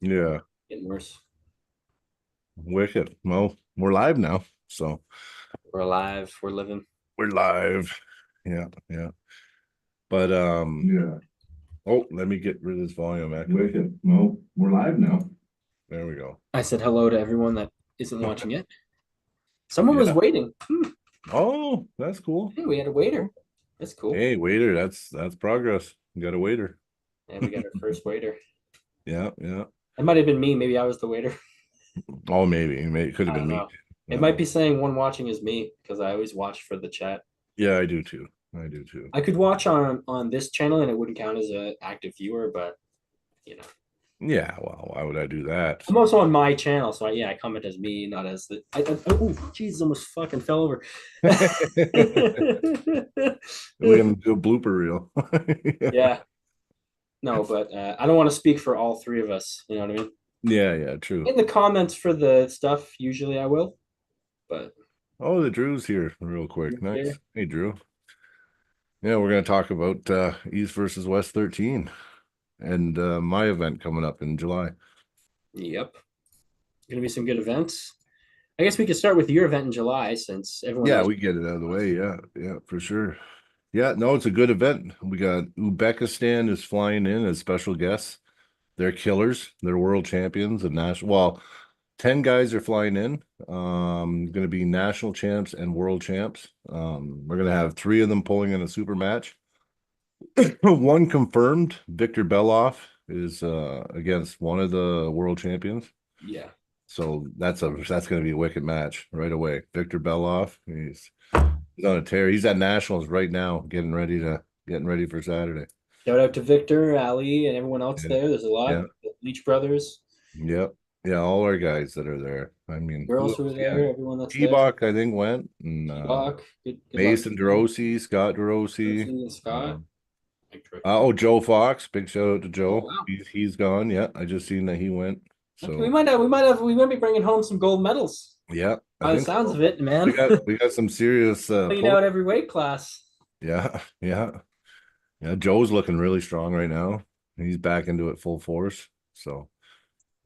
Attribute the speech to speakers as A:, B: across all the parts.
A: Yeah.
B: Getting worse.
A: Wicked. Well, we're live now, so
B: We're alive. We're living.
A: we're live. Yeah, yeah. But yeah. Oh, let me get rid of this volume. Wicked. Well, we're live now. There we go.
B: I said hello to everyone that isn't watching yet. Someone was
A: Yeah.
B: waiting.
A: Oh, that's cool.
B: Hey, we had a waiter. That's cool.
A: Hey, waiter, that's progress. You got a waiter.
B: And we got our first waiter.
A: Yeah, yeah.
B: It might have been me. Maybe I was the waiter.
A: Oh, maybe it could have
B: I
A: been
B: don't
A: me.
B: know. It might
A: No.
B: be saying one watching is me because I always watch for the chat.
A: Yeah, I do too. I do too.
B: I could watch on this channel and it wouldn't count as an active viewer, but you know,
A: Yeah, well, why would I do that?
B: I'm also on my channel, so yeah, I comment as me, not as the. Oh, Jesus, almost fucking fell over.
A: We're gonna do a blooper reel.
B: Yeah, no, but I don't want to speak for all three of us. You know what I mean?
A: Yeah, yeah, true.
B: In the comments for the stuff, usually I will, but
A: Oh, the Drew's here real quick. Nice.
B: here,
A: Hey, Drew. Yeah, we're going to talk about East versus West 13 and my event coming up in July.
B: yep, gonna be some good events. I guess we could start with your event in July since everyone
A: Yeah,
B: knows.
A: we get it out of the way. Yeah, yeah, for sure. Yeah, no, it's a good event. We got Uzbekistan is flying in as special guests. They're killers. They're world champions and national. Well, 10 guys are flying in. Going to be national champs and world champs. We're going to have three of them pulling in a super match. One confirmed, Victor Beloff is against one of the world champions.
B: Yeah,
A: So that's going to be a wicked match right away. Victor Beloff, he's on a tear. He's at nationals right now, getting ready for Saturday.
B: shout out to Victor, Ali, and everyone else
A: Yeah,
B: there. There's a lot.
A: yeah,
B: The Leach brothers,
A: yep, yeah. All our guys that are there. I mean, who
B: girls who
A: else?
B: are
A: Yeah,
B: there, everyone that's there.
A: Ebach, I think went, and
B: T-Bach, good luck
A: Mason
B: to him.
A: DeRossi, Scott DeRossi.
B: Rosie and Scott.
A: Um,
B: Victor.
A: oh, Joe Fox, big shout out to
B: Oh
A: Joe.
B: wow.
A: He's gone. Yeah, I just seen that he went.
B: Okay,
A: So
B: we might be bringing home some gold medals.
A: yeah, I
B: By the
A: think
B: sounds
A: so.
B: of it,
A: We
B: man.
A: got we got some serious
B: Clean
A: post.
B: out every weight class.
A: Yeah, yeah, yeah. Joe's looking really strong right now. He's back into it full force. So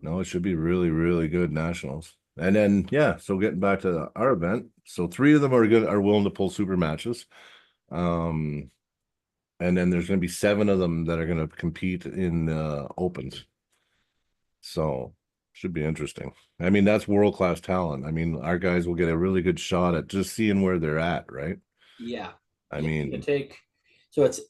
A: no, it should be really, really good nationals. And then yeah, so getting back to our event, so three of them are willing to pull super matches. Um, and then there's going to be seven of them that are going to compete in opens. So should be interesting. I mean, that's world class talent. I mean, our guys will get a really good shot at just seeing where they're at, right?
B: Yeah.
A: I
B: Yeah. It's gonna
A: mean,
B: take so it's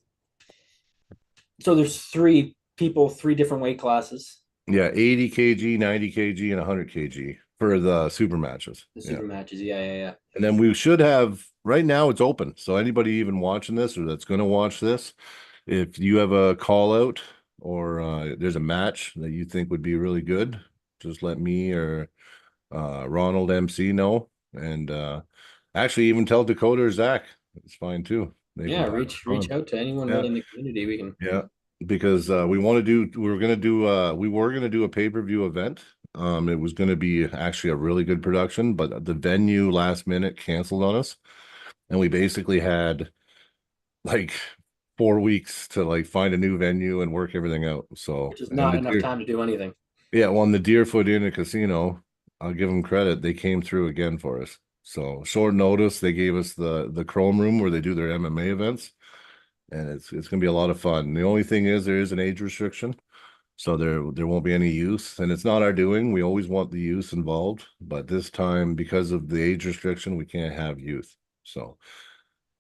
B: so there's three people, three different weight classes.
A: yeah, 80 kg, 90 kg, and 100 kg for the super matches.
B: The
A: Yeah.
B: super matches. Yeah, yeah, yeah.
A: And then we should have right now it's open. So anybody even watching this or that's going to watch this, if you have a call out or there's a match that you think would be really good, just let me or Ronald MC know. And actually even tell Dakota or Zach. It's fine too. They can
B: Yeah,
A: pass it
B: reach
A: on.
B: out to anyone
A: Yeah.
B: really in the community. We can
A: Yeah. Because we were gonna do a pay-per-view event. It was gonna be actually a really good production, but the venue last minute canceled on us. And we basically had like 4 weeks to like find a new venue and work everything out. So,
B: which is
A: and
B: not
A: the
B: enough
A: deer,
B: time to do anything.
A: yeah, well, on the Deerfoot Inn and Casino, I'll give them credit. They came through again for us. So short notice, they gave us the Chrome Room where they do their MMA events, and it's gonna be a lot of fun. The only thing is there is an age restriction, so there won't be any youth, and it's not our doing. We always want the youth involved, but this time because of the age restriction, we can't have youth. So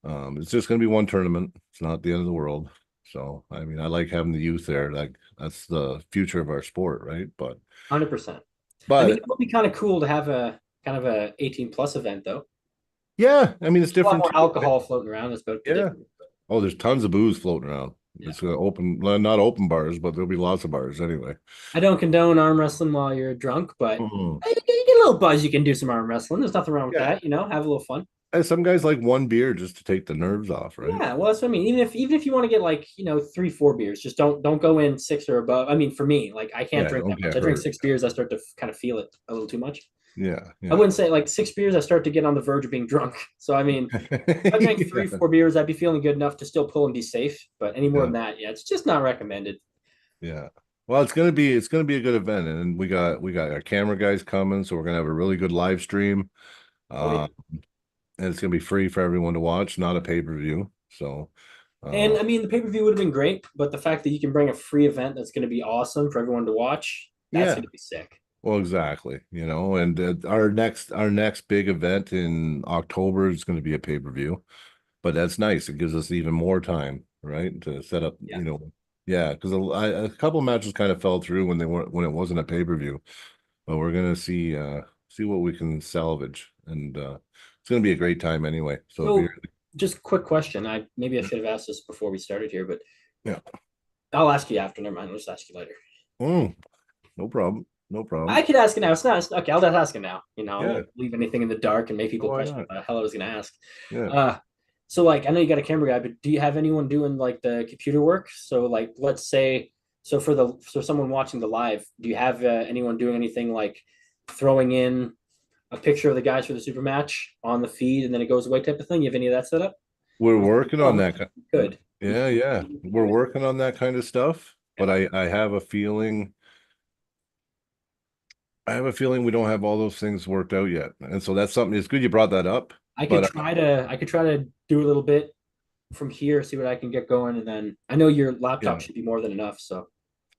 A: it's just going to be one tournament. It's not the end of the world. So, I mean, I like having the youth there. Like that's the future of our sport, right?
B: 100%. I mean,
A: But
B: it would be kind of cool to have a kind of a 18 plus event though.
A: yeah, I mean, it's
B: A lot
A: different
B: more
A: too, right?
B: alcohol floating around. That's about the
A: Yeah.
B: difference.
A: Oh, there's tons of booze floating around.
B: Yeah.
A: It's gonna open, well, not open bars, but there'll be lots of bars anyway.
B: I don't condone arm wrestling while you're drunk, but
A: Mhm.
B: you get a little buzz. You can do some arm wrestling. There's nothing wrong with
A: Yeah.
B: that. You know, have a little fun.
A: And some guys like one beer just to take the nerves off, right?
B: Yeah, well, that's what I mean. Even if you want to get like three four beers, just don't go in six or above. I mean, for me, like I can't
A: Yeah,
B: drink that
A: don't
B: much.
A: get
B: I drink
A: hurt.
B: six beers, I start to kind of feel it a little too much.
A: Yeah,
B: I
A: yeah.
B: wouldn't say like six beers, I start to get on the verge of being drunk. So I mean, if I drank three
A: Yeah,
B: four beers, I'd be feeling good enough to still pull and be safe. But any more
A: yeah,
B: than that, yeah, it's just not recommended.
A: yeah. Well, it's gonna be a good event, and we got our camera guys coming, so we're gonna have a really good live stream.
B: Oh yeah.
A: Uh, and it's gonna be free for everyone to watch, not a pay-per-view. So,
B: And
A: uh,
B: I mean, the pay per view would have been great, but the fact that you can bring a free event that's going to be awesome for everyone to watch, that's
A: yeah,
B: going to be sick.
A: well, exactly. And our next big event in October is going to be a pay-per-view, but that's nice. It gives us even more time, right, to set up.
B: Yeah.
A: Yeah, because a couple of matches kind of fell through when it wasn't a pay-per-view. But we're gonna see what we can salvage, and it's gonna be a great time anyway. So it'd be
B: So, just quick question. I should have asked this before we started here, but
A: yeah.
B: I'll ask you after. Never mind. I'll just ask you later.
A: Mm, no problem. No
B: I
A: problem.
B: could ask it now. Okay. I'll just ask it now. I
A: Yeah.
B: won't leave anything in the dark and make
A: No,
B: people
A: why
B: question
A: not?
B: what the hell I was going to ask.
A: Yeah.
B: Uh, so like I know you got a camera guy, but do you have anyone doing like the computer work? So like let's say so someone watching the live, do you have anyone doing anything like throwing in a picture of the guys for the super match on the feed and then it goes away type of thing? You have any of that set up?
A: We're
B: If you
A: working on
B: don't,
A: that.
B: you could. You
A: Yeah, yeah.
B: could
A: We're
B: do it.
A: working on that kind of stuff, but
B: Yeah.
A: I have a feeling we don't have all those things worked out yet. And so that's something. It's good you brought that up. But
B: I could try to do a little bit from here, see what I can get going, and then I know your laptop
A: yeah.
B: should be more than enough. So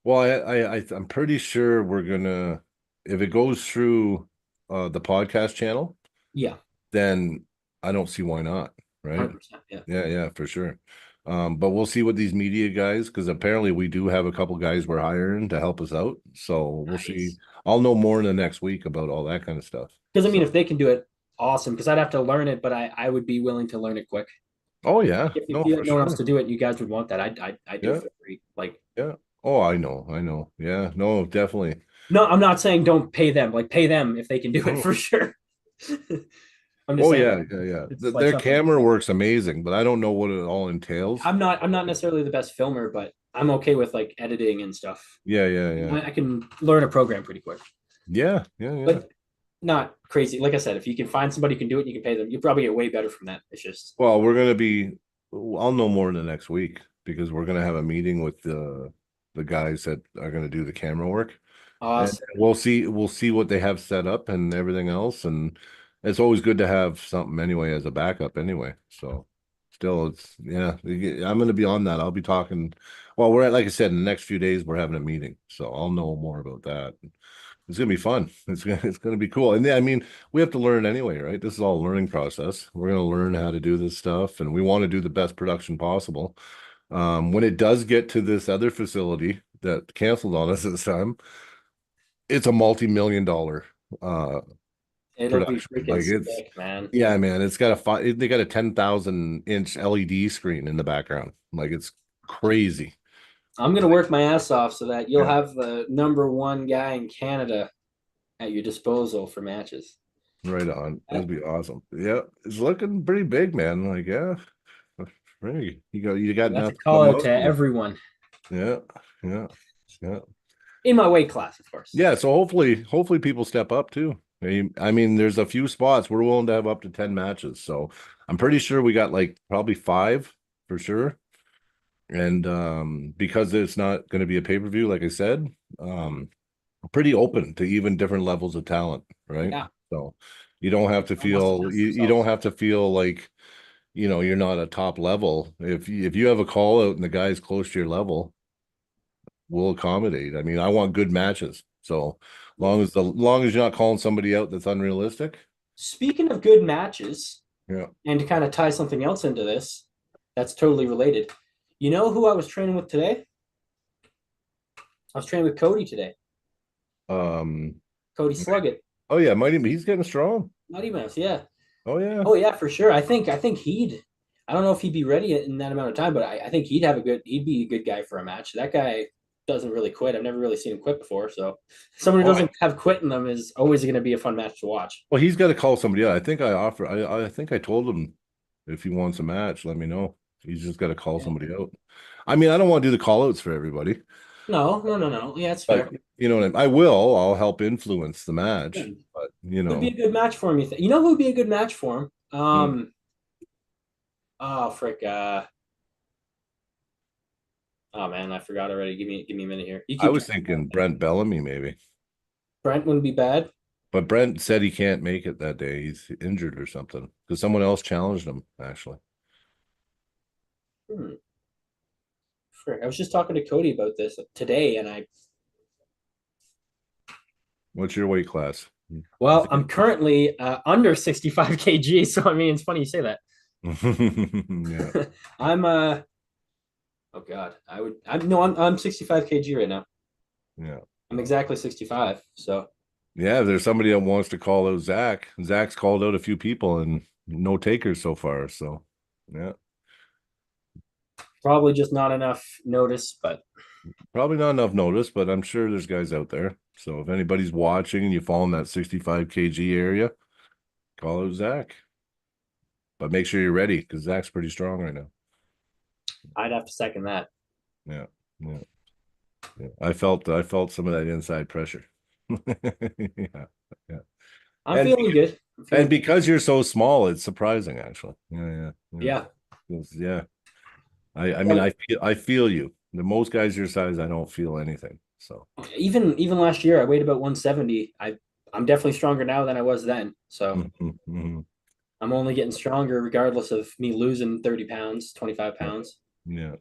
A: Well, I'm pretty sure we're gonna, if it goes through the podcast channel,
B: yeah,
A: then I don't see why not, right?
B: 100%. Yeah.
A: Yeah, yeah, for sure. But we'll see what these media guys, because apparently we do have a couple guys we're hiring to help us out. So we'll see.
B: Nice.
A: I'll know more in the next week about all that kind of stuff.
B: Because I mean,
A: So,
B: if they can do it, awesome. Because I'd have to learn it, but I would be willing to learn it quick.
A: oh yeah,
B: If
A: no,
B: you
A: for
B: had no one else
A: sure.
B: to do it, you guys would want that. I'd do it
A: Yeah,
B: for free. Like,
A: yeah. Oh, I know. Yeah, no, definitely.
B: no, I'm not saying don't pay them. Like, pay them if they can do it
A: Mm.
B: for sure. I'm just
A: Oh
B: saying
A: yeah, yeah, yeah.
B: it's like
A: Their
B: something.
A: camera works amazing, but I don't know what it all entails.
B: I'm not necessarily the best filmer, but I'm okay with like editing and stuff.
A: Yeah, yeah, yeah.
B: I can learn a program pretty quick,
A: Yeah, yeah, yeah.
B: but not crazy. Like I said, if you can find somebody who can do it, and you can pay them. You probably get way better from that. It's just
A: Well, I'll know more in the next week because we're gonna have a meeting with the guys that are gonna do the camera work. And
B: awesome.
A: we'll see what they have set up and everything else. And it's always good to have something anyway as a backup anyway. So still it's yeah, I'm gonna be on that. I'll be talking. Well, we're at like I said, in the next few days we're having a meeting. So I'll know more about that. It's gonna be fun. It's gonna be cool. And yeah, I mean, we have to learn anyway, right? This is all a learning process. We're gonna learn how to do this stuff, and we want to do the best production possible. When it does get to this other facility that canceled on us this time, it's a multi-million dollar uh
B: It'll be
A: production.
B: freaking
A: Like it's
B: sick, man.
A: yeah, man, they got a 10,000 inch LED screen in the background. Like it's crazy.
B: I'm gonna work my ass off so that you'll
A: Yeah,
B: have the number one guy in Canada at your disposal for matches.
A: right on.
B: Yeah.
A: That'd be awesome. Yeah, it's looking pretty big, man. Like, yeah, right. You got
B: That's a
A: nothing
B: call
A: but
B: out to
A: muscle.
B: everyone
A: Yeah, yeah, yeah.
B: in my weight class, of course.
A: Yeah, so hopefully people step up too. I mean, there's a few spots we're willing to have up to 10 matches. So I'm pretty sure we got like probably five for sure. And because it's not going to be a pay-per-view, like I said, pretty open to even different levels of talent, right?
B: Yeah,
A: So you don't have to
B: no one wants to
A: feel
B: test
A: you don't
B: themselves.
A: have to feel like you're not a top level. If you have a call out and the guy's close to your level, we'll accommodate. I mean, I want good matches. So long as you're not calling somebody out that's unrealistic.
B: Speaking of good matches,
A: Yeah.
B: and to kind of tie something else into this, that's totally related. You know who I was training with today? I was training with Cody today.
A: Um.
B: Cody Sluggett,
A: Oh yeah, he's getting strong.
B: Mighty Mouse. Yeah.
A: Oh yeah.
B: Oh yeah, for sure. I think he'd. I don't know if he'd be ready in that amount of time, but I think he'd be a good guy for a match. That guy doesn't really quit. I've never really seen him quit before. So someone who
A: Oh,
B: doesn't have quit in them is always going to be a fun match to watch.
A: well, he's got to call somebody out. I think I told him if he wants a match, let me know. He's just got to call
B: Yeah.
A: somebody out. I mean, I don't want to do the call outs for everybody,
B: No, no, no, no. Yeah, it's
A: but
B: fair.
A: you know what I mean? I will. I'll help influence the
B: Yeah.
A: match, but
B: Who'd be a good match for him? You know who'd be a good match for him?
A: mm,
B: Oh frick. Oh man, I forgot already. Give me a minute here. You
A: I
B: keep
A: was
B: talking about
A: thinking
B: it.
A: Brent Bellamy maybe,
B: Brent wouldn't be bad.
A: but Brent said he can't make it that day. He's injured or something because someone else challenged him actually.
B: Hmm. Frick. I was just talking to Cody about this today, and I
A: What's your weight class? I
B: well, I'm
A: think
B: currently under 65 kg. So I mean, it's funny you say that.
A: yeah,
B: I'm oh god, I'm no, I'm 65 kg right now.
A: yeah.
B: I'm exactly 65. So
A: Yeah, if there's somebody that wants to call out Zach. Zach's called out a few people and no takers so far. So, yeah,
B: probably just not enough notice, but
A: probably not enough notice, but I'm sure there's guys out there. So if anybody's watching and you fall in that 65 kg area, call out Zach. But make sure you're ready because Zach's pretty strong right now.
B: I'd have to second that.
A: Yeah, yeah, yeah. I felt some of that inside pressure. Yeah, yeah.
B: I'm
A: And
B: feeling good. I'm
A: and
B: feeling
A: because you're so small, it's surprising actually. Yeah, yeah, yeah.
B: yeah.
A: Yeah. I mean
B: Well,
A: I feel you. The most guys your size, I don't feel anything. So
B: even last year, I weighed about 170. I'm definitely stronger now than I was then. So
A: mhm, mhm.
B: I'm only getting stronger regardless of me losing 30 pounds, 25
A: Yeah.
B: pounds.
A: Yeah.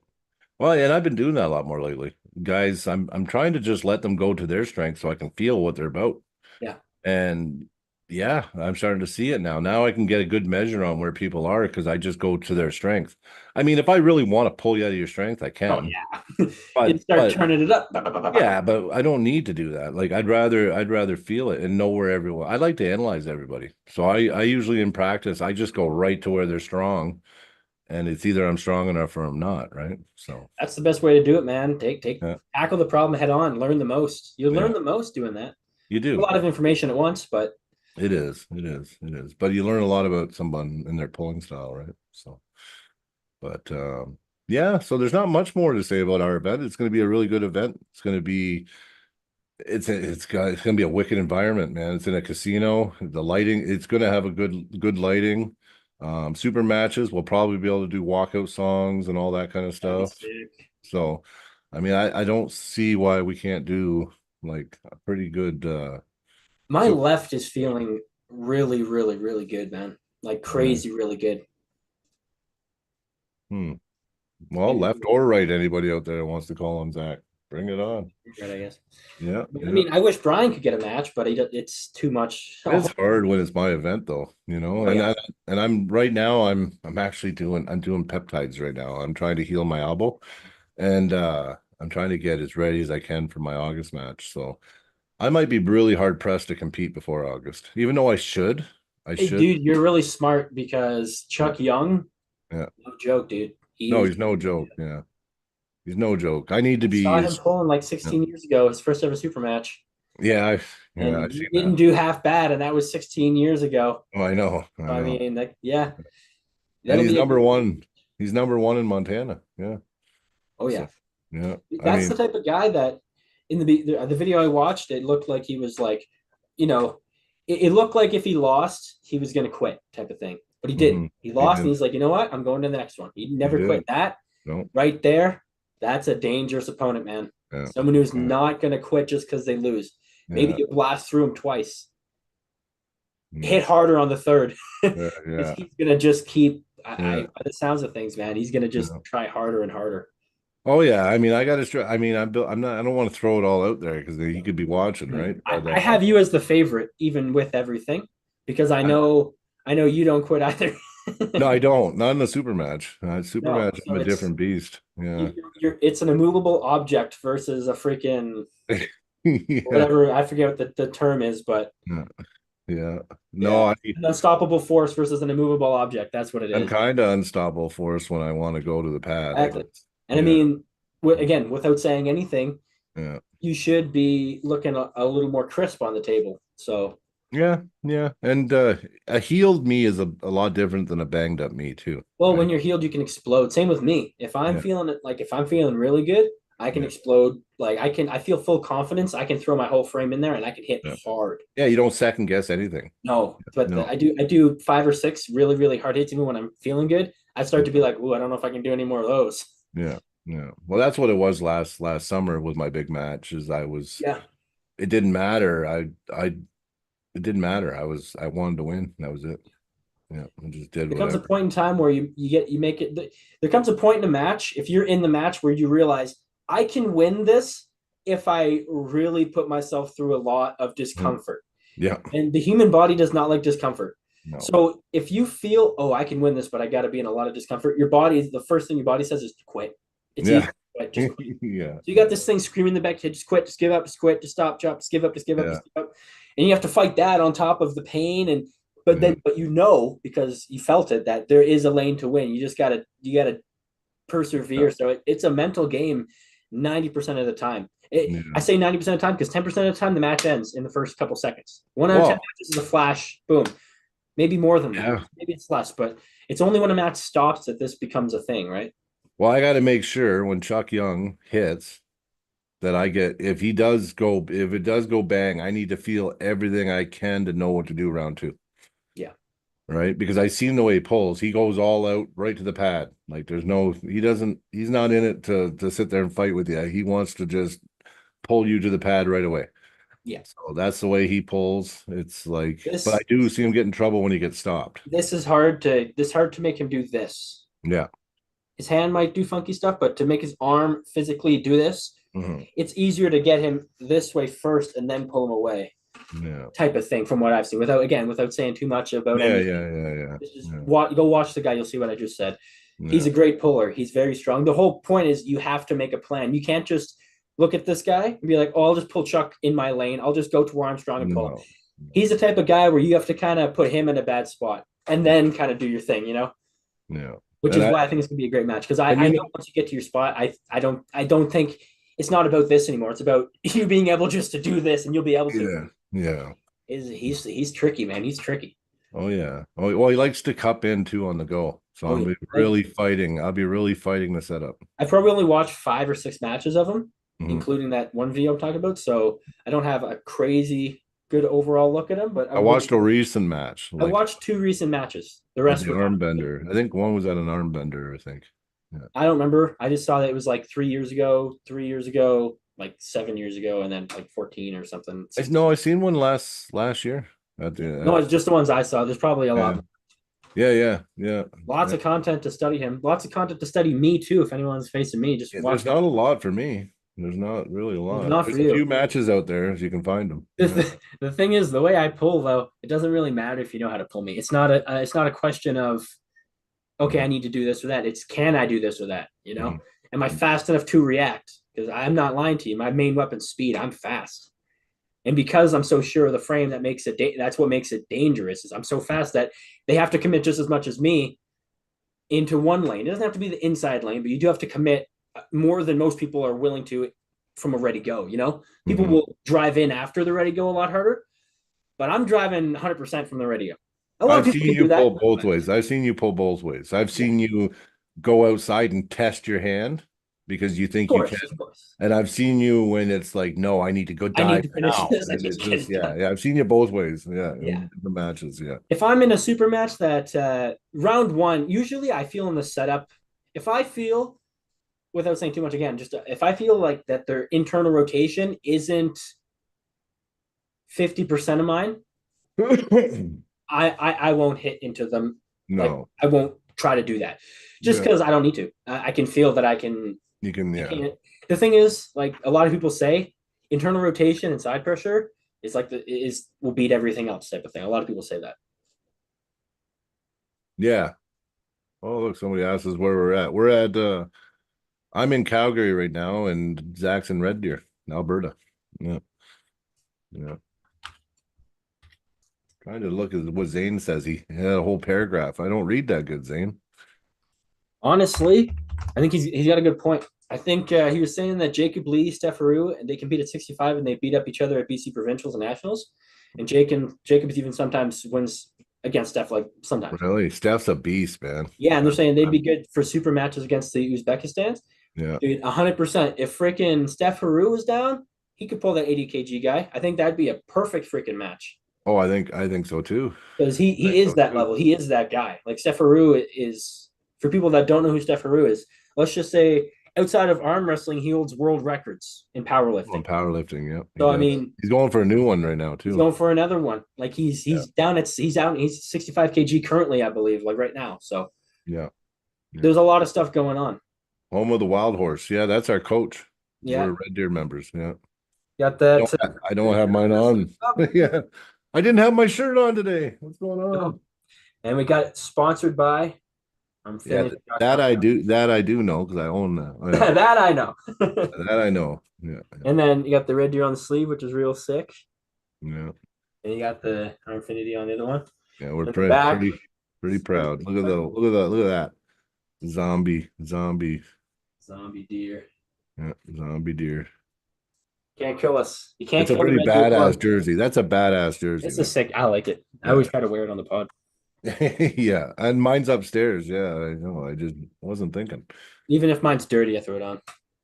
A: Well, and I've been doing that a lot more lately. Guys, I'm trying to just let them go to their strength so I can feel what they're about.
B: Yeah.
A: And yeah, I'm starting to see it now. Now I can get a good measure on where people are because I just go to their strength. I mean, if I really want to pull you out of your strength, I
B: Oh
A: can.
B: yeah.
A: But
B: You'd start
A: but
B: turning it up.
A: yeah, but I don't need to do that. Like I'd rather feel it and know where everyone. I like to analyze everybody. So I usually in practice I just go right to where they're strong, and it's either I'm strong enough or I'm not, right? So
B: That's the best way to do it, man.
A: yeah,
B: Tackle the problem head on, learn the most. You learn
A: yeah,
B: the most doing that.
A: you
B: A
A: do.
B: lot of information at once, but
A: It is, it is, it is. But you learn a lot about someone and their pulling style, right? So, but yeah, so there's not much more to say about our event. It's going to be a really good event. It's going to be it's gonna be a wicked environment, man. It's in a casino. The lighting, it's gonna have a good lighting. Super matches. We'll probably be able to do walkout songs and all that kind of
B: that'd be
A: stuff.
B: sick.
A: So, I mean, I don't see why we can't do like a pretty good
B: My
A: super.
B: left is feeling really, really, really good, man. Like
A: Yeah.
B: crazy, really good.
A: Hmm. Well,
B: Maybe
A: left or right, anybody out there that wants to call on Zach, bring it on.
B: right, I guess.
A: Yeah,
B: But, I
A: yeah.
B: mean, I wish Brian could get a match, but it's too much.
A: It's
B: Oh,
A: hard when it's my event though, you know,
B: oh yeah.
A: and I'm right now I'm actually I'm doing peptides right now. I'm trying to heal my elbow and I'm trying to get as ready as I can for my August match. So I might be really hard pressed to compete before August, even though I should. I
B: Hey,
A: should.
B: dude, you're really smart because
A: Yeah.
B: Chuck Young,
A: Yeah.
B: no joke, dude. He
A: No,
B: is
A: he's no
B: really
A: joke.
B: good.
A: Yeah. He's no joke. I need to
B: I saw
A: be
B: him
A: as
B: pulling like
A: yeah.
B: 16 years ago, his first ever super match,
A: Yeah, yeah,
B: and
A: I've
B: he
A: seen
B: didn't
A: that.
B: do half bad, and that was 16 years ago.
A: Oh, I know. I
B: So, I
A: know.
B: mean, like, yeah,
A: And
B: that'll be a good.
A: he's number one in Montana. Yeah.
B: Oh
A: So
B: yeah,
A: yeah. I
B: that's the
A: mean,
B: type of guy that in the video I watched, it looked like he was like, you know, it looked like if he lost, he was gonna quit type of thing. But he didn't.
A: mhm,
B: He
A: he
B: lost, and
A: did.
B: he's like, you know what? I'm going to the next one. He
A: He
B: never quit.
A: did.
B: That
A: No.
B: right there, that's a dangerous opponent, man.
A: Yeah.
B: Someone who's
A: Yeah.
B: not gonna quit just because they lose. Maybe
A: Yeah.
B: you blast through him twice.
A: Yeah.
B: Hit harder on the third
A: Yeah.
B: because
A: Yeah.
B: he's gonna just keep.
A: Yeah.
B: By the sounds of things, man, he's gonna just
A: Yeah.
B: try harder and harder.
A: Oh yeah. I mean, I got to. I mean, I'm not. I don't want to throw it all out there because he could be watching,
B: I mean,
A: right?
B: I,
A: But
B: I have you as the favorite, even with everything, because
A: I,
B: I know you don't quit either.
A: no, I don't. Not in the super match. Super
B: No,
A: match, I'm
B: so
A: a
B: it's
A: different beast. Yeah.
B: it's an immovable object versus a freaking
A: Yeah.
B: whatever I forget what the term is, but
A: Yeah. Yeah. No,
B: yeah, an unstoppable force versus an immovable object. That's what it
A: I'm
B: is.
A: kind of unstoppable force when I want to go to the pad, I
B: Exactly.
A: guess.
B: And I
A: Yeah.
B: mean, again, without saying anything,
A: Yeah.
B: you should be looking a little more crisp on the table. So,
A: Yeah. Yeah. And a healed me is a lot different than a banged up me too,
B: well, when
A: right?
B: you're healed, you can explode. Same with me. If I'm
A: Yeah.
B: feeling it, like if I'm feeling really good, I can
A: Yeah.
B: explode. Like I feel full confidence. I can throw my whole frame in there and I can hit
A: Yeah.
B: hard.
A: Yeah. You don't second guess anything.
B: No, but
A: No.
B: I do 5 or 6 really, really hard hits. Even when I'm feeling good, I start to be
A: Yeah.
B: like, ooh, I don't know if I can do any more of those.
A: Yeah. Yeah. Well, that's what it was last summer with my big match. Is I was
B: Yeah.
A: it didn't matter. I it didn't matter. I wanted to win. That was it. Yeah, I just did
B: There comes a
A: whatever.
B: point in time where you make it. There comes a point in a match if you're in the match where you realize I can win this if I really put myself through a lot of
A: Mm.
B: discomfort.
A: Yeah.
B: And the human body does not like discomfort.
A: No.
B: So if you feel, oh, I can win this, but I got to be in a lot of discomfort, your body, the first thing your body says is quit. It's easy
A: Yeah.
B: to quit, just quit.
A: Yeah.
B: So you got this thing screaming in the back, just quit, just give up, just quit, just stop, drop, just give up, just give up,
A: Yeah.
B: just give up. And you have to fight that on top of the pain. And
A: Yeah.
B: but you know because you felt it that there is a lane to win. You gotta
A: Yeah.
B: persevere. So it's a mental game 90% of the time. I
A: Yeah.
B: say 90% of the time because 10% of the time the match ends in the first couple seconds. 1 out of 10
A: Well,
B: matches is a flash, boom. Maybe more than that.
A: yeah.
B: Maybe it's less, but it's only when a match stops that this becomes a thing, right?
A: Well, I got to make sure when Chuck Young hits that I get if it does go bang, I need to feel everything I can to know what to do round two.
B: Yeah.
A: Right? Because I seen the way he pulls. He goes all out right to the pad. Like he's not in it to sit there and fight with you. He wants to just pull you to the pad right away.
B: Yeah.
A: So that's the way he pulls. It's like, but I
B: This
A: do see him get in trouble when he gets stopped.
B: this hard to make him do this.
A: Yeah.
B: His hand might do funky stuff, but to make his arm physically do this,
A: Mhm.
B: it's easier to get him this way first and then pull him away,
A: Yeah.
B: type of thing from what I've seen. Without saying too much about
A: Yeah,
B: anything.
A: yeah, yeah, yeah.
B: Just
A: Yeah.
B: go watch the guy. You'll see what I just said. He's
A: Yeah.
B: a great puller. He's very strong. The whole point is you have to make a plan. You can't just look at this guy and be like, "Oh, I'll just pull Chuck in my lane. I'll just go to where I'm strong and pull him."
A: No.
B: He's the type of guy where you have to kind of put him in a bad spot and then kind of do your thing,
A: Yeah.
B: which
A: And
B: is
A: I
B: why I think it's gonna be a great match because
A: and
B: I
A: you
B: know
A: know,
B: once you get to your spot, I don't think it's not about this anymore. It's about you being able just to do this and you'll be able to.
A: yeah. Yeah.
B: Is he's tricky, man. He's tricky.
A: Oh yeah. Oh well, he likes to cup in too on the go. So
B: Oh
A: I'll
B: yeah.
A: be really fighting. I'll be really fighting the setup.
B: I probably only watched 5 or 6 matches of him,
A: Mhm.
B: including that one video I'm talking about. So I don't have a crazy good overall look at him, but
A: I watched a recent match,
B: I
A: like
B: watched 2 recent matches. The
A: at
B: rest
A: the
B: were
A: arm
B: kind
A: bender. I think one was at an arm bender, I think. Yeah.
B: I don't remember. I just saw that it was like 3 years ago, 3 years ago, like 7 years ago, and then like 14 or something.
A: I
B: 16.
A: no, I seen one last year at
B: Yeah.
A: the
B: No, it's just the ones I saw. There's probably a lot
A: yeah.
B: more.
A: Yeah, yeah, yeah.
B: Lots of content to study him. Lots of content to study me too. If anyone's facing me, just
A: Yeah,
B: watch.
A: there's not a lot for me. There's not really a lot.
B: Not for
A: There's a few
B: you.
A: matches out there if you can find them. Yeah.
B: The thing is, the way I pull though, it doesn't really matter if you know how to pull me. It's not a question of okay, I
A: Mhm.
B: need to do this or that. It's can I do this or that?
A: Mhm.
B: Am I fast enough to react? Because I'm not lying to you. My main weapon's speed. I'm fast. And because I'm so sure of the frame, that's what makes it dangerous. Is I'm so fast that they have to commit just as much as me into one lane. It doesn't have to be the inside lane, but you do have to commit more than most people are willing to from a ready go. People
A: Mhm.
B: will drive in after the ready go a lot harder, but I'm driving 100% from the ready go. A lot of
A: I've
B: people
A: seen
B: can
A: you
B: do that.
A: pull both ways. I've seen you pull both ways. I've
B: Yeah,
A: seen you go outside and test your hand because you
B: of
A: think you can.
B: course, of course.
A: And I've seen you when it's like, no, I need to go
B: I need
A: dive
B: to finish
A: now.
B: this. I
A: And
B: need
A: it
B: to get
A: just,
B: it done.
A: yeah, yeah. I've seen you both ways. Yeah,
B: Yeah.
A: in the matches. Yeah.
B: If I'm in a super match that round one, usually I feel in the setup. If I feel, without saying too much again, just if I feel like that their internal rotation isn't 50% of mine, I won't hit into them. Like
A: No.
B: I won't try to do that, just
A: Yeah.
B: because I don't need to. I can feel that I can.
A: You can,
B: I
A: yeah.
B: can't. The thing is, like a lot of people say, internal rotation and side pressure is like will beat everything else type of thing. A lot of people say that.
A: Yeah. Oh, look, somebody asked us where we're at. I'm in Calgary right now, and Zach's in Red Deer, Alberta. Yeah. Yeah. Trying to look at what Zane says. He had a whole paragraph. I don't read that good, Zane.
B: Honestly, I think he's got a good point. I think he was saying that Jacob Lee, Steph Aru, and they compete at 65 and they beat up each other at BC provincials and nationals. And Jacobs even sometimes wins against Steph, like sometimes.
A: Really? Steph's a beast, man.
B: Yeah, and they're saying they'd be
A: I'm
B: good for super matches against the Uzbekistans.
A: yeah.
B: Dude, 100%. If freaking Steph Haru was down, he could pull that 80 kg guy. I think that'd be a perfect freaking match
A: Oh, I think so too.
B: because he
A: I
B: he
A: think
B: is
A: so
B: that
A: too.
B: level. He is that guy. Like Steph Haru is for people that don't know who Steph Haru is. Let's just say outside of arm wrestling, he holds world records in
A: On
B: powerlifting.
A: powerlifting, yeah, he
B: So I
A: does.
B: mean,
A: He's going for a new one right now
B: he's
A: too.
B: going for another one. Like
A: Yeah,
B: he's out, he's 65 kg currently, I believe, like right now. So
A: yeah, yeah.
B: there's a lot of stuff going on.
A: Home of the Wild Horse. Yeah, that's our coach.
B: Yeah,
A: We're Red Deer members. Yeah.
B: got that.
A: I don't have mine on. Yeah. I didn't have my shirt on today. What's going on?
B: And we got it sponsored by
A: Yeah,
B: Armfinity.com.
A: that I do know because I own that. Oh, yeah.
B: That I know.
A: That I know. Yeah, yeah,
B: And then you got the red deer on the sleeve, which is real sick.
A: yeah.
B: And you got the Armfinity on the other one.
A: Yeah, we're
B: At the back,
A: pretty proud. Look at that. Zombie.
B: zombie deer.
A: Yeah, zombie deer.
B: Can't kill us. You can't
A: It's a
B: kill the
A: pretty
B: red deer
A: badass
B: plug.
A: jersey. That's a badass jersey,
B: It's a
A: man.
B: sick. I like it. I
A: Yeah.
B: always try to wear it on the pod.
A: Yeah. And mine's upstairs. Yeah, I know. I just wasn't thinking.
B: Even if mine's dirty, I throw it on.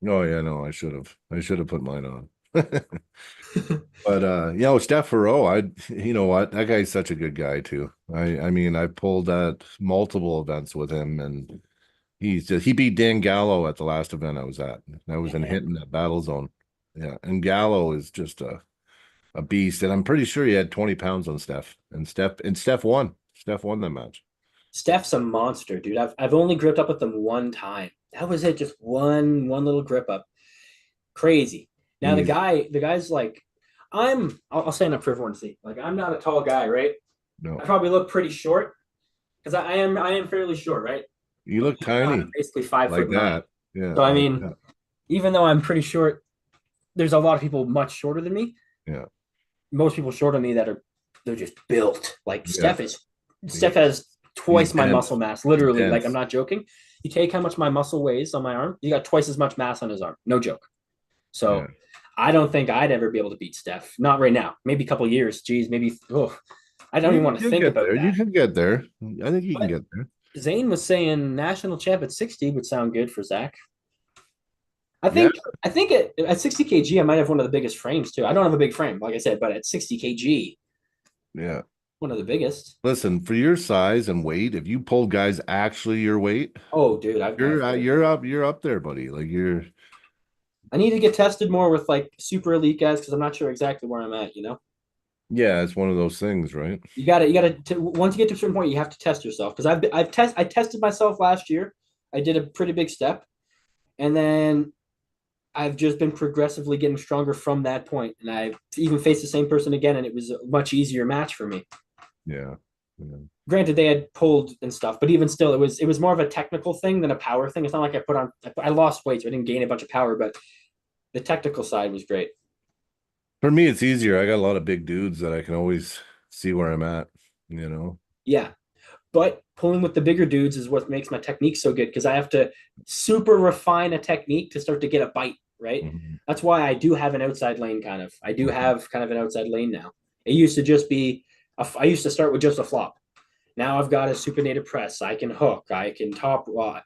A: Oh yeah, no, I should have. I should have put mine on. But Steph Farrow, you know what? That guy's such a good guy too. I mean, I pulled at multiple events with him and he beat Dan Gallo at the last event I was at. I was in Hinton at Battle Zone. Yeah. And Gallo is just a beast. And I'm pretty sure he had 20 pounds on Steph. And Steph won. Steph won that match.
B: Steph's a monster, dude. I've only gripped up with him one time. That was it. Just one little grip up. Crazy. Now
A: Easy.
B: the guy's like, I'll stand up for everyone to see. Like I'm not a tall guy, right? I
A: No.
B: probably look pretty short because I am fairly short, right?
A: You look
B: I'm
A: tiny
B: basically five
A: like
B: foot nine.
A: that. Yeah,
B: So I
A: like
B: mean,
A: that.
B: even though I'm pretty short, there's a lot of people much shorter than me.
A: Yeah.
B: Most people shorter than me they're just built. Like
A: Yeah.
B: Steph has
A: He's
B: twice my muscle
A: dense.
B: mass, literally. Like I'm
A: Dense.
B: not joking. You take how much my muscle weighs on my arm, you got twice as much mass on his arm. No joke.
A: Yeah.
B: So I don't think I'd ever be able to beat Steph. Not right now. Maybe a couple years. Geez, maybe. Oh, I don't even
A: You
B: want to
A: can
B: think
A: get
B: about
A: there. You
B: that.
A: can get there. I think you can
B: But
A: get there.
B: Zane was saying national champ at 60 would sound good for Zach. I
A: Yeah.
B: think I think at 60 kg, I might have one of the biggest frames too. I don't have a big frame, like I said, but at 60 kg,
A: Yeah.
B: one of the biggest.
A: Listen, for your size and weight, if you pull guys actually your weight,
B: Oh, dude,
A: you're up there, buddy. Like
B: I need to get tested more with like super elite guys because I'm not sure exactly where I'm at.
A: yeah, it's one of those things, right?
B: Once you get to a certain point, you have to test yourself because I tested myself last year. I did a pretty big step, and then I've just been progressively getting stronger from that point. And I even faced the same person again, and it was a much easier match for me.
A: Yeah. Yeah.
B: Granted, they had pulled and stuff, but even still, it was more of a technical thing than a power thing. It's not like I lost weight, so I didn't gain a bunch of power, but the technical side was great.
A: For me, it's easier. I got a lot of big dudes that I can always see where I'm at, you know?
B: Yeah, but pulling with the bigger dudes is what makes my technique so good because I have to super refine a technique to start to get a bite, right?
A: Mhm.
B: That's why I do have an outside lane kind of. I do
A: Mhm.
B: have kind of an outside lane now. It used to just be, I used to start with just a flop. Now I've got a supinated press. I can hook. I can top. Well, I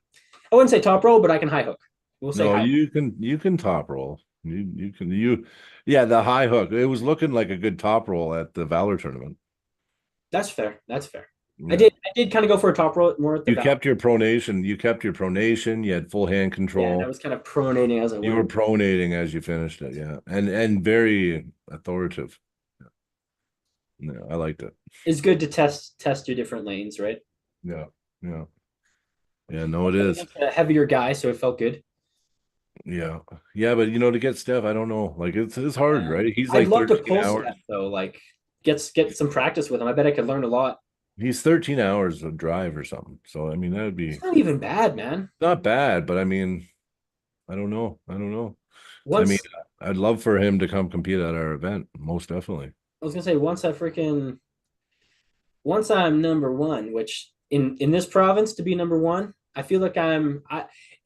B: wouldn't say top roll, but I can high hook. We'll say
A: No,
B: high.
A: you can top roll. Yeah, the high hook. It was looking like a good top roll at the Valor tournament.
B: That's fair. That's fair. I
A: Yeah.
B: did. I did kind of go for a top roll more at the
A: You
B: valve.
A: kept your pronation. You kept your pronation. You had full hand
B: Yeah, and I
A: control.
B: was kind of pronating as I
A: You were
B: went.
A: pronating as you finished it. Yeah. And very authoritative. Yeah, I liked it.
B: It's good to test your different lanes, right?
A: Yeah. Yeah. Yeah, no, it is.
B: Against a heavier guy, so it felt good.
A: Yeah. Yeah, but to get Steph, I don't know. Like it's hard,
B: Yeah.
A: right? He's
B: I'd
A: like
B: love to
A: 13
B: pull
A: hours.
B: Steph though. Like get some practice with him. I bet I could learn a lot.
A: He's 13 hours of drive or something. So I mean, that would
B: It's
A: be
B: not even bad, man.
A: not bad, but I mean, I don't know. I don't know. I mean,
B: Once
A: I'd love for him to come compete at our event, most definitely.
B: I was gonna say once I'm number one, which in this province to be number one, I feel like I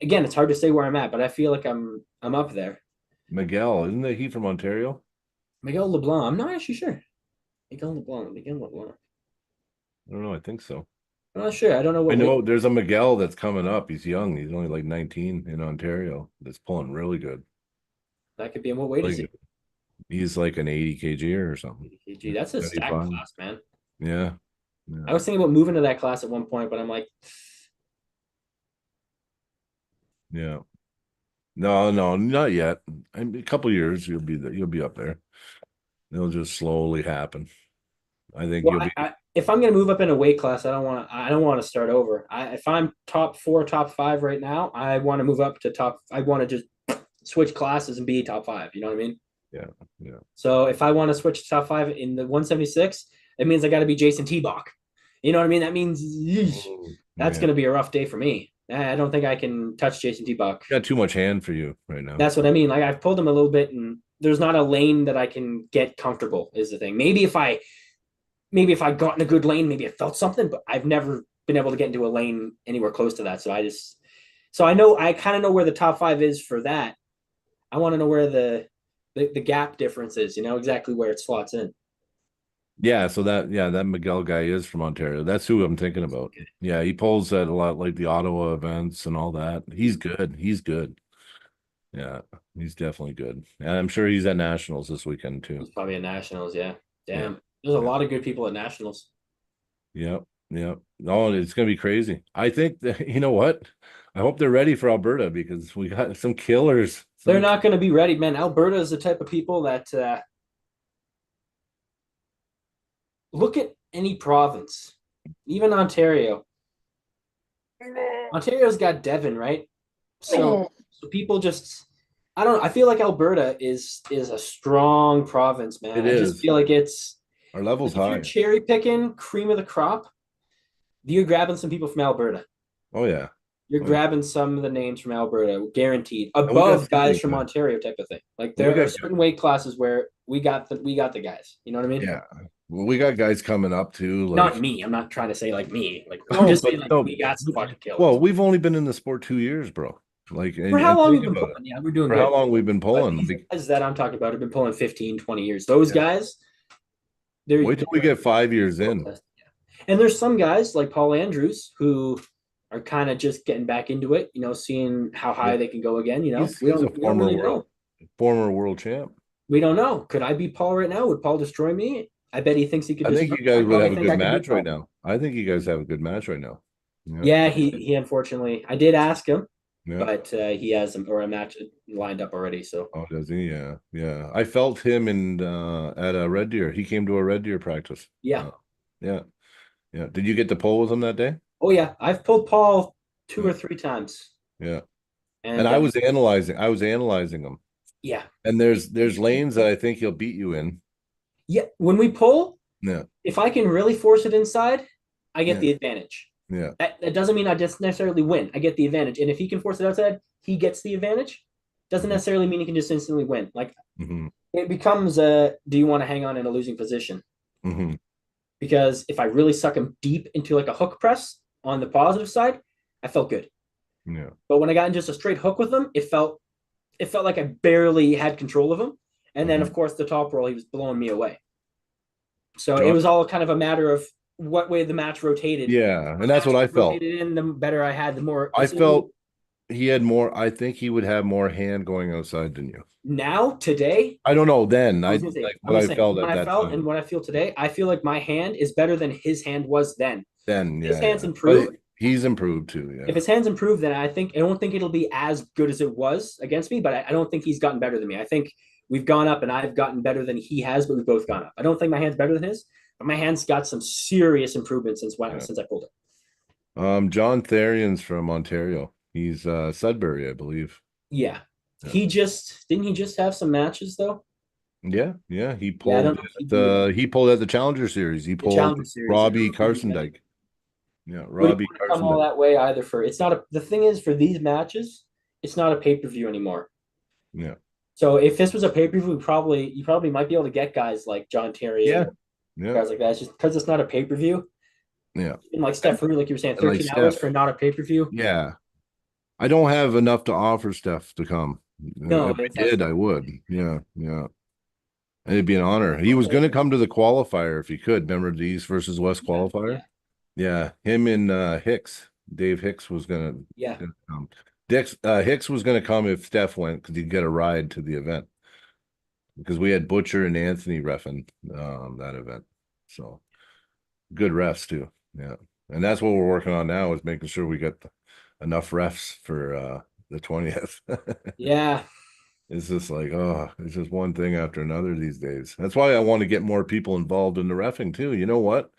B: again it's hard to say where I'm at, but I feel like I'm up there.
A: Miguel, isn't that he from Ontario?
B: Miguel LeBlanc, I'm not actually sure. Miguel LeBlanc.
A: I don't know. I think so.
B: I'm not sure. I don't know
A: I
B: what weight.
A: know there's a Miguel that's coming up. He's young. He's only like 19 in Ontario. That's pulling really good.
B: That could be. And what weight is
A: Really
B: he?
A: good. He's like an 80 kg or something.
B: 80 kg. That's a stack
A: 75.
B: class, man.
A: Yeah.
B: I
A: Yeah.
B: was thinking about moving to that class at one point, but I'm like,
A: Yeah. No, no, not yet. In a couple years, you'll be up there. It'll just slowly happen. I think
B: Well,
A: you'll be.
B: if I'm going to move up in a weight class, I don't want to start over. If I'm top four, top five right now, I want to move up to top. I want to just switch classes and be top five. You know what I mean?
A: Yeah, yeah.
B: So if I want to switch to top five in the 176, it means I got to be Jason T-Bach. You know what I mean? That means yeesh,
A: Oh,
B: that's
A: yeah.
B: going to be a rough day for me. I don't think I can touch Jason T-Bach.
A: Got too much hand for you right now.
B: That's what I mean. Like I've pulled him a little bit, and there's not a lane that I can get comfortable. Is the thing. Maybe if I got in a good lane, maybe I felt something, but I've never been able to get into a lane anywhere close to that. So I kind of know where the top five is for that. I want to know where the gap difference is. You know exactly where it slots in.
A: Yeah, so that Miguel guy is from Ontario. That's who I'm thinking about. Yeah, he pulls at a lot like the Ottawa events and all that. He's good. He's good. Yeah, he's definitely good. And I'm sure he's at nationals this weekend too.
B: He's probably at nationals. Yeah.
A: Yeah,
B: Damn. There's a
A: yeah,
B: lot of good people at nationals.
A: yeah, yeah. No, it's gonna be crazy. I think that you know what? I hope they're ready for Alberta because we got some killers.
B: They're
A: Some
B: not going to be ready, man. Alberta is the type of people that look at any province, even Ontario. Ontario's got Devon, right? So people just I don't know. I feel like Alberta is a strong province, man.
A: it
B: I just
A: is.
B: feel like it's
A: Our level's
B: like if you're
A: high.
B: cherry picking cream of the crop, you're grabbing some people from Alberta.
A: Oh yeah.
B: You're
A: Oh yeah.
B: grabbing some of the names from Alberta, guaranteed,
A: And we got
B: above guys
A: Philly
B: from
A: guys.
B: Ontario type of thing. Like
A: We
B: there are
A: got
B: certain weight classes where we got the guys. You know what I mean?
A: yeah. Well, we got guys coming up too,
B: Not
A: like
B: me. I'm not trying to say like me. Like I'm
A: no,
B: just
A: but
B: saying like
A: no.
B: we got some fucking
A: Well,
B: killers.
A: we've only been in the sport 2 years, bro. Like,
B: For how
A: and
B: long
A: think
B: we've been
A: about it.
B: pulling? Yeah, we're doing
A: For how
B: good.
A: long we've been
B: But
A: pulling?
B: these guys that I'm talking about have been pulling 15, 20 years. Those
A: Yeah.
B: guys, they're
A: Wait till we get 5 years in.
B: protest. And there's some guys like Paul Andrews who are kind of just getting back into it, seeing how
A: Yeah.
B: high they can go again. We
A: He's a
B: don't really know.
A: former world champ.
B: We don't know. Could I beat Paul right now? Would Paul destroy me? I bet he thinks he could
A: I think
B: destroy
A: you
B: me. I
A: guys would
B: probably
A: have a
B: think
A: good
B: I could beat
A: match right
B: Paul.
A: now. I think you guys have a good match right now. Yeah.
B: Yeah, he unfortunately I did ask him,
A: Yeah.
B: but he has a match lined up already. So
A: Oh, does he? Yeah. Yeah. I felt him in at a Red Deer. He came to a Red Deer practice.
B: yeah.
A: Yeah. Yeah. Did you get to pull with him that day?
B: Oh yeah. I've pulled Paul two
A: Yeah.
B: or three times.
A: Yeah. And
B: And
A: I was analyzing him.
B: yeah.
A: And there's lanes that I think he'll beat you in.
B: Yeah. When we pull,
A: Yeah.
B: if I can really force it inside, I get
A: Yeah.
B: the advantage.
A: Yeah.
B: That doesn't mean I just necessarily win. I get the advantage. And if he can force it outside, he gets the advantage. Doesn't
A: Mhm.
B: necessarily mean he can just instantly win. Like
A: Mhm.
B: it becomes do you want to hang on in a losing position?
A: Mhm.
B: Because if I really suck him deep into like a hook press on the positive side, I felt good.
A: Yeah.
B: But when I got in just a straight hook with him, it felt like I barely had control of him. And then of
A: Mhm.
B: course the top roll, he was blowing me away. So it
A: John,
B: was all kind of a matter of what way the match rotated.
A: yeah,
B: The
A: and that's
B: match
A: what I felt.
B: rotated in, the better I had, the more
A: I
B: so
A: felt he had more. I think he would have more hand going outside than you.
B: now today,
A: I don't know then.
B: I
A: I
B: was gonna say,
A: like
B: I'm
A: what
B: just
A: I
B: saying
A: felt
B: when
A: at
B: I
A: that
B: felt and
A: time.
B: what I feel today, I feel like my hand is better than his hand was then.
A: Then,
B: His
A: yeah,
B: hands
A: yeah. But
B: improved.
A: he's improved too.
B: If
A: Yeah.
B: his hands improve, then I don't think it'll be as good as it was against me, but I don't think he's gotten better than me. I think we've gone up and I've gotten better than he has, but we've both gone up. I don't think my hand's better than his, but my hand's got some serious improvement
A: Yeah.
B: since I pulled it.
A: John Therrien's from Ontario. He's Sudbury, I believe.
B: Yeah.
A: Yeah.
B: Didn't he just have some matches though?
A: Yeah, yeah.
B: Yeah, I don't know if he beat him.
A: He pulled at the Challenger Series. He
B: The
A: pulled
B: Challenger Series. Yeah, I don't
A: Robbie
B: know if he beat him.
A: Carsondike. Yeah,
B: We don't
A: Robbie
B: want to come all
A: Carsondike.
B: that way either for it's not a the thing is for these matches, it's not a pay-per-view anymore.
A: Yeah.
B: So if this was a pay-per-view, you probably might be able to get guys like John Terry
A: Yeah.
B: and
A: Yeah.
B: guys like that. It's just because it's not a pay-per-view.
A: Yeah.
B: And like Steph Curry, like you were saying,
A: And like
B: 13 hours for
A: Steph.
B: not a pay-per-view.
A: Yeah. I don't have enough to offer Steph to come.
B: No,
A: If I
B: that's
A: did, I would. Yeah. Yeah. It'd be an honor. He was going to come to the qualifier if he could. Remember the East versus West
B: yeah,
A: qualifier? Yeah. Him and Hicks. Dave Hicks was
B: yeah.
A: gonna come. Hicks was going to come if Steph went because he'd get a ride to the event because we had Butcher and Anthony reffing that event. So good refs too. Yeah. And that's what we're working on now is making sure we get enough refs for the 20th.
B: Yeah.
A: It's just like, oh, it's just one thing after another these days. That's why I want to get more people involved in the reffing too. You know what?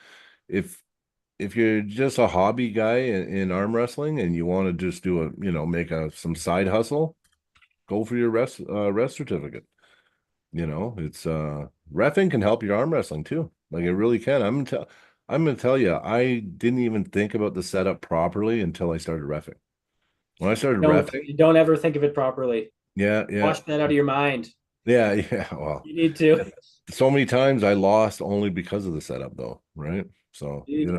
A: If if you're just a hobby guy in arm wrestling and you want to just do a, make some side hustle, go for your rest certificate. It's reffing can help your arm wrestling too. Like it really can. I'm gonna tell you, I didn't even think about the setup properly until I started reffing. When I started reffing,
B: Don't ever think of it properly.
A: yeah, yeah,
B: Wash that out of your mind.
A: yeah, yeah. Well,
B: You need to.
A: so many times I lost only because of the setup, though, right? So,
B: Dude,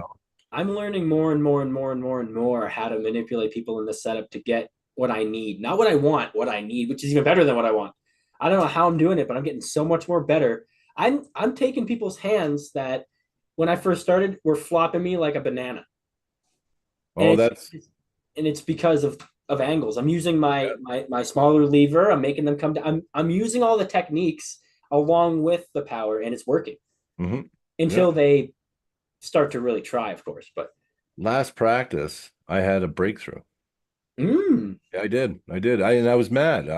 B: I'm learning more and more and more and more and more how to manipulate people in the setup to get what I need. Not what I want, what I need, which is even better than what I want. I don't know how I'm doing it, but I'm getting so much more better. I'm taking people's hands that when I first started were flopping me like a banana. And
A: oh, that's
B: it's because of angles. I'm using
A: yeah.
B: my smaller lever. I'm making them come down. I'm using all the techniques along with the power, and it's working
A: Hmm. Yeah.
B: until they start to really try, of course. But
A: Last practice, I had a breakthrough.
B: mm,
A: Yeah, I did. I did. I was mad.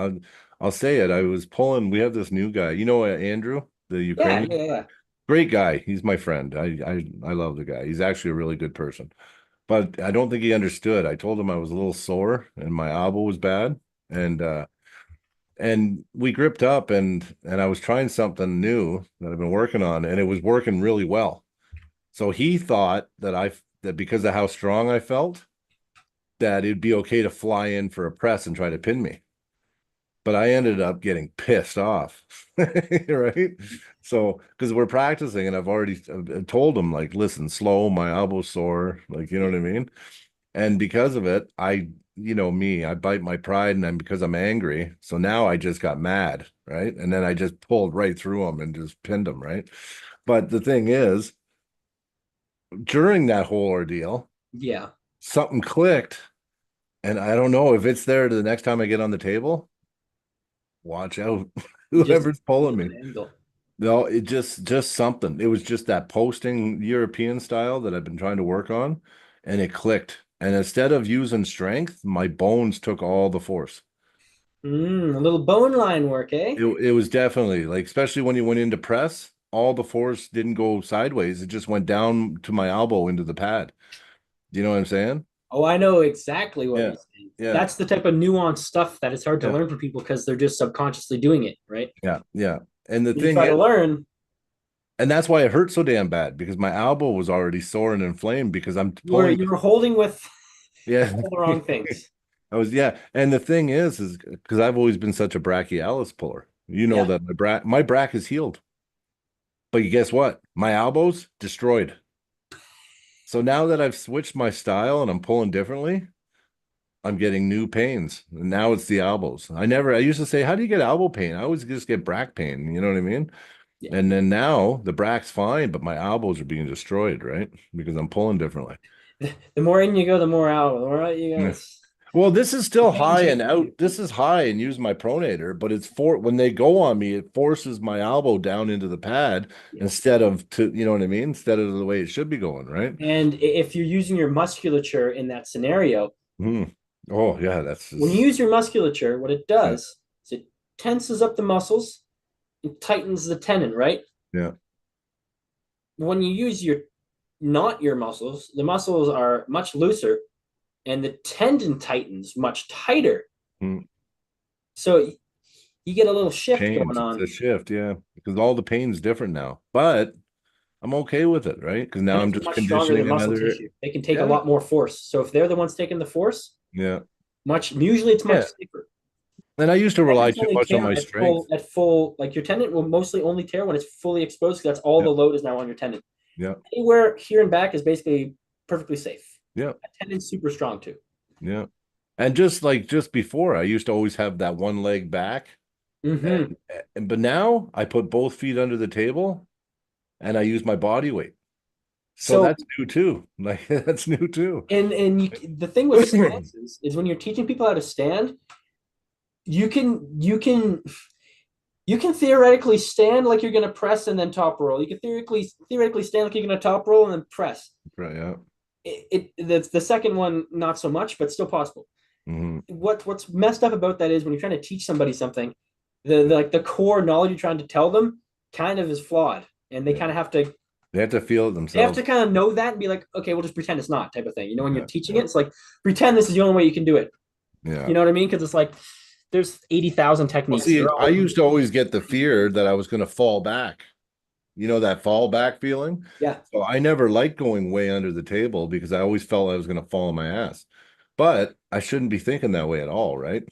A: I'll say it. I was pulling. We have this new guy. Andrew, the
B: yeah,
A: Ukrainian.
B: yeah, yeah.
A: Great guy. He's my friend. I love the guy. He's actually a really good person. But I don't think he understood. I told him I was a little sore and my elbow was bad. And we gripped up and I was trying something new that I've been working on and it was working really well. So he thought that because of how strong I felt, that it'd be okay to fly in for a press and try to pin me. But I ended up getting pissed off. Right. So, because we're practicing and I've told him, like, listen, slow, my elbow's sore, like, you know what I mean? And because of it, I bite my pride and because I'm angry. So now I just got mad, right? And then I just pulled right through him and just pinned him, right? But the thing is, during that whole ordeal,
B: Yeah.
A: something clicked. And I don't know if it's there the next time I get on the table, watch out.
B: You just
A: Whoever's pulling
B: feel
A: me.
B: an angle.
A: No, it just something. It was just that posting European style that I've been trying to work on, and it clicked. And instead of using strength, my bones took all the force.
B: A little bone line work, eh?
A: It was definitely like, especially when you went into press, all the force didn't go sideways. It just went down to my elbow into the pad. You know what I'm saying?
B: Oh, I know exactly what
A: Yeah.
B: you're saying.
A: Yeah.
B: That's the type of nuanced stuff that it's hard to
A: Yeah.
B: learn from people because they're just subconsciously doing it, right?
A: Yeah. Yeah. And the
B: When you
A: thing
B: try to
A: is,
B: learn,
A: and that's why it hurt so damn bad because my elbow was already sore and inflamed because I'm pulling.
B: you were holding with
A: Yeah.
B: all the wrong things.
A: Yeah. And the thing is because I've always been such a brachialis puller. You know
B: Yeah.
A: that my brac is healed. But you guess what? My elbow's destroyed. So now that I've switched my style and I'm pulling differently, I'm getting new pains. And now it's the elbows. I used to say, how do you get elbow pain? I always just get brac pain. You know what I mean?
B: Yeah.
A: And then now the brac's fine, but my elbows are being destroyed, right? Because I'm pulling differently.
B: The more in you go, the more out. The more out you go,
A: Yeah.
B: it's
A: Well, this is
B: the
A: still
B: pain
A: high and
B: chases
A: out.
B: you.
A: This is high and use my pronator, but when they go on me, it forces my elbow down into the pad
B: Yeah.
A: instead of you know what I mean? Instead of the way it should be going, right?
B: And if you're using your musculature in that scenario,
A: Hmm. Oh, yeah, that's
B: when you
A: just
B: use your musculature, what it
A: yeah,
B: does is it tenses up the muscles and tightens the tendon, right?
A: yeah.
B: When you use your muscles, the muscles are much looser and the tendon tightens much tighter.
A: Hmm.
B: So you get a little shift going
A: Change. It's
B: on.
A: a shift, yeah, because all the pain's different now. But I'm okay with it, right? Because now
B: And
A: I'm
B: it's
A: just
B: much stronger than
A: conditioning
B: muscle
A: another.
B: tissue. They can take a
A: Yeah,
B: lot more force. So if they're the ones taking the force,
A: yeah,
B: usually it's much
A: yeah.
B: safer.
A: And I used to rely
B: Tendons
A: too
B: only
A: much on
B: tear
A: my strength.
B: at full, like your tendon will mostly only tear when it's fully exposed because that's all
A: Yeah,
B: the load is now on your tendon.
A: yeah,
B: Anywhere here and back is basically perfectly safe.
A: yeah,
B: That tendon's super strong too.
A: yeah. And just before, I used to always have that one leg back.
B: Mm-hmm.
A: But now I put both feet under the table and I use my body weight. So
B: So
A: that's new too. Like that's new too.
B: the thing with stances is when you're teaching people how to stand, you can you can you can theoretically stand like you're going to press and then top roll. You can theoretically stand like you're going to top roll and then press.
A: Right, yeah.
B: The second one not so much, but still possible.
A: Mhm.
B: What's messed up about that is when you're trying to teach somebody something, like the core knowledge you're trying to tell them kind of is flawed, and they
A: Yeah.
B: kind of have to
A: They have to feel it
B: they have to
A: themselves.
B: kind of know that and be like, okay, we'll just pretend it's not type of thing. You know, when you're
A: Yeah,
B: teaching
A: yeah,
B: it, it's like pretend this is the only way you can do it.
A: yeah.
B: You know what I mean? Because it's like there's 80,000
A: Well,
B: techniques.
A: see,
B: They're
A: I
B: all
A: used to always get the fear that I was going to fall back. You know, that fall back feeling.
B: yeah,
A: So I never liked going way under the table because I always felt I was going to fall on my ass. But I shouldn't be thinking that way at all, right?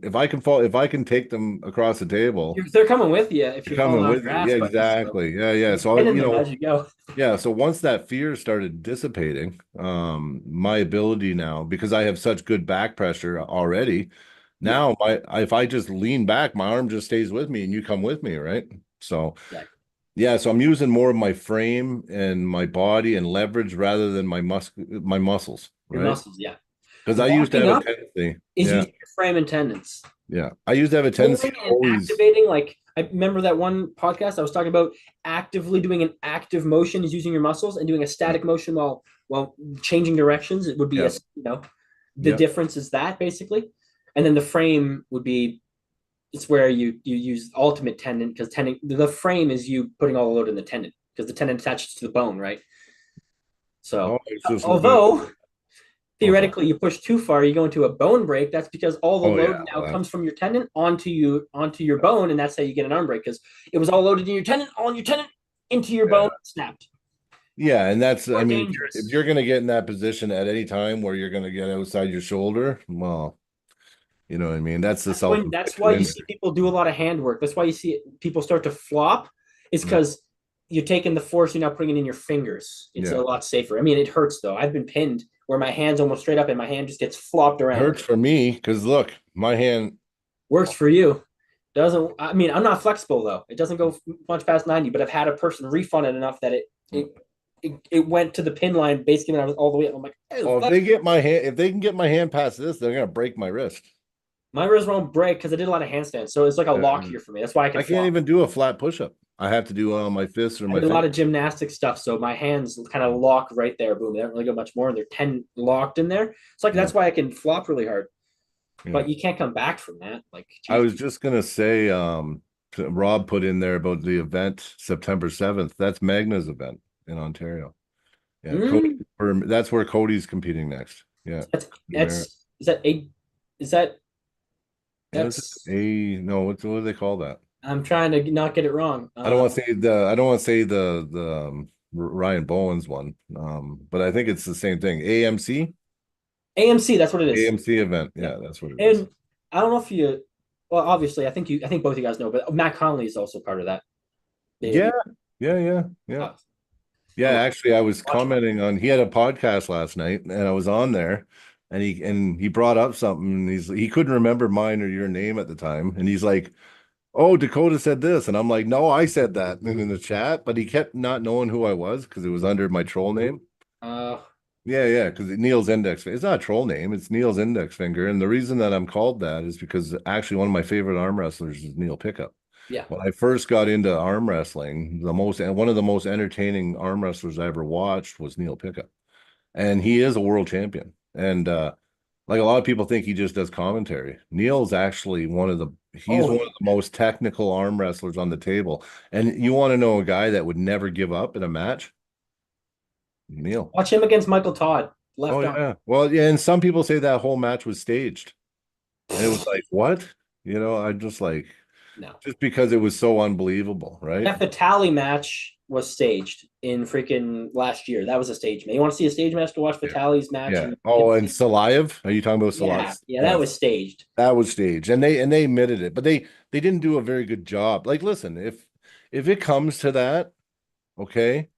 A: If I can fall, if I can take them across the table,
B: they're coming with you if
A: they're
B: you're falling
A: coming
B: on
A: with
B: your
A: you.
B: ass,
A: Yeah,
B: but so
A: exactly. Yeah, yeah.
B: you're
A: So,
B: pinning them as you go.
A: yeah. So once that fear started dissipating, my ability now, because I have such good back pressure already,
B: Yeah,
A: now if I just lean back, my arm just stays with me and you come with me, right? So
B: exactly.
A: yeah, so I'm using more of my frame and my body and leverage rather than my muscles,
B: Your
A: right?
B: muscles, yeah.
A: Because I used to
B: Walking
A: have a
B: up
A: tendency.
B: is
A: Yeah,
B: using your frame and tendons.
A: yeah. I used to have a tendency
B: Pulling
A: to
B: and
A: always,
B: activating, like I remember that one podcast I was talking about actively doing an active motion is using your muscles and doing a
A: yeah,
B: static motion while changing directions. It would be a
A: yeah,
B: the
A: yeah.
B: difference is that basically. And then the frame would be it's where you use ultimate tendon because tendon the frame is you putting all the load in the tendon because the tendon attaches to the bone, right?
A: Oh,
B: So
A: it's just looking.
B: although
A: Oh, sorry.
B: theoretically you push too far, you go into a bone break. That's because all the
A: Oh
B: load
A: yeah,
B: now
A: well,
B: comes from your tendon onto your bone, and that's how you get an arm break because it was all loaded in your tendon, all in your tendon, into your bone,
A: yeah,
B: snapped.
A: yeah. And that's, I
B: More
A: mean, if
B: dangerous.
A: you're gonna get in that position at any time where you're gonna get outside your shoulder, well, you know what I mean. That's the
B: That's why
A: self-inflicted
B: you see
A: injury.
B: people do a lot of handwork. That's why you see people start to flop. It's
A: Yeah,
B: because you're taking the force, you're not putting it in your fingers. It's a
A: yeah.
B: lot safer. I mean, it hurts though. I've been pinned where my hand's almost straight up and my hand just gets flopped
A: It
B: around.
A: hurts for me because look, my hand.
B: Works for you. Doesn't I mean I'm not flexible though. It doesn't go much past 90, but I've had a person refund it enough that it went to the pin line basically when I was all the way up. I'm like, hey,
A: Oh, if they get my hand, if they can get my hand past this, they're gonna break my wrist.
B: my wrist won't break because I did a lot of handstands. So it's like a
A: Yeah,
B: lock
A: yeah.
B: here for me. That's why I can
A: I can't
B: flop.
A: even do a flat push-up. I have to do it on my fists or
B: I
A: my
B: did a lot of
A: finger.
B: gymnastic stuff, so my hands kind of lock right there. Boom. They don't really go much more, and they're 10 locked in there. It's like
A: Yeah,
B: that's why I can flop really hard.
A: yeah.
B: But you can't come back from that. Like,
A: I
B: geez.
A: was just gonna say, Rob put in there about the event September 7th. That's Magna's event in Ontario. Yeah, Cody,
B: Mm,
A: that's where Cody's competing next. Yeah.
B: that's is that a is that
A: Is it
B: that's
A: no, what do they call that?
B: I'm trying to not get it wrong.
A: I don't want to say Ryan Bowen's one. But I think it's the same thing.
B: AMC, that's what it is.
A: AMC event.
B: Yeah.
A: Yeah, that's what it is.
B: And I don't know if you well, obviously I think both of you guys know, but Matt Conley is also part of that.
A: Yeah,
B: AW.
A: yeah.
B: Oh,
A: Yeah,
B: I'm a
A: actually, I was
B: watch him.
A: commenting on he had a podcast last night, and I was on there, and he brought up something, and he couldn't remember mine or your name at the time, and he's like, "Oh, Dakota said this," and I'm like, "No, I said that in the chat," but he kept not knowing who I was because it was under my troll name.
B: Uh
A: Yeah, yeah, because Neil's index, it's not a troll name, it's Neil's index finger, and the reason that I'm called that is because actually one of my favorite arm wrestlers is Neil Pickup.
B: yeah.
A: When I first got into arm wrestling, one of the most entertaining arm wrestlers I ever watched was Neil Pickup. And he is a world champion. And like a lot of people think he just does commentary. Neil's actually he's
B: Oh,
A: one of the most technical arm wrestlers on the table. And you want to know a guy that would never give up in a match? Neil.
B: watch him against Michael Todd,
A: Oh
B: left arm.
A: yeah. Well, yeah, and some people say that whole match was staged. And it was like, what? You know, I just like
B: No.
A: just because it was so unbelievable, right?
B: That Fatali match was staged in freaking last year. That was a stage match. You want to see a stage match to watch
A: Yeah.
B: Fatali's match
A: Yeah.
B: in
A: Oh, and Salayev? Are you talking about
B: yeah,
A: Salayev?
B: yeah, that
A: Yes.
B: was staged.
A: That was staged. And they admitted it, but they didn't do a very good job. Like, listen, if it comes to that, okay,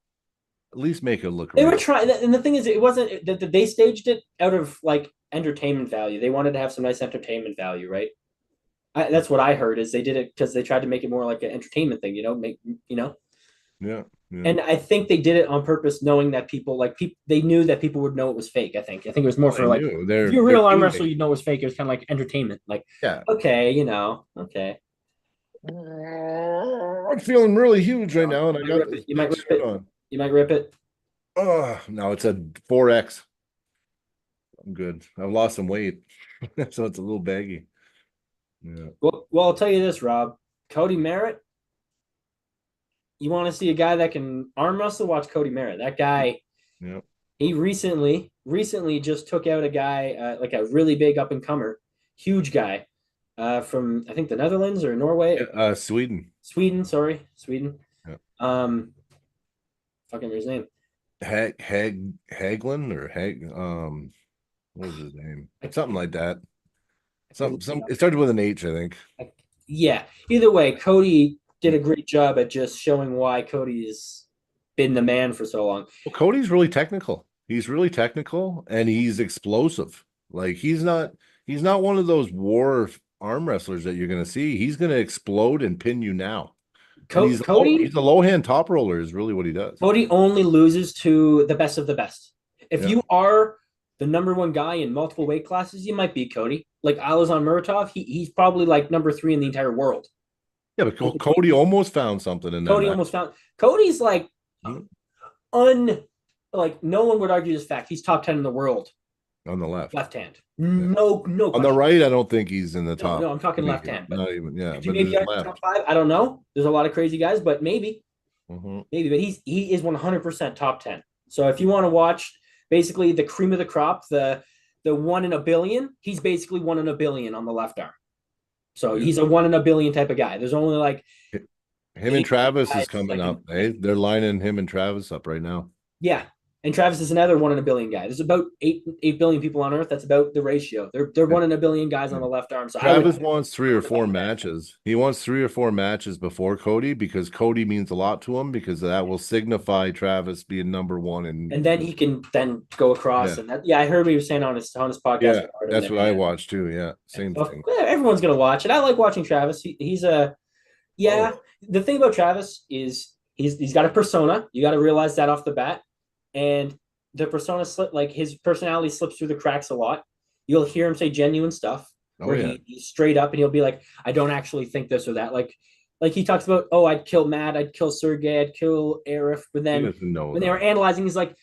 A: at least make it look
B: They were
A: real.
B: trying, and the thing is, it wasn't that they staged it out of like entertainment value. They wanted to have some nice entertainment value, right? That's what I heard is they did it because they tried to make it more like an entertainment thing, you know.
A: Yeah. Yeah.
B: And I think they did it on purpose, knowing that people they knew that people would know it was fake. I think it was more
A: Well,
B: for
A: they
B: like
A: knew.
B: if you're a
A: They're
B: real arm wrestler,
A: media.
B: you'd know it was fake. It was kind of like entertainment, like
A: Yeah.
B: okay, okay.
A: I'm feeling really huge right
B: No,
A: now, and
B: you
A: I
B: might
A: got
B: rip
A: this
B: it. You might
A: big
B: rip
A: shirt
B: it.
A: on.
B: You might rip it.
A: Oh, no, it's a 4X. I'm good. I've lost some weight, so it's a little baggy. Yeah,
B: Well, I'll tell you this, Rob. Cody Merritt, you want to see a guy that can arm wrestle? Watch Cody Merritt. That guy,
A: yeah.
B: he recently just took out a guy like a really big up and comer, huge guy from I think the Netherlands or Norway,
A: Sweden.
B: Sweden. Sorry, Sweden.
A: Yeah.
B: Um, fucking his name.
A: Haglin or what was his name?
B: I,
A: Something like that.
B: I can look it
A: It started with an H, I think.
B: up. Yeah. Either way, Cody did a great job at just showing why Cody's been the man for so long.
A: Well, Cody's really technical. He's really technical and he's explosive. Like he's not one of those war arm wrestlers that you're gonna see. He's gonna explode and pin you now. And
B: Cody
A: he's a low hand top roller is really what he does.
B: Cody only loses to the best of the best. If
A: Yeah.
B: you are the number one guy in multiple weight classes, you might beat Cody. Like Alazan Muratov, he's probably like number three in the entire world.
A: Yeah, but Cody almost found something in that
B: Cody
A: match.
B: almost found Cody's like
A: Mhm.
B: un like no one would argue this fact. He's top 10 in the world,
A: On the left.
B: left hand.
A: Yeah.
B: No
A: On the
B: question.
A: right, I don't think he's in the
B: No,
A: top.
B: no, I'm talking left hand. But
A: Not even, yeah,
B: could you
A: but
B: maybe
A: his
B: argue top
A: left.
B: five? I don't know. There's a lot of crazy guys, but maybe.
A: Mhm.
B: Maybe, but he is 100% top 10. So if you want to watch basically the cream of the crop, the one in a billion, he's basically one in a billion on the left arm. So
A: Yeah.
B: he's a one in a billion type of guy. There's only like
A: Him and
B: eight
A: Travis is
B: guys
A: coming
B: that
A: up.
B: can,
A: Eh? They're lining him and Travis up right now.
B: yeah. And Travis is another one in a billion guy. There's about 8 billion people on Earth. That's about the ratio. They're
A: Yeah.
B: one in a billion guys on
A: Yeah.
B: the left arm. So I would
A: Travis wants 3 or 4 matches. He wants 3 or 4 matches before Cody because Cody means a lot to him because that will signify Travis being number one.
B: and then he can then go across
A: Yeah,
B: and that I heard what he was saying on his podcast.
A: yeah, that's what I watched too. Yeah, same
B: So,
A: thing.
B: everyone's gonna watch it. I like watching Travis. He's a
A: Oh,
B: yeah. The thing about Travis is he's got a persona. You got to realize that off the bat, and the persona slip like his personality slips through the cracks a lot. You'll hear him say genuine stuff
A: oh
B: where
A: yeah.
B: he's straight up and he'll be like, I don't actually think this or that. Like he talks about, oh, I'd kill Matt, I'd kill Sergey, I'd kill Arif, but
A: He
B: then
A: doesn't know
B: when they were
A: that.
B: analyzing, he's like,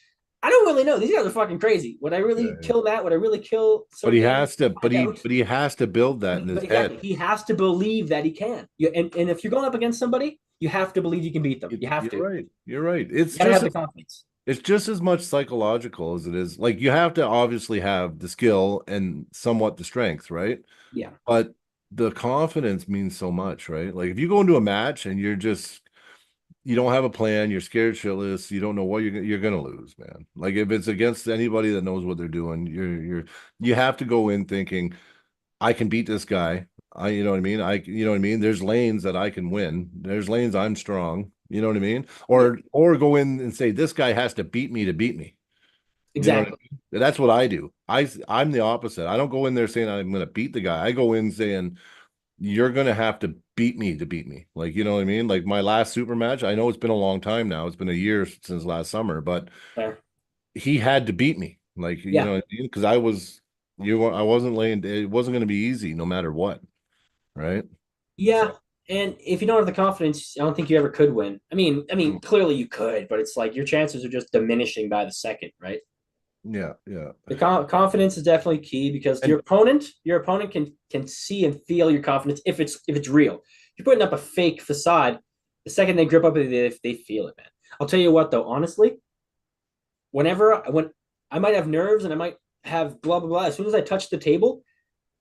B: I don't really know. These guys are fucking crazy. Would I
A: Yeah,
B: really
A: yeah.
B: kill Matt? Would I really kill
A: But he
B: Sergey?
A: has to.
B: Find out.
A: But he has to build that in
B: But
A: his
B: exactly,
A: head.
B: he has to believe that he can. And if you're going up against somebody, you have to believe you can beat them. You have
A: You're
B: to.
A: right. You're right.
B: You gotta have the confidence.
A: It's just as much psychological as it is. Like you have to obviously have the skill and somewhat the strength, right?
B: Yeah,
A: But the confidence means so much, right? Like if you go into a match and you don't have a plan, you're scared shitless, you don't know what you're gonna lose, man. Like if it's against anybody that knows what they're doing, you have to go in thinking, I can beat this guy. You know what I mean? You know what I mean? There's lanes that I can win. There's lanes I'm strong. You know what I mean?
B: yeah,
A: Or go in and say this guy has to beat me to beat me. You know what I
B: exactly.
A: mean? That's what I do. I'm the opposite. I don't go in there saying I'm going to beat the guy. I go in saying you're going to have to beat me to beat me. Like, you know what I mean? Like my last super match, I know it's been a long time now. It's been a year since last summer, but
B: Fair.
A: he had to beat me. Like, you
B: Yeah,
A: know what I mean? Because I wasn't laying, it wasn't going to be easy no matter what. Right.
B: yeah.
A: So,
B: And if you don't have the confidence, I don't think you ever could win. Clearly you could, but it's like your chances are just diminishing by the second, right?
A: yeah, yeah.
B: The confidence is definitely key because
A: And
B: your opponent can see and feel your confidence if it's real. If you're putting up a fake facade, the second they grip up they feel it, man. I'll tell you what though, honestly, when I might have nerves and I might have blah blah blah. As soon as I touch the table,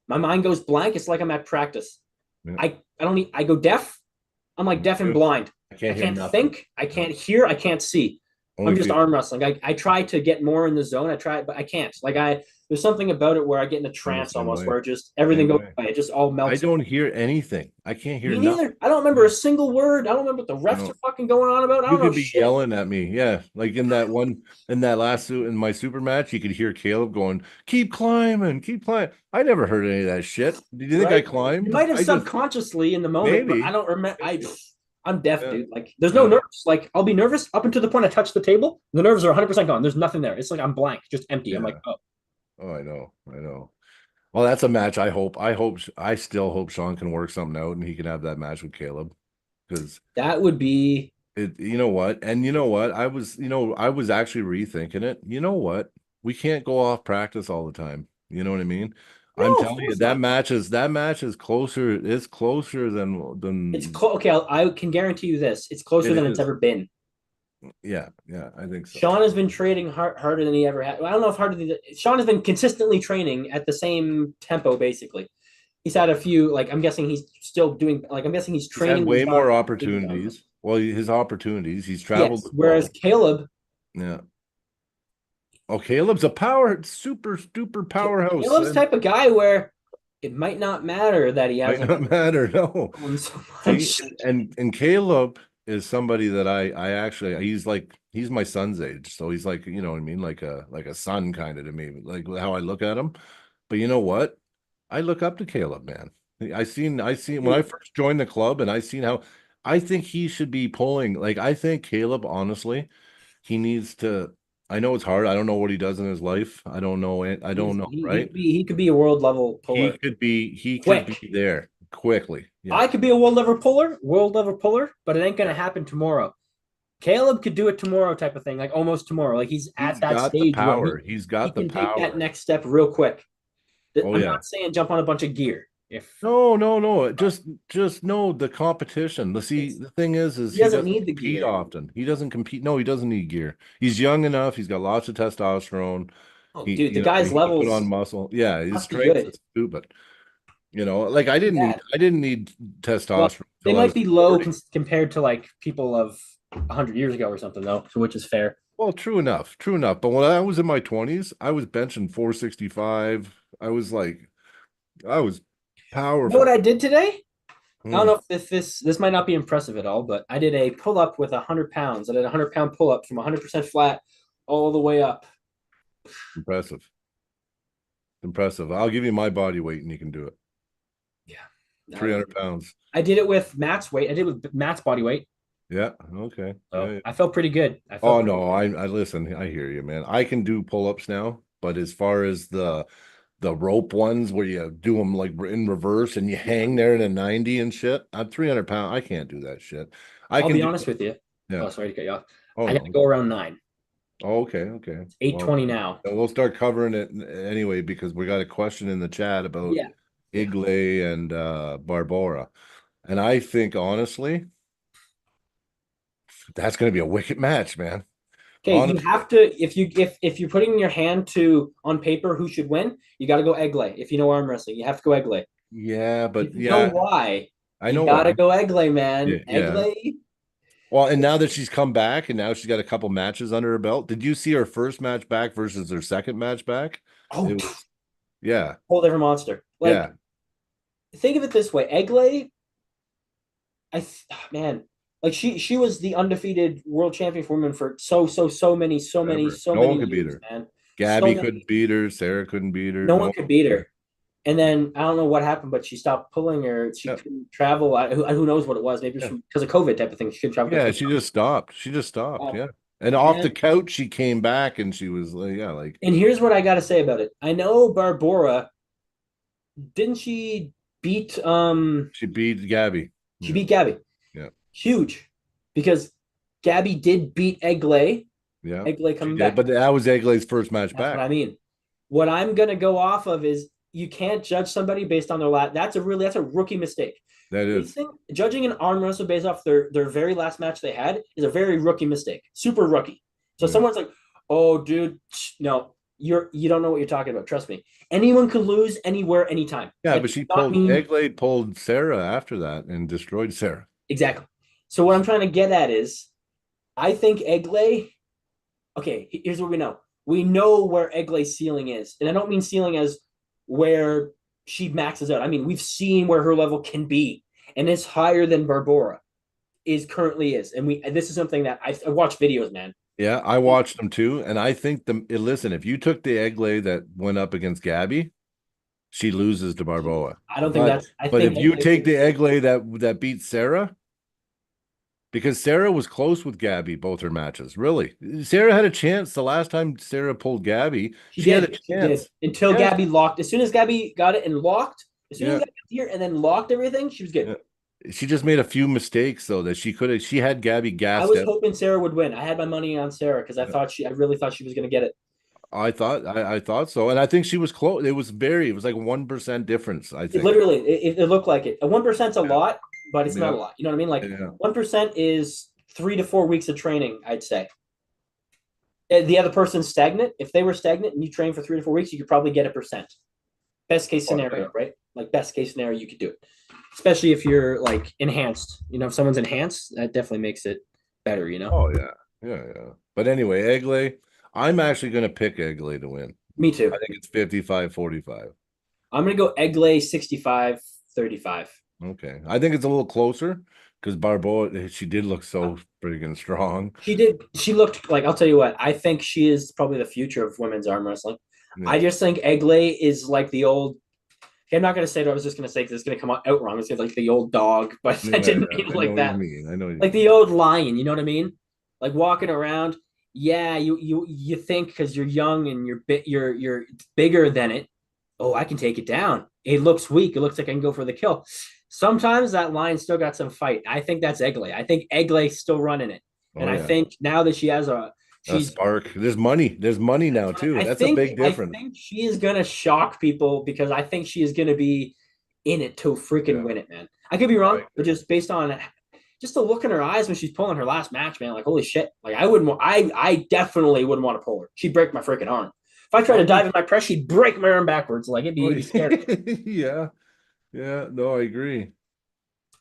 B: my mind goes blank. It's like I'm at practice.
A: yeah,
B: I don't need I go deaf. I'm like deaf and blind.
A: I
B: I
A: can't hear
B: can't
A: nothing.
B: think. I
A: No,
B: can't hear. I can't see. I'm
A: only
B: just
A: feel
B: arm wrestling. I try to get more in the zone. I try, but I can't. There's something about it where I get in a
A: I'm the
B: trance
A: same
B: almost,
A: way.
B: where just everything
A: Same
B: goes
A: way.
B: away. It just all
A: I
B: melts.
A: don't hear anything. I can't hear
B: Me
A: nothing.
B: neither. I don't remember a single word. I don't remember what the refs
A: No.
B: are fucking going on about. I
A: You
B: don't know
A: could be
B: shit.
A: yelling at me. Yeah. Like in that last suit in my super match, you could hear Caleb going, keep climbing, keep climbing. I never heard any of that shit. Did you think I
B: Right? You
A: climbed?
B: might have
A: I just
B: subconsciously in the moment, but I
A: maybe.
B: don't remember.
A: Maybe.
B: I'm deaf,
A: Yeah.
B: dude. Like, there's no
A: Yeah.
B: nerves. Like, I'll be nervous up until the point I touch the table. The nerves are 100% gone. There's nothing there. It's like I'm blank, just empty. I'm like,
A: Yeah.
B: oh,
A: Oh, I know. I know. Well, that's a match. I still hope Sean can work something out and he can have that match with Caleb because
B: that would be
A: you know what? And you know what? I was actually rethinking it. You know what? we can't go off practice all the time. You know what I mean? I'm
B: No, of
A: telling you,
B: course not.
A: that match is closer. It's closer
B: It's
A: than
B: close. Okay, I can guarantee you this. It's closer
A: it
B: than it's
A: is.
B: ever been.
A: Yeah, yeah, I think so.
B: Sean has been training harder than he ever had. Well, I don't know if harder than Sean has been consistently training at the same tempo, basically. He's had a few, like, I'm guessing he's still doing, like, I'm guessing he's
A: He's had
B: training
A: way
B: these dogs
A: more
B: big time.
A: opportunities. Well, his opportunities. He's traveled
B: Yes.
A: the
B: Whereas
A: globe.
B: Caleb,
A: Yeah. Oh, Caleb's a super powerhouse.
B: Caleb's
A: And
B: type of guy where it might not matter that he
A: might
B: hasn't
A: not matter. No.
B: grown so
A: See,
B: much.
A: and Caleb is somebody that I actually he's my son's age. So he's like, you know what I mean, like a son kind of to me, like how I look at him. But you know what? I look up to Caleb, man. I seen when I
B: Dude,
A: first joined the club and I seen how I think he should be pulling. Like I think Caleb, honestly, he needs to. I know it's hard. I don't know what he does in his life. I don't know it. I don't know, right?
B: he could be a world level puller
A: He could be
B: quick.
A: there quickly. Yeah.
B: I could be a world level puller, but it ain't gonna
A: Yeah.
B: happen tomorrow. Caleb could do it tomorrow, type of thing, like almost tomorrow. Like he's at
A: He's
B: that
A: got the
B: stage where
A: power. He's
B: he
A: got the
B: can take that
A: power.
B: next step real quick.
A: Oh
B: I'm
A: yeah.
B: not saying jump on a bunch of gear. If
A: No, no, no. Just know the competition. See,
B: it's
A: the thing is
B: he
A: he
B: doesn't
A: doesn't
B: need the
A: compete
B: gear.
A: often. He doesn't compete. No, he doesn't need gear. He's young enough. He's got lots of testosterone.
B: Oh,
A: He,
B: dude, the
A: you know,
B: guy's
A: he can put on
B: levels
A: muscle. Yeah, his
B: must be
A: strength
B: good.
A: is stupid. Like
B: Yeah.
A: I didn't need
B: Well,
A: testosterone
B: they
A: until I
B: might
A: was
B: be low
A: 40.
B: compared to like people of 100 years ago or something, though, so which is fair.
A: Well, true enough, true enough. But when I was in my 20s, I was benching 465. I was
B: You know what
A: powerful.
B: I did today? I don't
A: Hmm,
B: know if this might not be impressive at all, but I did a pull up with 100 pounds. I did a 100 pound pull up from 100% flat all the way up.
A: impressive. Impressive. I'll give you my body weight and you can do it.
B: Yeah, that is.
A: 300 pounds.
B: I did it with Matt's weight. I did it with Matt's body weight.
A: Yeah. Okay. Yeah,
B: So
A: yeah.
B: I felt pretty good. I felt
A: Oh
B: pretty
A: no,
B: good.
A: I listen. I hear you, man. I can do pull-ups now, but as far as the rope ones where you do them like in reverse and you
B: Yeah.
A: hang there in a 90 and shit, I'm 300 pounds. I can't do that shit. I
B: I'll
A: can
B: be
A: do.
B: honest with you.
A: Yeah.
B: Oh, sorry to cut you off.
A: Oh
B: I got to
A: no.
B: go around 9.
A: Oh, okay. Okay.
B: It's eight
A: Well,
B: twenty now.
A: we'll start covering it anyway because we got a question in the chat about
B: Yeah. Yeah.
A: Iglay and Barbora. And I think honestly, that's going to be a wicked match, man.
B: Okay, you
A: Honestly.
B: have to if you're putting your hand to on paper who should win, you got to go Eglay. If you know arm wrestling, you have to go Eglay.
A: Yeah, but
B: If you know
A: yeah,
B: why,
A: I
B: you
A: know
B: got to
A: why.
B: go Eglay, man.
A: Yeah, yeah.
B: Eglay.
A: Well, and now that she's come back and now she's got a couple matches under her belt, did you see her first match back versus her second match back?
B: Oh,
A: It was, yeah,
B: whole different monster. Like
A: yeah,
B: think of it this way, Eglay. Man, like she was the undefeated world champion for women for
A: whatever.
B: so
A: No one
B: many
A: could beat
B: years,
A: her.
B: man. So
A: Gabby couldn't
B: many.
A: beat her. Sarah couldn't beat her.
B: No
A: No
B: one
A: one
B: could
A: could
B: beat
A: beat her.
B: her. And then I don't know what happened, but she stopped pulling her. She
A: Yeah,
B: couldn't travel. Who knows what it was? Maybe
A: yeah.
B: because of COVID type of thing. She couldn't travel because
A: Yeah,
B: of
A: she just stopped. She just stopped.
B: COVID.
A: Yeah. And off the
B: Man.
A: couch, she came back and she was like, yeah, like
B: And here's what I got to say about it. I know Barbora didn't she beat
A: she beat Gabby.
B: she
A: Yeah,
B: beat Gabby.
A: yeah,
B: Huge because Gabby did beat Eglay.
A: yeah.
B: Eglay
A: She
B: coming
A: did.
B: back.
A: But that was Eglay's first match
B: That's what
A: back.
B: I mean. What I'm gonna go off of is you can't judge somebody based on their last. That's a rookie mistake.
A: That is.
B: Judging an arm wrestler based off their very last match they had is a very rookie mistake, super rookie. So
A: Yeah.
B: someone's like, "Oh, dude, no, you don't know what you're talking about. Trust me. Anyone could lose anywhere, anytime.
A: Yeah,
B: That
A: but
B: does not mean
A: Egglade pulled Sarah after that and destroyed Sarah.
B: exactly." So what I'm trying to get at is, I think Eglay. Okay, here's what we know. We know where Eglay's ceiling is, and I don't mean ceiling as where she maxes out. I mean we've seen where her level can be, and it's higher than Barbora is currently is. And this is something that I watch videos, man.
A: Yeah, I watched them too, and I think listen, if you took the Egglade that went up against Gabby, she loses to Barboa.
B: I don't think
A: But
B: that's. I
A: but
B: think
A: if you
B: Eglay
A: take
B: is.
A: the Egglade that beat Sarah, because Sarah was close with Gabby both her matches, really. Sarah had a chance the last time Sarah pulled Gabby.
B: She
A: She had a
B: did. She did
A: chance.
B: until
A: Yes.
B: Gabby locked. As soon as Gabby got it and locked, as soon as
A: Yeah.
B: Gabby got here and then locked everything, she was good.
A: Yeah. She just made a few mistakes though that she had Gabby
B: I
A: gassed
B: was
A: out.
B: hoping Sarah would win. I had my money on Sarah because I
A: Yeah.
B: really thought she was going to get it.
A: I thought so, and I think she was close. It was like 1% difference. I
B: It
A: think.
B: literally, it looked like it. A 1%'s a
A: Yeah,
B: lot, but it's not
A: yeah,
B: a lot. You know what I mean? Like
A: yeah.
B: 1% is 3 to 4 weeks of training, I'd say. The other person's stagnant. If they were stagnant and you train for 3 to 4 weeks, you could probably get a percent. Best case
A: Oh yeah,
B: scenario, right? Like best case scenario, you could do it. Especially if you're like enhanced. You know, if someone's enhanced, that definitely makes it better. You know.
A: oh yeah, yeah, yeah. But anyway, Egley, I'm actually going to pick Egley to win.
B: Me too.
A: I think it's 55-45.
B: I'm gonna go Egley 65-35.
A: Okay, I think it's a little closer because Barboa, she did look so freaking strong.
B: She did. She looked like, I'll tell you what. I think she is probably the future of women's arm wrestling. I
A: Yeah.
B: just think Egley is like the old. I'm not gonna say what I was just gonna say because it's gonna come out wrong. It's like the old dog, but
A: Yeah,
B: I didn't
A: yeah,
B: mean it
A: I know
B: like
A: what you
B: that.
A: mean. I know what you
B: Like
A: mean.
B: the old lion. You know what I mean? Like walking around. Yeah, you think because you're young and you're bigger than it. Oh, I can take it down. It looks weak. It looks like I can go for the kill. Sometimes that lion still got some fight. I think that's Egley. I think Egley's still running it. And
A: Oh
B: I
A: yeah,
B: think now that she has a
A: a
B: she's
A: spark. There's money. There's money now too. That's a big
B: I
A: difference.
B: think she is gonna shock people because I think she is gonna be in it to freaking
A: Yeah,
B: win it, man. I could be
A: I
B: wrong, but
A: agree.
B: just based on just the look in her eyes when she's pulling her last match, man, like holy shit. Like I wouldn't I definitely wouldn't want to pull her. She'd break my freaking arm. If I tried to
A: Oh,
B: dive in my press, she'd break my arm backwards. Like
A: oh,
B: it'd be scary.
A: yeah, yeah. No, I agree.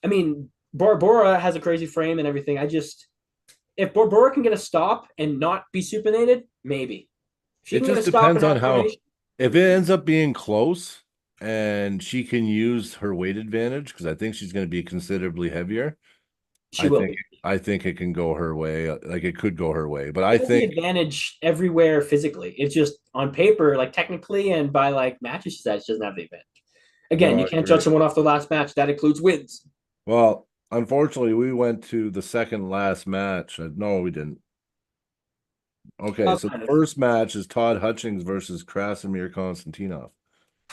B: I mean, Bora has a crazy frame and everything. I just if Bora can get a stop and not be supinated, maybe. If she
A: It
B: can get a
A: just
B: stop
A: depends
B: and
A: on
B: have
A: how.
B: pronation,
A: If it ends up being close and she can use her weight advantage, because I think she's going to be considerably heavier.
B: she
A: I
B: will
A: think
B: be.
A: I think it can go her way. Like it could go her way, but
B: She
A: I
B: has the
A: think
B: advantage everywhere physically. It's just on paper, like technically, and by like matches, she doesn't have the advantage. Again,
A: no,
B: you
A: I
B: can't judge
A: agree.
B: someone off the last match. That includes wins.
A: Well, unfortunately, we went to the second last match. No, we didn't. Okay, so the
B: Kind of.
A: first match is Todd Hutchings versus Krasimir Konstantinov.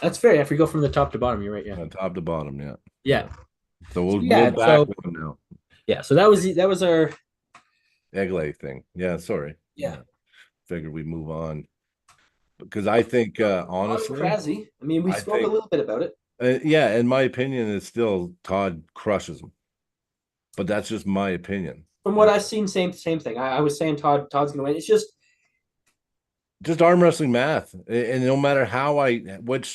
B: That's fair. If we go from the top to bottom, you're right. Yeah.
A: Top to bottom, yeah,
B: Yeah.
A: yeah. So
B: So
A: we'll
B: yeah.
A: back
B: So
A: one now.
B: yeah. So that was our
A: Egg thing. Yeah, sorry.
B: yeah.
A: Yeah, figured we move on because I think
B: Todd and
A: honestly,
B: Krasny. I mean, we
A: I
B: spoke a
A: think
B: little bit about it.
A: yeah, in my opinion, it's still Todd crushes him, but that's just my opinion.
B: From what
A: That's
B: I've seen, same thing. I was saying Todd's gonna win. It's just
A: just arm wrestling math, and no matter how I which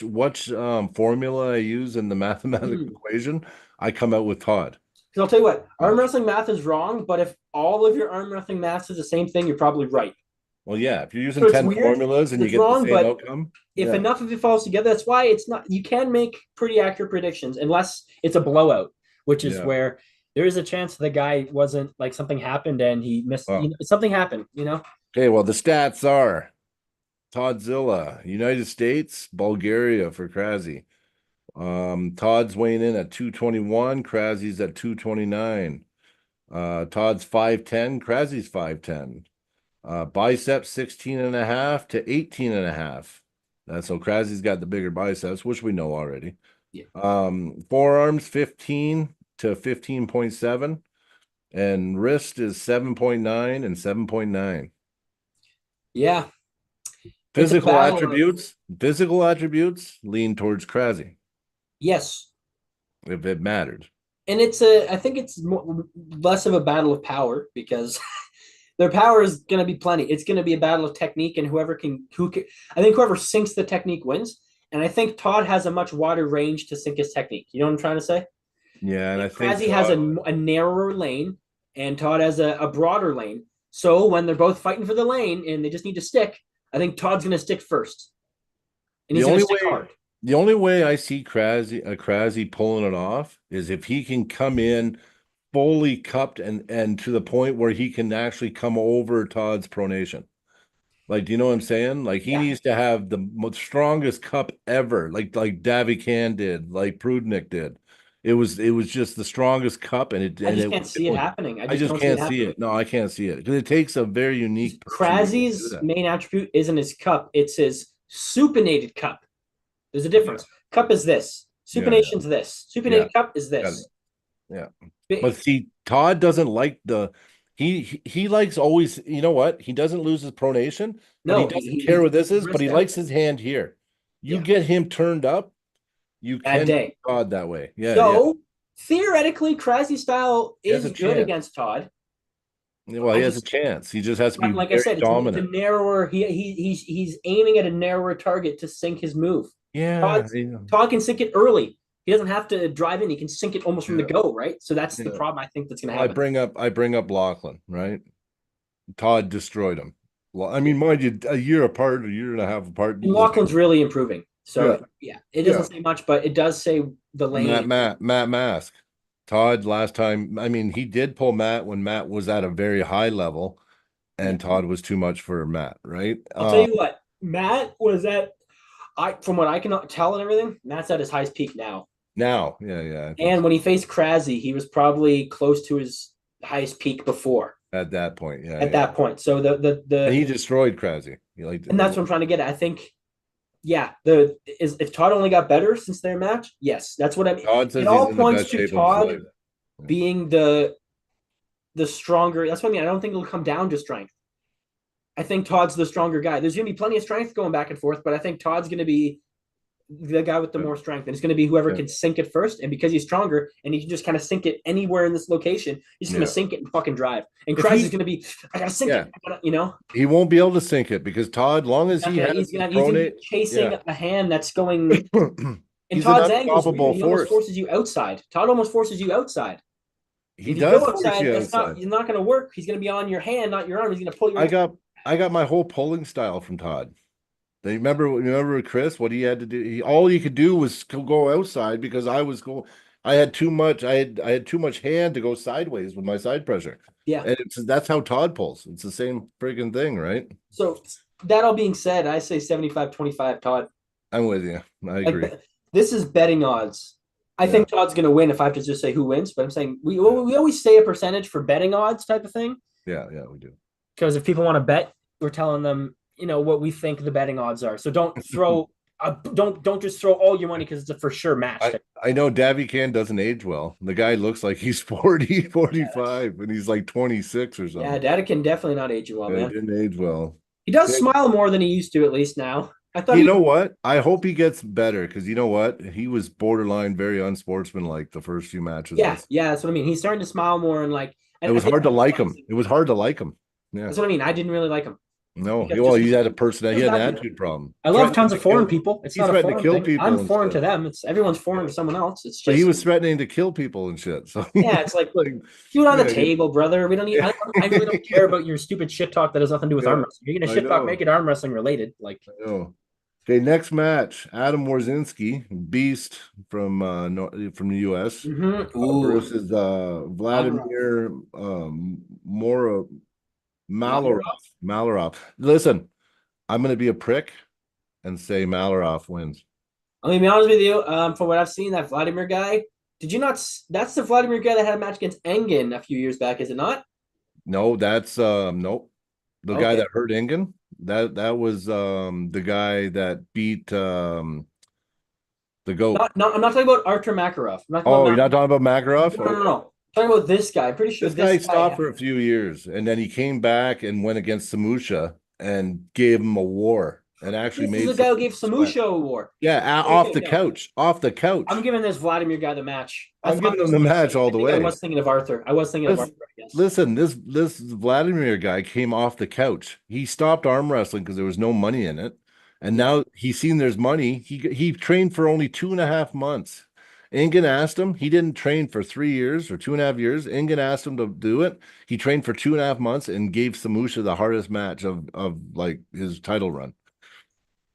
A: formula I use in the mathematical
B: because
A: equation, I come out with Todd.
B: I'll tell you what, arm
A: Much.
B: wrestling math is wrong. But if all of your arm wrestling math is the same thing, you're probably right.
A: Well, yeah, if you're using
B: So it's
A: 10
B: weird
A: formulas
B: because
A: and you
B: it's
A: get the
B: wrong.
A: same
B: But
A: outcome,
B: if
A: yeah,
B: enough of it falls together, that's why it's not. You can make pretty accurate predictions unless it's a blowout, which is
A: yeah.
B: where there is a chance the guy wasn't like something happened and he missed.
A: Well,
B: Something happened. You know.
A: okay, well, the stats are Toddzilla, United States, Bulgaria for Krasi. Todd's weighing in at 221, Krasi's at 229. Todd's 5'10, Krasi's 5'10. Biceps 16 and a half to 18 and a half. So Krasi's got the bigger biceps, which we know already.
B: Yeah.
A: Forearms 15 to 15.7, and wrist is 7.9 and 7.9.
B: Yeah. It's a
A: Physical
B: battle of
A: attributes, physical attributes lean towards Krasi
B: yes,
A: if it mattered.
B: and it's a. I think it's less of a battle of power because their power is going to be plenty. It's going to be a battle of technique, and who can, I think whoever sinks the technique wins. And I think Todd has a much wider range to sink his technique. You know what I'm trying to say?
A: Yeah, and I think
B: Krasi has a narrower lane, and Todd has a broader lane. So when they're both fighting for the lane and they just need to stick, I think Todd's going to stick first, and
A: the
B: he's going to
A: only
B: stick
A: way
B: hard.
A: the only way I see Krasi pulling it off is if he can come in fully cupped and to the point where he can actually come over Todd's pronation. Like, do you know what I'm saying? Like he
B: Yeah,
A: needs to have the most strongest cup ever, like Davy Can did, like Prudnick did. It was just the strongest cup, and
B: I just
A: it
B: can't see it
A: was,
B: happening. I
A: I
B: just
A: just
B: don't see it
A: can't see
B: happening.
A: it. No, I can't see it because it takes a very unique person to be able to do
B: Krasi's
A: that.
B: main attribute isn't his cup; it's his supinated cup. There's a
A: Yeah,
B: difference. Cup is this.
A: yeah, yeah,
B: Supination's this.
A: yeah.
B: Supinated cup is
A: Got it.
B: this.
A: Yeah. But see, Todd doesn't like He likes always, you know what? He doesn't lose his pronation, but he
B: No,
A: doesn't
B: he
A: care what this
B: his
A: is, but
B: wrist
A: he
B: down.
A: likes his hand here. You
B: Yeah,
A: get him turned up, you
B: bad
A: can
B: day.
A: beat Todd that way. Yeah, yeah.
B: So theoretically, Krasny style
A: He has a
B: is good
A: chance.
B: against Todd.
A: Well, he
B: I
A: has a
B: just
A: chance. He just has to be
B: like I
A: very
B: said, it's a
A: dominant.
B: narrower. He's aiming at a narrower target to sink his move. Todd
A: Yeah, yeah,
B: Todd can sink it early. He doesn't have to drive in. He can sink it almost from the
A: yeah,
B: go, right? So that's the
A: yeah.
B: problem I think that's going to
A: Well,
B: happen.
A: I bring up Lachlan, right? Todd destroyed him. Well, I
B: Yeah.
A: mean, mind you, a year apart, a year and a half apart.
B: And Lachlan's really improving.
A: Yeah,
B: So yeah, it doesn't
A: yeah.
B: say much, but it does say the lane.
A: Matt Mask. Todd last time, I mean, he did pull Matt when Matt was at a very high level,
B: Yeah.
A: and Todd was too much for Matt, right?
B: I'll tell you what, Matt was at I from what I can tell and everything, Matt's at his highest peak now.
A: Now, yeah, yeah, I think
B: And
A: so.
B: when he faced Krasny, he was probably close to his highest peak before
A: At that point, yeah,
B: at
A: yeah.
B: that point. So
A: And
B: the
A: he destroyed Krasny. He liked
B: and that's what I'm trying to get at. I think yeah, the is if Todd only got better since their match, yes, that's what I mean.
A: Todd
B: It
A: says he's
B: all
A: in the
B: points
A: best
B: to
A: shape of his
B: Todd
A: life. Yeah.
B: being the stronger. That's what I mean. I don't think it'll come down to strength. I think Todd's the stronger guy. There's going to be plenty of strength going back and forth, but I think Todd's going to be the guy with the more strength, and it's going to be whoever
A: Yeah.
B: can sink it first. And because he's stronger and he can just kind of sink it anywhere in this location, he's just going
A: Yeah.
B: to sink it and fucking drive. And
A: If
B: Kreis is
A: he,
B: going to be, I got to sink
A: yeah,
B: it, you know.
A: he won't be able to sink it because Todd, long as he
B: Okay,
A: has the
B: he's gonna
A: pronate,
B: be chasing
A: yeah,
B: a hand that's going. And
A: he's an
B: Todd's angles
A: unstoppable
B: weird. He almost
A: force.
B: forces you outside. Todd almost forces you outside.
A: He
B: If you go
A: does force
B: outside,
A: you
B: that's not
A: outside.
B: you're not going to work. He's going to be on your hand, not your arm. He's going to pull you
A: I
B: in.
A: got I got my whole pulling style from Todd. They remember Chris, what he had to do. All he could do was go outside because I was going. I had too much. I had too much hand to go sideways with my side pressure,
B: Yeah.
A: and that's how Todd pulls. It's the same friggin' thing, right?
B: So that all being said, I say 75-25 Todd.
A: I'm with you. I agree.
B: Like this is betting odds. I
A: Yeah,
B: think Todd's going to win if I have to just say who wins, but I'm saying
A: yeah,
B: we always say a percentage for betting odds type of thing
A: yeah, yeah. We do.
B: because if people want to bet, we're telling them what we think the betting odds are. So don't just throw all your money because it's a for sure match.
A: I know Davy Can doesn't age well. The guy looks like he's 40,
B: Yeah,
A: 45, and he's like 26 or
B: yeah,
A: something.
B: Data can definitely not age you well,
A: Yeah, he
B: man.
A: didn't age well.
B: He does
A: Okay.
B: smile more than he used to, at least now. I thought
A: You
B: he
A: know what? I hope he gets better because you know what? He was borderline very unsportsmanlike the first few matches
B: yeah,
A: I
B: yeah, that's what I mean. He's starting to smile more and like
A: It
B: I
A: was
B: think
A: hard to like him. It was hard to like him. Yeah.
B: that's what I mean. I didn't really like him
A: No,
B: because
A: well,
B: just
A: he had a
B: he
A: person he
B: was
A: had an
B: happy.
A: attitude problem.
B: I love tons of foreign people. It's
A: He
B: not a
A: threatened to
B: foreign
A: kill
B: thing. I'm
A: people and
B: foreign
A: shit.
B: to them. It's everyone's foreign
A: Yeah.
B: to someone else. It's
A: But he
B: just
A: was threatening to kill people and shit. So
B: yeah, it's like
A: like
B: do it on the
A: yeah,
B: table, brother. We don't need. I really don't care about your stupid shit talk that has nothing to do with arm
A: yeah,
B: wrestling. You're gonna
A: I
B: shit talk,
A: know.
B: make it arm wrestling related. Like
A: I know. Okay, next match. Adam Warzinski, Beast from from the US
B: ooh,
A: versus
B: Malarov.
A: Vladimir Mora Malarov.
B: Malarov.
A: Malarov. Listen, I'm gonna be a prick and say Malarov wins.
B: I'm gonna be honest with you. From what I've seen, that Vladimir guy. Did you not? That's the Vladimir guy that had a match against Engen a few years back, is it not?
A: No, that's nope. The guy
B: Okay.
A: that hurt Ingen. That was the guy that beat the goat.
B: I'm not talking about Artur Makarov. I'm not talking
A: Oh,
B: about
A: you're not talking about Makarov?
B: No, no, no,
A: Okay.
B: no. I'm talking about this guy. I'm pretty sure
A: This
B: this
A: guy
B: guy.
A: stopped for a few years and then he came back and went against Samusha and gave him a war and actually
B: This is
A: made
B: the guy who
A: Samusha
B: gave
A: sweat.
B: Samusha a war.
A: Yeah, off
B: Okay,
A: the
B: no.
A: couch, off the
B: I'm
A: couch.
B: giving this Vladimir guy the match. I
A: I'm
B: thought
A: giving him
B: this
A: the
B: was.
A: match all
B: I
A: the
B: think I
A: way.
B: was thinking of Arthur. I was thinking of
A: Listen,
B: Arthur, I guess.
A: listen, this Vladimir guy came off the couch. He stopped arm wrestling because there was no money in it. And
B: Yeah.
A: now he's seen there's money. He trained for only 2.5 months. Ingen asked him. He didn't train for 3 years or 2.5 years. Ingen asked him to do it. He trained for 2.5 months and gave Samusha the hardest match of like his title run.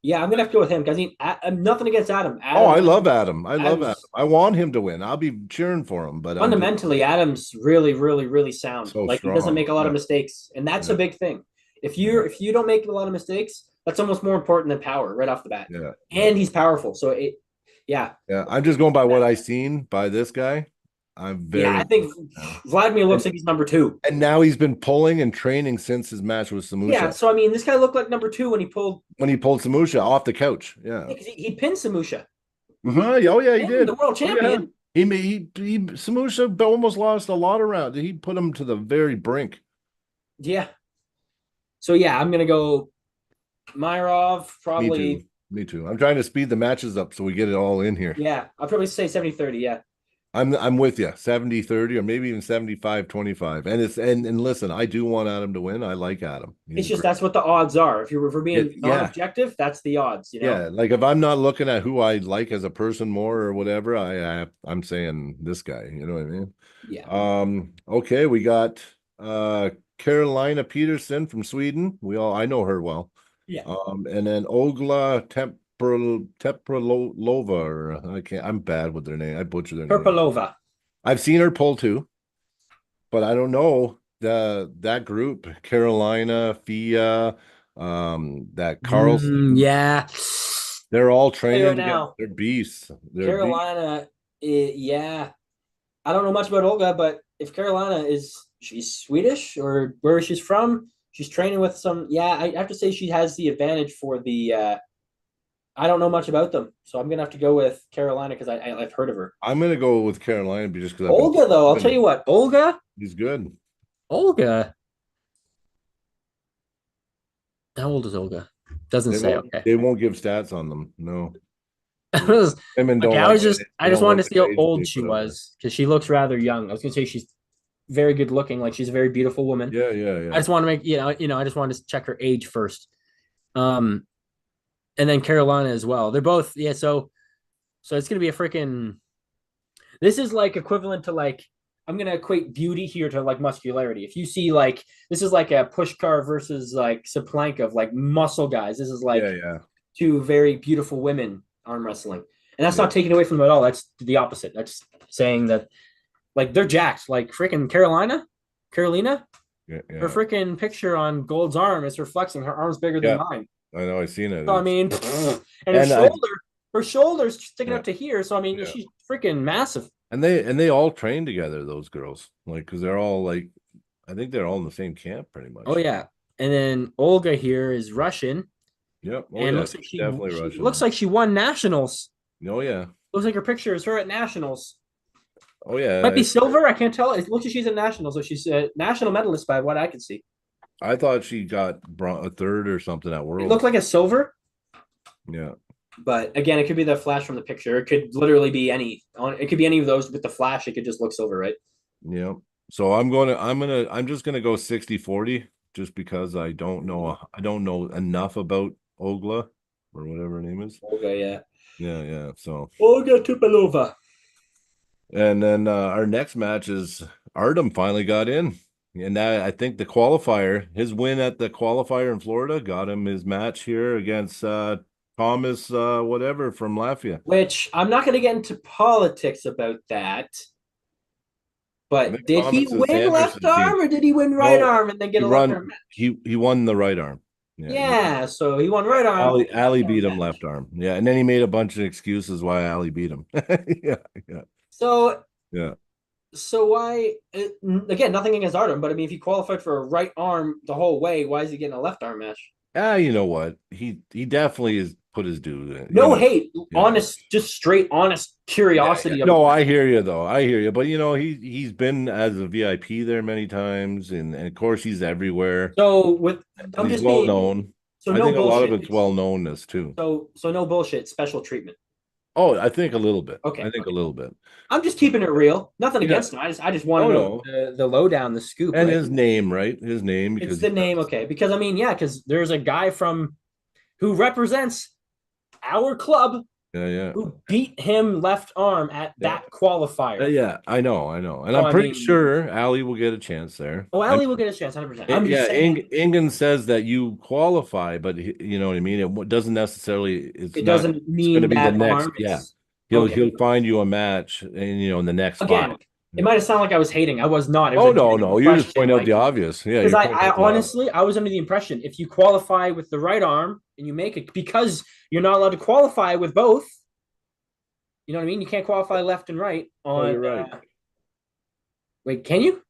B: Yeah, I'm gonna have to go with him because I'm nothing against Adam.
A: Oh, I love Adam. I love Adam.
B: Adam's
A: I want him to win. I'll be cheering for him, but I'm just
B: fundamentally Adam's really, really, really sound.
A: so
B: Like he doesn't
A: strong.
B: make a lot of
A: Yeah,
B: mistakes, and that's a
A: yeah,
B: big thing. If
A: yeah,
B: you don't make a lot of mistakes, that's almost more important than power right off the bat.
A: yeah, yeah.
B: And he's powerful, so yeah,
A: Yeah, I'm just going by what I seen by this guy. I'm
B: yeah.
A: very
B: I think
A: impressed now.
B: Vladimir looks
A: And
B: like he's number two.
A: and now he's been pulling and training since his match with
B: Yeah,
A: Samusha.
B: so I mean, this guy looked like number two when he pulled.
A: When he pulled Samusha off the couch. Yeah.
B: Yeah, because he pinned Samusha,
A: Oh yeah, he
B: and
A: did.
B: the world
A: Oh yeah.
B: champion.
A: He Samusha almost lost a lot of rounds. He put him to the very brink.
B: Yeah. So yeah, I'm gonna go Myrov,
A: Me too.
B: probably.
A: Me too. I'm trying to speed the matches up so we get it all in here.
B: Yeah, I'll probably say 70-30. Yeah.
A: I'm with you. 70-30 or maybe even 75-25. And and listen, I do want Adam to win. I like Adam.
B: It's
A: He's
B: just
A: great.
B: that's what the odds are. If we're
A: Yeah,
B: being
A: yeah.
B: non-objective, that's the odds,
A: Yeah. Like if I'm not looking at who I like as a person more or whatever, I'm saying this guy, you know what I mean?
B: Yeah.
A: Okay, we got Carolina Peterson from Sweden. I know her well.
B: Yeah.
A: And then Ogla Tepralova, or I'm bad with their name. I butcher their name.
B: Perpalova.
A: I've seen her pull too, but I don't know that group, Carolina, Fia, that Carlson,
B: Yeah.
A: they're all
B: Tell you
A: training
B: right
A: together.
B: now,
A: They're beasts. They're beasts.
B: Carolina, yeah. I don't know much about Olga, but if Carolina is she's Swedish or where she's from, she's training with some. Yeah, I have to say she has the advantage for the. I don't know much about them, so I'm gonna have to go with Carolina because I've heard of her.
A: I'm gonna go with Carolina just because
B: Olga, though, I'll tell you what,
A: he's good.
B: Olga. How old is Olga? Doesn't
A: They
B: say.
A: won't
B: Okay.
A: they won't give stats on them. No. Women
B: Okay,
A: don't like it.
B: I
A: They
B: just
A: don't
B: wanted
A: like
B: to see
A: the
B: how
A: age
B: old
A: they
B: she
A: put out there.
B: was because she looks rather young. I was gonna say she's very good looking, like she's a very beautiful woman.
A: Yeah, yeah,
B: I
A: yeah.
B: just want to make I just wanted to check her age first. Um, and then Carolina as well. They're both so it's gonna be a freaking. This is like equivalent to like I'm gonna equate beauty here to like muscularity. If you see like this is like a Pushkar versus like Saplanka of like muscle guys. This is
A: Yeah,
B: like
A: yeah.
B: two very beautiful women arm wrestling, and that's
A: Yeah.
B: not taken away from them at all. That's the opposite. That's saying that like they're jacked. Like freaking Carolina,
A: Yeah,
B: her
A: yeah.
B: freaking picture on Gold's arm is her flexing. Her arm's bigger than
A: Yeah.
B: mine.
A: I know I've seen it.
B: So I
A: It's
B: mean, and
A: and I
B: her shoulder's sticking
A: yeah,
B: out to here. So I mean,
A: yeah.
B: she's freaking massive.
A: And they all train together, those girls. Like because they're all like I think they're all in the same camp pretty
B: Oh
A: much.
B: yeah. And then Olga here is Russian
A: Yep. Oh
B: and
A: yeah,
B: looks like
A: she's definitely
B: she
A: Russian
B: looks
A: then.
B: like she won nationals.
A: Oh yeah.
B: Looks like her picture is her at nationals.
A: Oh
B: Might be
A: yeah.
B: silver. I can't tell. It looks like she's a national, so she's a national medalist by what I can see.
A: I thought she got a third or something at
B: It looked
A: Worlds.
B: like a silver,
A: Yeah.
B: but again, it could be the flash from the picture. It could literally be any on. It could be any of those with the flash. It could just look silver, right?
A: Yeah. So I'm just gonna go 60-40 just because I don't know enough about Ogla or whatever her name is.
B: Olga, yeah.
A: Yeah, yeah. So
B: Olga Tupalova.
A: and then our next match is Artem finally got in. And I think the qualifier, his win at the qualifier in Florida got him his match here against Thomas whatever from Latvia.
B: Which I'm not going to get into politics about that.
A: I
B: But
A: think
B: did he
A: Thomas is
B: win left
A: Sanderson's team.
B: arm or did he win right
A: No,
B: arm and then get a left arm match?
A: he won the right arm. Yeah,
B: Yeah, so he won right arm and left
A: Ali
B: arm
A: beat him
B: match.
A: left arm. Yeah, and then he made a bunch of excuses why Ali beat him. Yeah, yeah,
B: So
A: yeah.
B: so why again nothing against Artem, but I mean if he qualified for a right arm the whole way, why is he getting a left arm match?
A: Ah, you know what? He definitely has put his due. You
B: No
A: know,
B: hate,
A: yeah.
B: honest, just straight honest
A: Yeah, yeah.
B: curiosity of
A: No, I hear you though. I hear you. But he's been as a VIP there many times, and of course he's everywhere,
B: so with
A: and
B: I'm
A: he's
B: just
A: well
B: being
A: known.
B: so
A: I
B: no
A: think a lot of
B: bullshit.
A: it's well knownness too.
B: So no bullshit, special treatment.
A: Oh, I think a little bit. I
B: Okay,
A: think a
B: okay.
A: little bit.
B: I'm just keeping it real. Nothing
A: Yeah.
B: against him. I just want
A: Oh
B: to know
A: no.
B: the lowdown, the scoop,
A: And
B: right?
A: his name, right? His name
B: It's
A: because
B: the
A: he
B: name,
A: does.
B: okay? Because I mean, yeah, because there's a guy from who represents our club
A: Yeah, yeah.
B: who beat him left arm at
A: Yeah.
B: that qualifier.
A: Yeah, I know. And
B: So
A: I'm
B: I
A: pretty
B: mean,
A: sure Ali will get a chance there.
B: oh,
A: I
B: Ali will get his chance, 100%. I'm just
A: Yeah,
B: saying
A: Ingen says that you qualify, but you know what I mean. Doesn't necessarily. It's
B: it
A: not.
B: doesn't
A: It's going to
B: mean
A: be the
B: that
A: next.
B: arm.
A: Yeah,
B: It's
A: he'll
B: okay.
A: he'll find you a match, and in the next five.
B: Again, it
A: Yeah.
B: might have sounded like I was hating. I was not. It was
A: Oh
B: a
A: no,
B: genuine
A: no, you're just
B: question.
A: pointing out
B: Like
A: the obvious. Yeah,
B: because
A: you're
B: I
A: pointing out the obvious.
B: honestly I was under the impression if you qualify with the right arm and you make it because you're not allowed to qualify with both. You know what I mean? You can't qualify left and right
A: No,
B: on.
A: you're right.
B: Wait, can you?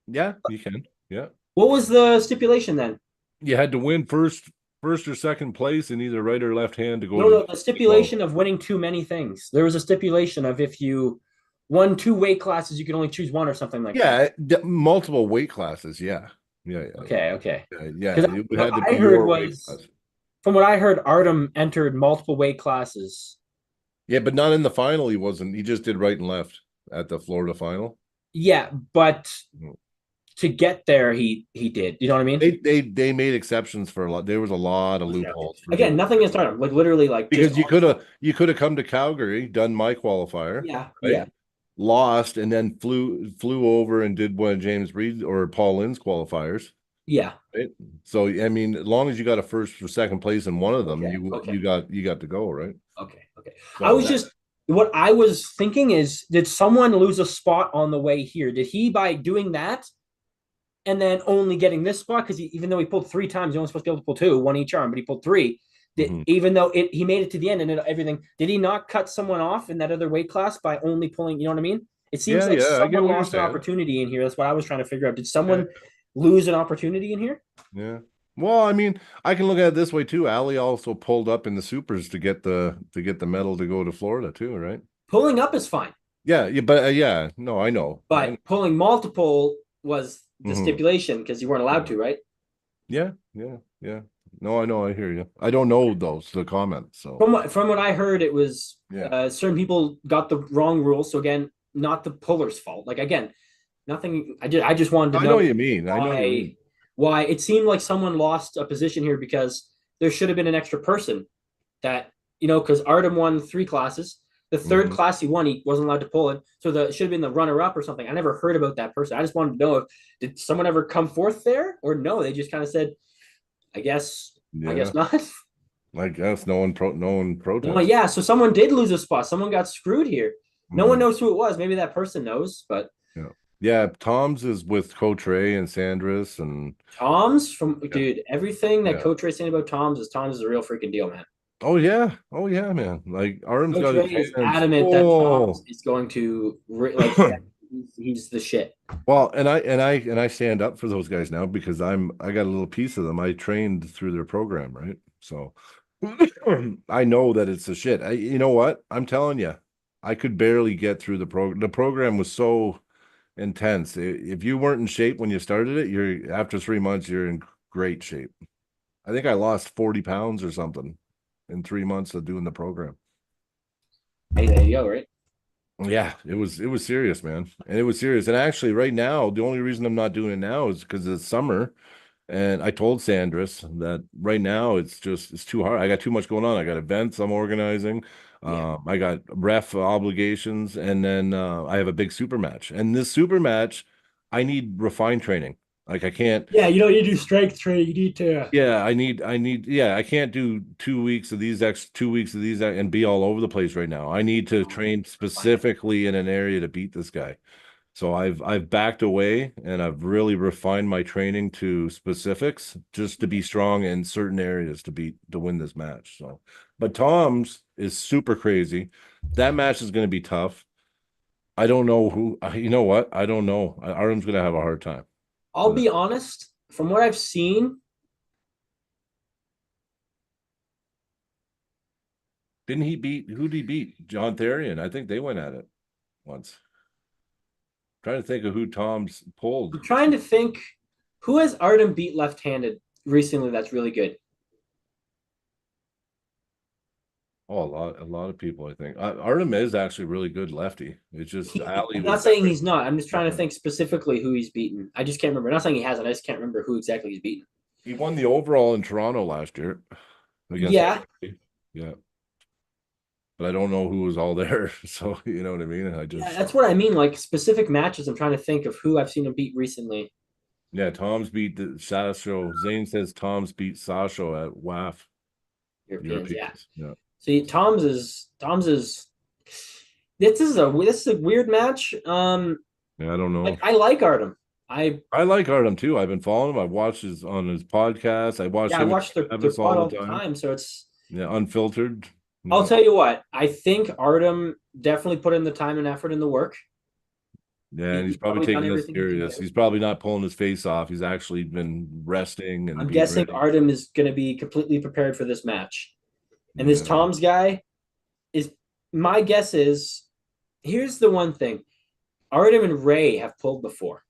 A: Yeah, you can. Yeah,
B: What was the stipulation then?
A: you had to win first or second place in either right or left hand to go
B: No,
A: to
B: no, the
A: the qual.
B: stipulation of winning too many things. There was a stipulation of if you won two weight classes, you could only choose one or something like that.
A: Yeah, multiple weight classes. Yeah, Yeah, yeah, yeah.
B: Okay, okay.
A: Yeah,
B: Because
A: it
B: what
A: had to
B: I
A: be
B: heard
A: your weight
B: was,
A: class.
B: from what I heard, Artem entered multiple weight classes.
A: Yeah, but not in the final. He wasn't. He just did right and left at the Florida final.
B: Yeah, but to get there, he did. You know what I mean?
A: They made exceptions for a lot. There was a lot of
B: Okay, okay.
A: loopholes for
B: Again,
A: people
B: nothing against Artem. Like literally, like just
A: because you could have come to Calgary, done my qualifier,
B: yeah,
A: right?
B: yeah,
A: Lost and then flew over and did one of James Reed or Paul Lynn's qualifiers.
B: yeah.
A: Right. So I mean, as long as you got a first or second place in one of them,
B: Okay,
A: you
B: okay,
A: you got to go, right?
B: okay, okay. I
A: So
B: was
A: that
B: just what I was thinking is, did someone lose a spot on the way here? Did he by doing that and then only getting this spot because even though he pulled three times, he only supposed to be able to pull two, one each arm, but he pulled three.
A: mhm.
B: Even though he made it to the end and everything, did he not cut someone off in that other weight class by only pulling? You know what I mean? It seems
A: Yeah,
B: like
A: yeah, I get
B: someone
A: what you're
B: lost an
A: saying.
B: opportunity in here. That's what I was trying to figure out. Did
A: Yeah,
B: someone lose an opportunity in here?
A: yeah. Well, I mean, I can look at it this way too. Ali also pulled up in the supers to get the medal to go to Florida too, right?
B: Pulling up is fine,
A: Yeah, yeah, but yeah, no, I know.
B: but pulling multiple was the
A: Mhm.
B: stipulation because you weren't allowed
A: Yeah,
B: to, right?
A: yeah, yeah, yeah. No, I know, I hear you. I don't know those the comments, so
B: From what I heard, it was
A: yeah.
B: certain people got the wrong rules. So again, not the puller's fault. Like again, nothing. I just wanted to
A: I know
B: know
A: what you mean. I know what you
B: why
A: mean.
B: why it seemed like someone lost a position here because there should have been an extra person that because Artem won three classes. The third
A: Hmm.
B: class he won, he wasn't allowed to pull it, so it should have been the runner up or something. I never heard about that person. I just wanted to know if did someone ever come forth there or no? They just kind of said, I guess, I
A: Yeah,
B: guess not.
A: I guess no one
B: Well,
A: protested.
B: yeah, so someone did lose a spot. Someone got screwed here. No one
A: Mhm.
B: knows who it was. Maybe that person knows, but
A: Yeah. Yeah, Tom's is with Coach Ray and Sandris and
B: Tom's from
A: yeah,
B: dude. Everything that
A: yeah.
B: Coach Ray saying about Tom's is a real freaking deal, man.
A: Oh yeah. Oh yeah, man. Like Arm's
B: Coach
A: got his
B: Ray is
A: hands
B: adamant that Tom's
A: full.
B: is going to he's the shit.
A: Well, and I stand up for those guys now because I got a little piece of them. I trained through their program, right? So I know that it's a shit. You know what? I'm telling you, I could barely get through the program. The program was so intense. If you weren't in shape when you started it, you're after 3 months, you're in great shape. I think I lost 40 pounds or something in 3 months of doing the program.
B: Hey, there you go, right?
A: Yeah, it was serious, man. And it was serious. And actually, right now, the only reason I'm not doing it now is because it's summer. And I told Sandris that right now it's too hard. I got too much going on. I got events I'm organizing.
B: Yeah.
A: I got ref obligations, and then I have a big super match. And this super match, I need refined training. Like I can't.
B: Yeah, you don't need to do strength training. You need to.
A: Yeah, yeah, I can't do 2 weeks of these 2 weeks of these and be all over the place right now. I need to train specifically in an area to beat this guy. So I've backed away and I've really refined my training to specifics just to be strong in certain areas to win this match. So, but Tom's is super crazy. That match is going to be tough. I don't know who, you know what? I don't know. Artem's going to have a hard time.
B: I'll be honest. From what I've seen,
A: Didn't he beat, who did he beat? John Therian. I think they went at it once. Trying to think of who Tom's pulled.
B: I'm trying to think who has Artem beat left-handed recently. That's really good.
A: Oh, a lot of people, I think. Artem is actually really good lefty. It's just Ali
B: I'm
A: was
B: not saying
A: better.
B: he's not. I'm just trying to
A: Yeah.
B: think specifically who he's beaten. I just can't remember. I'm not saying he hasn't. I just can't remember who exactly he's beaten.
A: He won the overall in Toronto last year against
B: Yeah,
A: everybody. Yeah. But I don't know who was all there. So you know what I mean? I
B: yeah,
A: just
B: that's what I mean. Like specific matches. I'm trying to think of who I've seen him beat recently.
A: yeah, Tom's beat the Sasho. Zane says Tom's beat Sasho at WAF
B: Europeans, yeah.
A: Europeans. Yeah.
B: See, Tom's is this is a weird match.
A: Yeah, I don't
B: Like
A: know.
B: I like Artem. I
A: I like Artem too. I've been following him. I've watched his on his podcast. I watch
B: Yeah, I
A: him and
B: watch their
A: Travis
B: pod
A: all
B: all
A: the
B: the
A: time.
B: time. So it's
A: Yeah, unfiltered.
B: I'll
A: Yeah.
B: tell you what, I think Artem definitely put in the time and effort in the work.
A: Yeah, and he's
B: He's
A: probably
B: probably done
A: taking this
B: everything he can
A: serious.
B: do.
A: He's probably not pulling his face off. He's actually been resting and
B: I'm
A: being
B: guessing
A: ready.
B: Artem is going to be completely prepared for this match. And this
A: Yeah.
B: Tom's guy is my guess is here's the one thing. Artem and Ray have pulled before.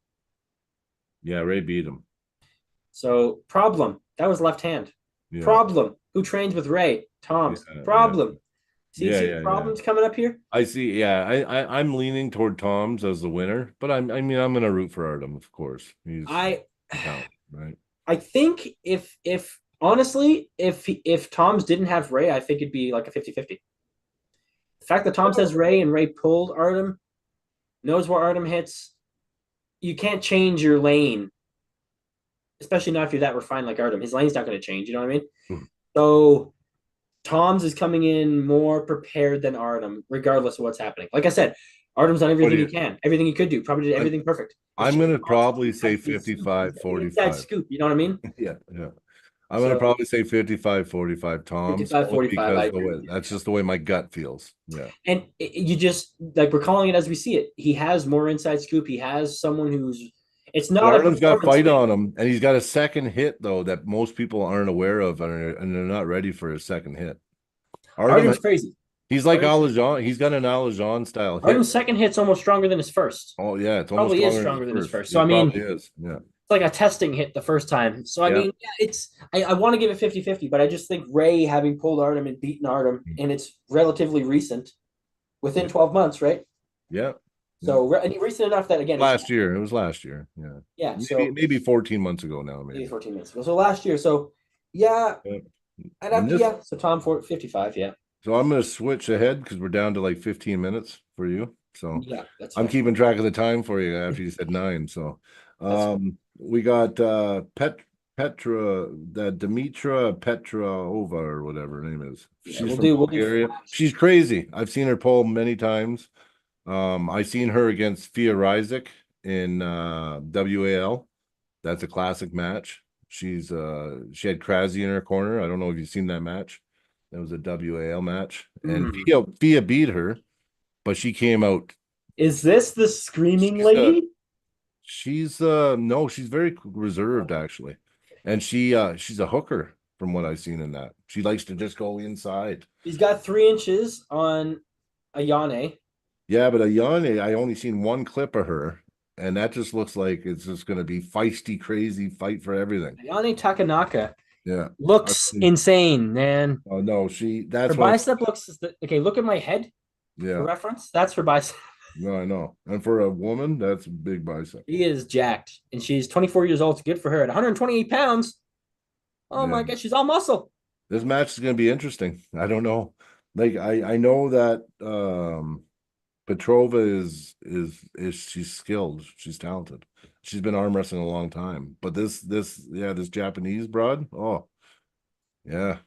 A: Yeah, Ray beat him.
B: So problem. That was left hand.
A: Yeah,
B: Problem. Who trains with Ray?
A: yeah,
B: Tom's.
A: yeah,
B: Problem. See the
A: yeah.
B: problems coming up here?
A: I see. Yeah, I'm leaning toward Tom's as the winner, but I mean, I'm gonna root for Artem, of course. He's
B: I
A: talent, right?
B: I think if honestly, if Tom's didn't have Ray, I think it'd be like a 50-50. The fact that Tom's has Ray and Ray pulled Artem, knows where Artem hits, you can't change your lane, especially not if you're that refined like Artem. His lane's not going to change. You know what I mean? So Tom's is coming in more prepared than Artem, regardless of what's happening. Like I said, Artem's done
A: What do
B: everything he
A: you?
B: can, everything he could do, probably did
A: I'm
B: everything perfect. It's
A: I'm
B: just
A: gonna
B: Tom's
A: probably say
B: has the scoop. He's
A: 55,
B: got the inside
A: 45.
B: scoop. You know what I mean?
A: Yeah, yeah. I'm gonna
B: So
A: probably say 55, 45 Tom's,
B: fifty-five,
A: only
B: 45, I
A: because
B: agree with you.
A: that's just the way my gut feels. Yeah.
B: And you just like we're calling it as we see it. He has more inside scoop. He has someone who's it's
A: But
B: not a
A: Artem's got
B: performance
A: fight
B: thing.
A: on him, and he's got a second hit though that most people aren't aware of, and they're not ready for his second hit. Artem,
B: Artem's crazy.
A: he's like
B: Artem's,
A: Alajon. He's got an Alajon style hit.
B: Artem's second hit's almost stronger than his first.
A: Oh yeah, it's almost
B: Probably is
A: stronger than his
B: stronger than his
A: first.
B: first. So I
A: It
B: mean,
A: probably is. Yeah.
B: it's like a testing hit the first time. So I
A: Yeah.
B: mean, yeah, it's I want to give it 50-50, but I just think Ray having pulled Artem and beaten Artem, and it's relatively recent, within 12 months, right?
A: Yeah. Yeah.
B: So and recent enough that again, it's
A: Last year. It was last year. Yeah.
B: yeah.
A: Maybe
B: So
A: maybe 14 months ago now,
B: maybe
A: maybe.
B: 14 minutes ago. So last year. So yeah,
A: Yeah.
B: I'd have
A: And
B: to
A: this,
B: yeah. So Tom for 55, yeah.
A: so I'm gonna switch ahead because we're down to like 15 minutes for you. So
B: Yeah, that's
A: I'm
B: fine.
A: keeping track of the time for you after you said nine. So
B: That's fine.
A: we got Petra, that Dimitra Petrova or whatever her name is.
B: Yeah,
A: She's
B: we'll
A: from
B: do
A: Bulgaria. She's crazy. I've seen her pull many times. I seen her against Fia Ryzik in WAL. That's a classic match. She had Krasny in her corner. I don't know if you've seen that match. It was a WAL match. And Fia beat her, but she came out.
B: Is this the screaming
A: She's
B: lady?
A: no, she's very reserved actually. And she's a hooker from what I've seen in that. She likes to just go inside.
B: He's got 3 inches on Ayane.
A: Yeah, but Ayane, I only seen one clip of her, and that just looks like it's just gonna be feisty, crazy fight for everything.
B: Ayane Takanaka
A: Yeah.
B: looks insane, man.
A: Oh no,
B: Her
A: that's what
B: bicep looks okay. Look at my head for
A: yeah.
B: reference. That's her bicep.
A: No, I know. And for a woman, that's a big bicep.
B: She is jacked, and she's 24 years old. It's good for her. At 128 pounds, oh
A: Yeah.
B: my god, she's all muscle.
A: This match is gonna be interesting. I don't know. Like I know that Petrova is she's skilled, she's talented. She's been arm wrestling a long time. But this Japanese broad, oh yeah,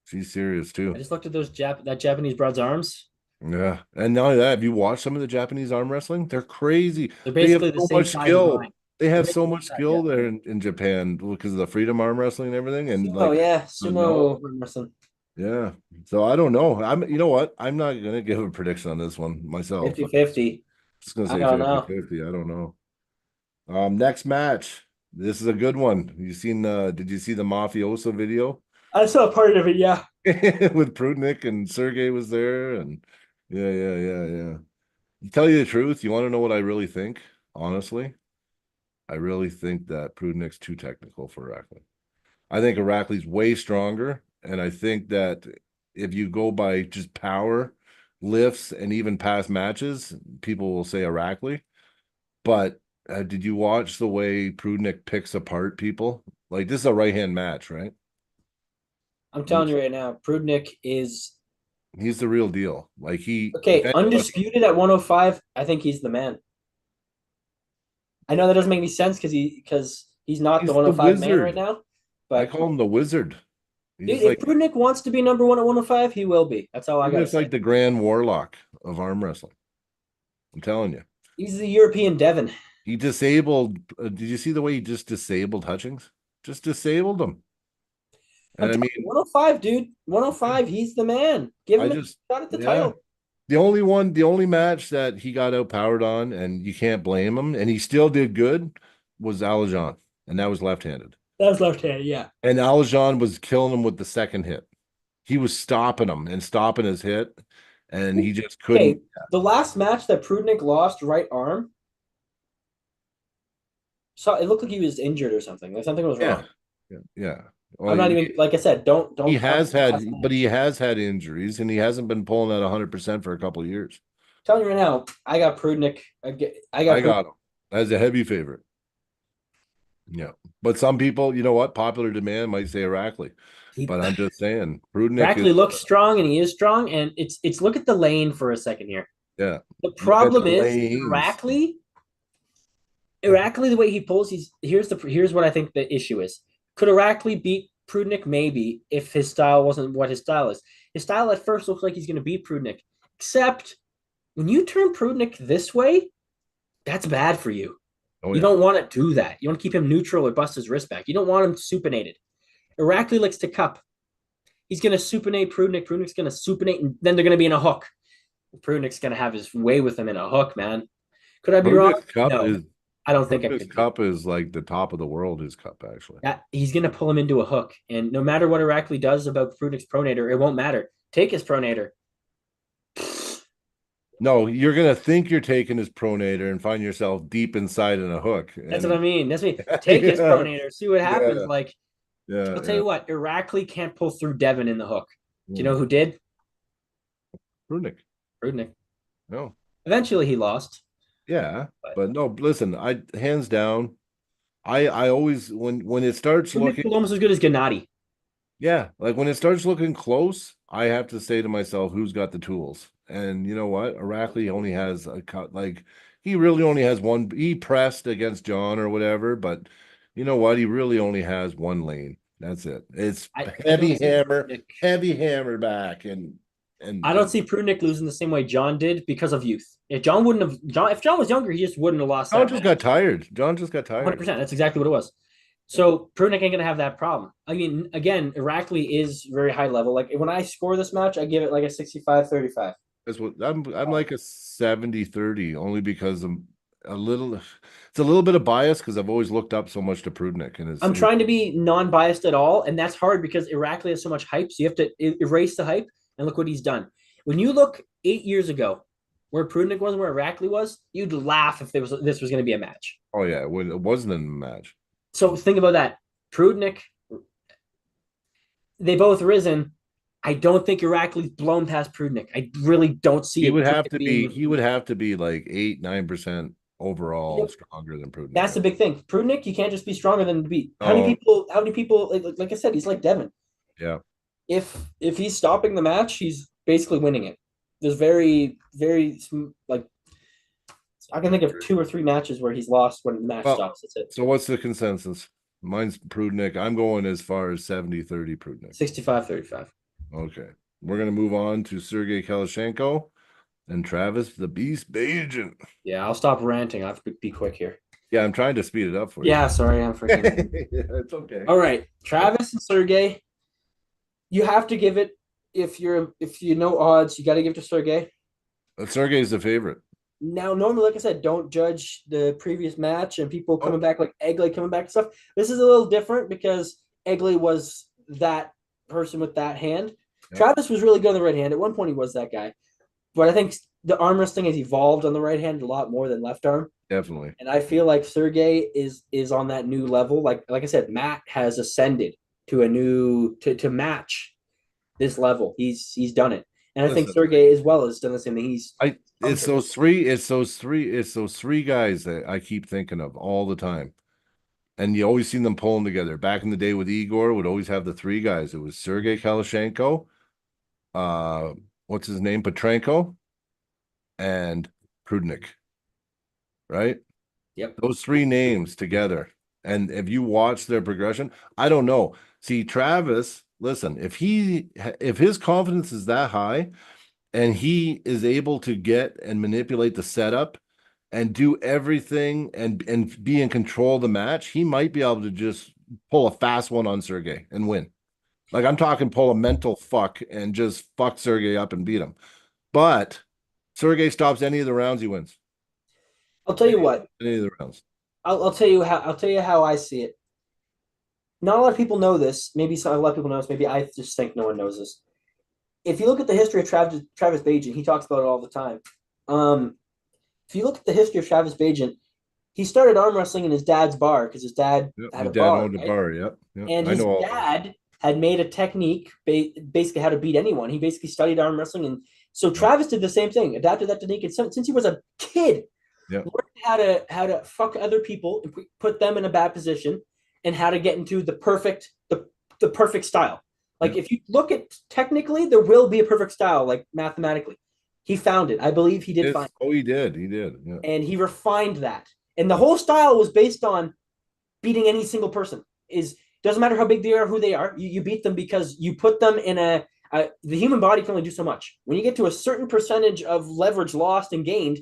A: she's serious
B: I
A: too.
B: just looked at that Japanese broad's arms.
A: Yeah. And not only that, have you watched some of the Japanese arm wrestling? They're crazy.
B: They're
A: They have
B: basically the
A: so
B: same
A: much
B: size as
A: skill.
B: mine.
A: They
B: They're
A: have so
B: basically the
A: much
B: same size, yeah.
A: skill there in Japan because of the freedom arm wrestling and everything. And
B: Oh
A: like,
B: yeah,
A: no,
B: sumo wrestling.
A: yeah. So I don't know. You know what? I'm not gonna give a prediction on this one myself. I'm
B: 50-50.
A: just gonna
B: I
A: say
B: don't
A: 50
B: know.
A: 50. I don't know. Next match. This is a good one. Did you see the Mafioso video?
B: I saw part of it, yeah.
A: With Prudnik and Sergey was there, and yeah. To tell you the truth, you want to know what I really think? Honestly, I really think that Prudnik's too technical for Araceli. I think Araceli's way stronger, and I think that if you go by just power, lifts, and even past matches, people will say Araceli. But did you watch the way Prudnik picks apart people? Like this is a right hand match, right?
B: I'm
A: And
B: telling you right now, Prudnik is
A: he's the real deal. Like if
B: okay,
A: anybody,
B: undisputed at 105. I think he's the man. I know that doesn't make any sense because he's not the
A: he's the
B: 105 man right
A: wizard.
B: now.
A: I
B: But
A: call him the wizard.
B: dude,
A: He's
B: if
A: like
B: Prudnik wants to be number one at 105, he will be. That's all I
A: he's
B: gotta
A: just
B: say.
A: like the grand warlock of arm wrestling. I'm telling you.
B: He's the European Devon.
A: He disabled. Did you see the way he just disabled Hutchings? Just disabled him.
B: I'm
A: And I
B: telling you,
A: mean,
B: 105, dude. 105, he's the man. Give
A: I
B: him a
A: just,
B: shot at the
A: yeah.
B: title.
A: The only match that he got outpowered on, and you can't blame him, and he still did good, was Alajon, and that was left-handed.
B: That was left hand, yeah.
A: And Alajon was killing him with the second hit. He was stopping him and stopping his hit, and he just couldn't.
B: Okay, the last match that Prudnik lost right arm, So it looked like he was injured or something. Like something was
A: Yeah,
B: wrong.
A: yeah. Well,
B: I'm not even like I said.
A: he
B: Don't
A: has had,
B: pass
A: but
B: that.
A: he has had injuries, and he hasn't been pulling at 100% for a couple of years.
B: Telling you right now, I got Prudnik. I got
A: I
B: Prudnik.
A: got him as a heavy favorite. Yeah, but some people, you know what, popular demand might say Araceli,
B: He
A: but I'm just saying, Prudnik is,
B: Brackley looks strong and he is strong. And it's look at the lane for a second here.
A: yeah.
B: The
A: Look at
B: problem
A: the
B: is
A: lanes.
B: Irakli, the way he pulls, here's what I think the issue is. Could Irakli beat Prudnik? Maybe if his style wasn't what his style is. His style at first looks like he's going to beat Prudnik, except when you turn Prudnik this way, that's bad for you.
A: Oh
B: You
A: yeah,
B: don't want to do that. You want to keep him neutral or bust his wrist back. You don't want him supinated. Irakli likes to cup. He's going to supinate Prudnik. Prudnik's going to supinate, and then they're going to be in a hook. Prudnik's going to have his way with him in a hook, man. Could I be wrong?
A: Prudnik's cup
B: No,
A: is
B: I don't think I
A: Prudnik's
B: could be.
A: cup is like the top of the world. His cup actually.
B: That he's going to pull him into a hook. And no matter what Irakli does about Prudnik's pronator, it won't matter. Take his pronator.
A: No, you're gonna think you're taking his pronator and find yourself deep inside in a hook.
B: That's what I
A: And
B: mean. That's me. Take his
A: yeah,
B: pronator. See what happens.
A: yeah,
B: Like,
A: yeah,
B: I'll tell
A: yeah.
B: you what, Irakli can't pull through Devin in the hook. Do you
A: Hmm.
B: know who did?
A: Prudnik.
B: Prudnik.
A: No.
B: Eventually he lost.
A: Yeah.
B: But
A: But no, listen, I hands down, I always when it starts
B: Prudnik
A: looking,
B: pulled almost as good as Gennady.
A: yeah, like when it starts looking close, I have to say to myself, who's got the tools? And you know what? Araceli only has a cut, like he really only has one. He pressed against John or whatever, but you know what? He really only has one lane. That's it. It's
B: I don't see Prudnik.
A: heavy hammer back,
B: I don't
A: and
B: see Prudnik losing the same way John did because of youth. If John was younger, he just wouldn't have lost
A: John
B: that
A: just
B: match.
A: got tired. John just got tired.
B: 100%. That's exactly what it was. So Prudnik ain't gonna have that problem. I mean, again, Irakli is very high level. Like when I score this match, I give it like a 65-35.
A: That's what I'm like a 70-30 only because I'm a little it's a little bit of bias because I've always looked up so much to Prudnik and
B: I'm trying to be non-biased at all, and that's hard because Irakli has so much hype. So you have to erase the hype and look what he's done. When you look 8 years ago, where Prudnik was and where Irakli was, you'd laugh if this was going to be a match.
A: oh yeah, it wasn't in the match.
B: So think about that. Prudnik, they both risen. I don't think Irakli's blown past Prudnik. I really don't see it Prudnik being.
A: He would have to be like 8-9% overall
B: Yep.
A: stronger than Prudnik.
B: That's the big thing. Prudnik, you can't just be stronger than the beat. How many
A: Oh,
B: people? How many people? Like I said, he's like Devin.
A: yeah.
B: If he's stopping the match, he's basically winning it. There's very like I can think of 2 or 3 matches where he's lost when the match
A: Well,
B: stops. That's it.
A: so what's the consensus? Mine's Prudnik. I'm going as far as 70-30 Prudnik.
B: 65-35.
A: Okay. We're gonna move on to Sergey Kalashenko and Travis the Beast Bajan.
B: Yeah, I'll stop ranting. I have to be quick here.
A: Yeah, I'm trying to speed it up for you.
B: Yeah, sorry, I'm freaking.
A: Yeah, it's okay.
B: All right, Travis and Sergey. You have to give it if you know odds. You got to give it to Sergey.
A: Sergey's the favorite.
B: Now, normally, like I said, don't judge the previous match and people coming
A: Oh,
B: back like Egley coming back and stuff. This is a little different because Egley was that person with that hand.
A: yeah,
B: Travis was really good on the right hand. At one point, he was that guy. But I think the arm wrestling has evolved on the right hand a lot more than left arm.
A: definitely.
B: And I feel like Sergey is on that new level. Like I said, Matt has ascended to a new to match this level. He's done it. And I think
A: Listen,
B: Sergey as well has done the same thing. He's
A: I
B: pumped it.
A: it's those three guys that I keep thinking of all the time. And you always seen them pulling together. Back in the day with Igor, would always have the three guys. It was Sergey Kalashenko, uh, what's his name? Petrenko and Prudnik, right?
B: Yep.
A: Those three names together. And if you watch their progression, I don't know. See, Travis, listen, if his confidence is that high and he is able to get and manipulate the setup and do everything and be in control of the match, he might be able to just pull a fast one on Sergey and win. Like I'm talking pull a mental fuck and just fuck Sergey up and beat him. But Sergey stops any of the rounds, he wins.
B: I'll tell you what.
A: Any of the rounds.
B: I'll tell you how I see it. Not a lot of people know this. Maybe a lot of people know this. Maybe I just think no one knows this. If you look at the history of Travis Bajan, he talks about it all the time. If you look at the history of Travis Bajan, he started arm wrestling in his dad's bar because his dad
A: Yep.
B: had
A: His
B: a
A: dad
B: bar,
A: owned a
B: right?
A: bar. Yep. Yep.
B: And
A: I
B: his
A: know all those.
B: dad had made a technique, basically how to beat anyone. He basically studied arm wrestling, and so
A: Yep.
B: Travis did the same thing, adapted that technique, and since he was a kid,
A: Yep.
B: learned how to fuck other people and put them in a bad position, and how to get into the perfect style. Like
A: Yep.
B: if you look at technically, there will be a perfect style, like mathematically. He found it. I believe he did find
A: Yes.
B: it,
A: Oh, he did. He did. Yeah.
B: and he refined that. And the whole style was based on beating any single person. Is doesn't matter how big they are, who they are. You beat them because you put them in the human body can only do so much. When you get to a certain percentage of leverage lost and gained,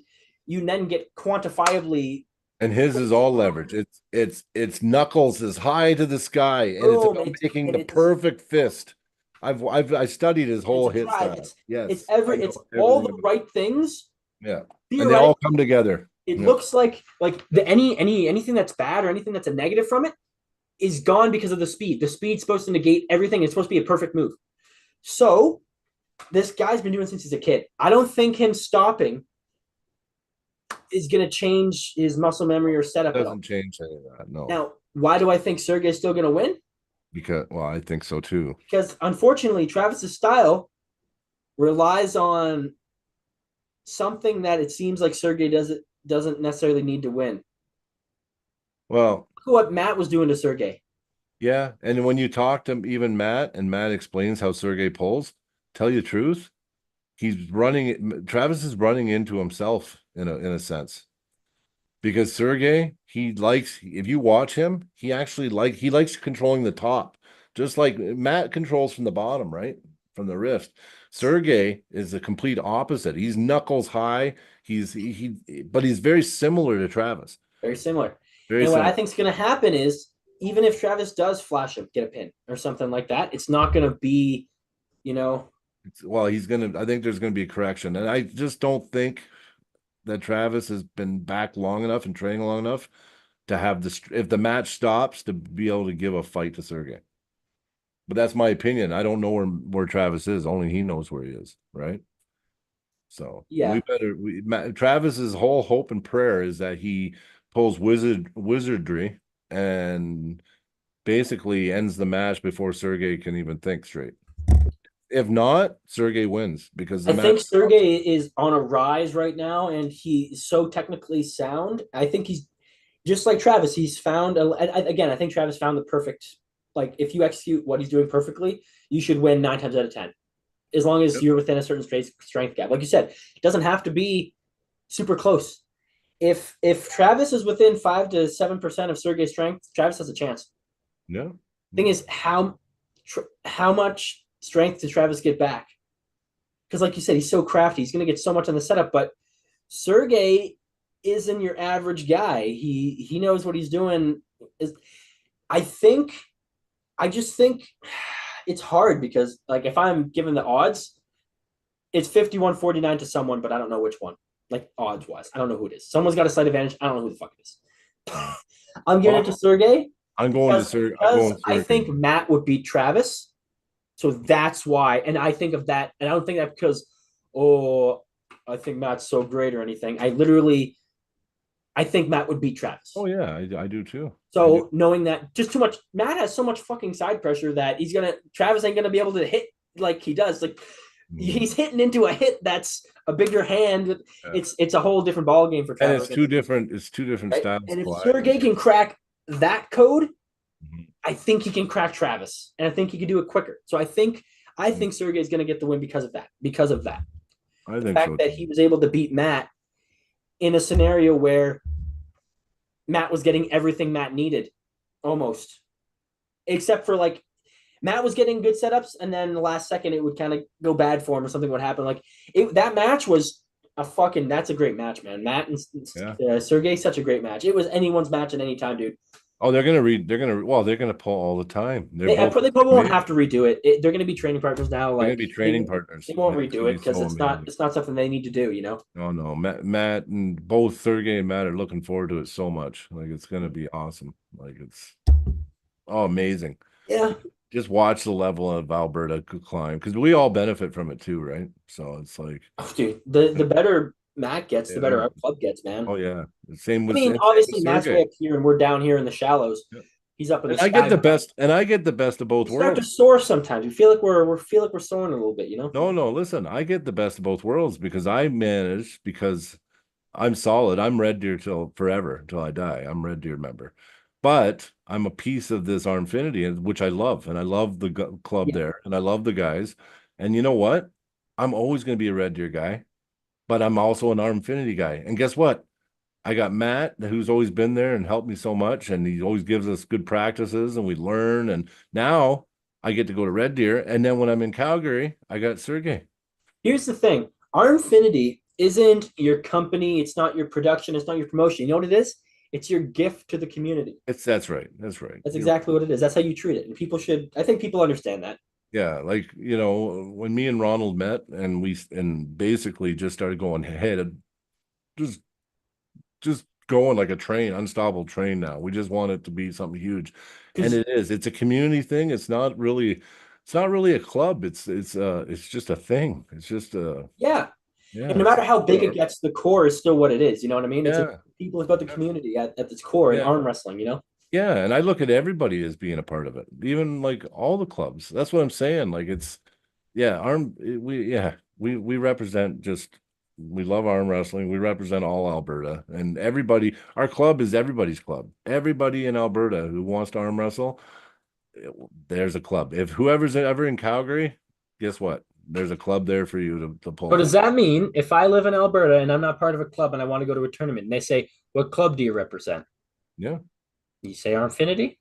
B: you then get quantifiably
A: And his is all leverage. It's knuckles as high to the sky, and it's
B: boom.
A: about making the perfect fist. I studied his
B: It's
A: whole
B: a
A: hit
B: drive.
A: style. Yes, I
B: It's
A: know
B: all
A: everything
B: the
A: about
B: right things.
A: it. Yeah, and they all
B: Theoretically,
A: come together.
B: it
A: Yeah,
B: looks like anything that's bad or anything that's a negative from it is gone because of the speed. The speed's supposed to negate everything. It's supposed to be a perfect move. So this guy's been doing since he's a kid. I don't think him stopping is going to change his muscle memory or setup at all.
A: doesn't change any of that. No,
B: Now, why do I think Sergey's still going to win?
A: because well, I think so too.
B: Because unfortunately, Travis's style relies on something that it seems like Sergey doesn't necessarily need to win.
A: Well,
B: Look at what Matt was doing to Sergey.
A: yeah, and when you talk to even Matt, and Matt explains how Sergey pulls, tell you the truth, he's running. Travis is running into himself in a sense. Because Sergey, he likes if you watch him, he likes controlling the top, just like Matt controls from the bottom, right? From the wrist. Sergey is the complete opposite. He's knuckles high. But he's very similar to Travis.
B: Very similar.
A: Very
B: And what I
A: similar.
B: think is going to happen is even if Travis does flash him, get a pin or something like that, it's not going to be, you know,
A: Well, I think there's gonna be a correction. And I just don't think that Travis has been back long enough and training long enough to have this if the match stops to be able to give a fight to Sergey. But that's my opinion. I don't know where Travis is. Only he knows where he is, right? So
B: yeah.
A: Travis's whole hope and prayer is that he pulls wizardry and basically ends the match before Sergey can even think straight. If not, Sergey wins because the
B: I think
A: match stops.
B: Sergey is on a rise right now and he's so technically sound. I think he's just like Travis. He's found, again, I think Travis found the perfect, like, if you execute what he's doing perfectly, you should win 9 times out of 10, as long as
A: Yep.
B: you're within a certain strength gap. Like you said, it doesn't have to be super close. If Travis is within 5 to 7% of Sergey's strength, Travis has a chance.
A: Yeah.
B: Thing is, how much strength does Travis get back? Because, like you said, he's so crafty. He's going to get so much on the setup. But Sergey isn't your average guy. He knows what he's doing. Is I think I just think it's hard because, like, if I'm given the odds, it's 51-49 to someone, but I don't know which one. Like, odds wise, I don't know who it is. Someone's got a slight advantage. I don't know who the fuck it is. I'm giving it to
A: Well,
B: Sergey
A: I'm going to I'm
B: because
A: going
B: I
A: Sergey.
B: think Matt would beat Travis. So that's why. And I think of that. And I don't think that because, oh, I think Matt's so great or anything. I think Matt would beat
A: Oh
B: Travis.
A: yeah, I do too. I do.
B: So knowing that just too much, Matt has so much fucking side pressure that Travis ain't gonna be able to hit like he does. Like
A: Mhm.
B: he's hitting into a hit that's a bigger hand.
A: Yeah.
B: It's a whole different ball game for
A: And
B: Travis.
A: it's two different
B: Right?
A: styles
B: And if
A: colliding.
B: Sergey can crack that code,
A: Mhm.
B: I think he can crack Travis, and I think he can do it quicker. So I think Sergey is going to get the win because of that. Because of that,
A: I
B: the
A: think
B: fact
A: so
B: that
A: too.
B: he was able to beat Matt in a scenario where Matt was getting everything Matt needed, almost, except for like Matt was getting good setups, and then the last second it would kind of go bad for him or something would happen. Like that match was that's a great match, man. Matt and
A: Yeah.
B: Sergey, such a great match. It was anyone's match at any time, dude.
A: Oh, they're gonna pull all the time.
B: They probably won't have to redo it. They're going to be training partners now.
A: They're gonna
B: Like
A: be training
B: they
A: partners.
B: won't
A: Yeah, it's
B: redo
A: gonna
B: it
A: be
B: because
A: so amazing.
B: it's not something they need to do. You know.
A: Oh no, Matt and both Sergey and Matt are looking forward to it so much. Like it's gonna be awesome. Like it's amazing.
B: Yeah,
A: Just watch the level of Alberta climb because we all benefit from it too, right? So it's like
B: dude. The better. Matt gets,
A: They
B: the better
A: are.
B: our club gets, man.
A: Oh yeah. Same
B: I
A: with
B: mean,
A: same with
B: obviously Matt's way
A: Sergey.
B: up here and we're down here in the shallows.
A: Yeah.
B: He's up in the
A: And I get
B: sky.
A: the best, and I get the best of both
B: We start to
A: worlds.
B: soar sometimes. We feel like we're feel like we're soaring a little bit, you know?
A: No, no, listen, I get the best of both worlds because I manage because I'm solid. I'm Red Deer till forever, until I die. I'm Red Deer member. But I'm a piece of this Armfinity, which I love. And I love the club
B: Yeah.
A: there. And I love the guys. And you know what? I'm always going to be a Red Deer guy, but I'm also an Armfinity guy. And guess what? I got Matt, who's always been there and helped me so much. And he always gives us good practices and we learn. And now I get to go to Red Deer. And then when I'm in Calgary, I got Sergey.
B: Here's the thing. Armfinity isn't your company, it's not your production, it's not your promotion. You know what it is? It's your gift to the community.
A: That's right. That's right.
B: That's exactly what it is. That's how you treat it. And people should, I think people understand that.
A: Yeah, like when me and Ronald met and we and basically just started going head, just just going like a train, unstoppable train now. We just want it to be something huge. And
B: Because
A: it is. It's a community thing. It's not really a club. It's just a thing. It's just
B: yeah. And
A: yeah,
B: no
A: it's
B: matter how big it gets, the core is still what it is. You know what I mean? It's a
A: yeah,
B: people about the community at its core in
A: yeah.
B: arm wrestling, you know?
A: Yeah, and I look at everybody as being a part of it, even like all the clubs. That's what I'm saying. Like it's yeah, we represent just we love arm wrestling. We represent all Alberta and everybody. Our club is everybody's club. Everybody in Alberta who wants to arm wrestle, there's a club. If whoever's ever in Calgary, guess what? There's a club there for you to pull
B: So does
A: from.
B: that mean if I live in Alberta and I'm not part of a club and I want to go to a tournament and they say, what club do you represent?
A: Yeah.
B: You say Armfinity?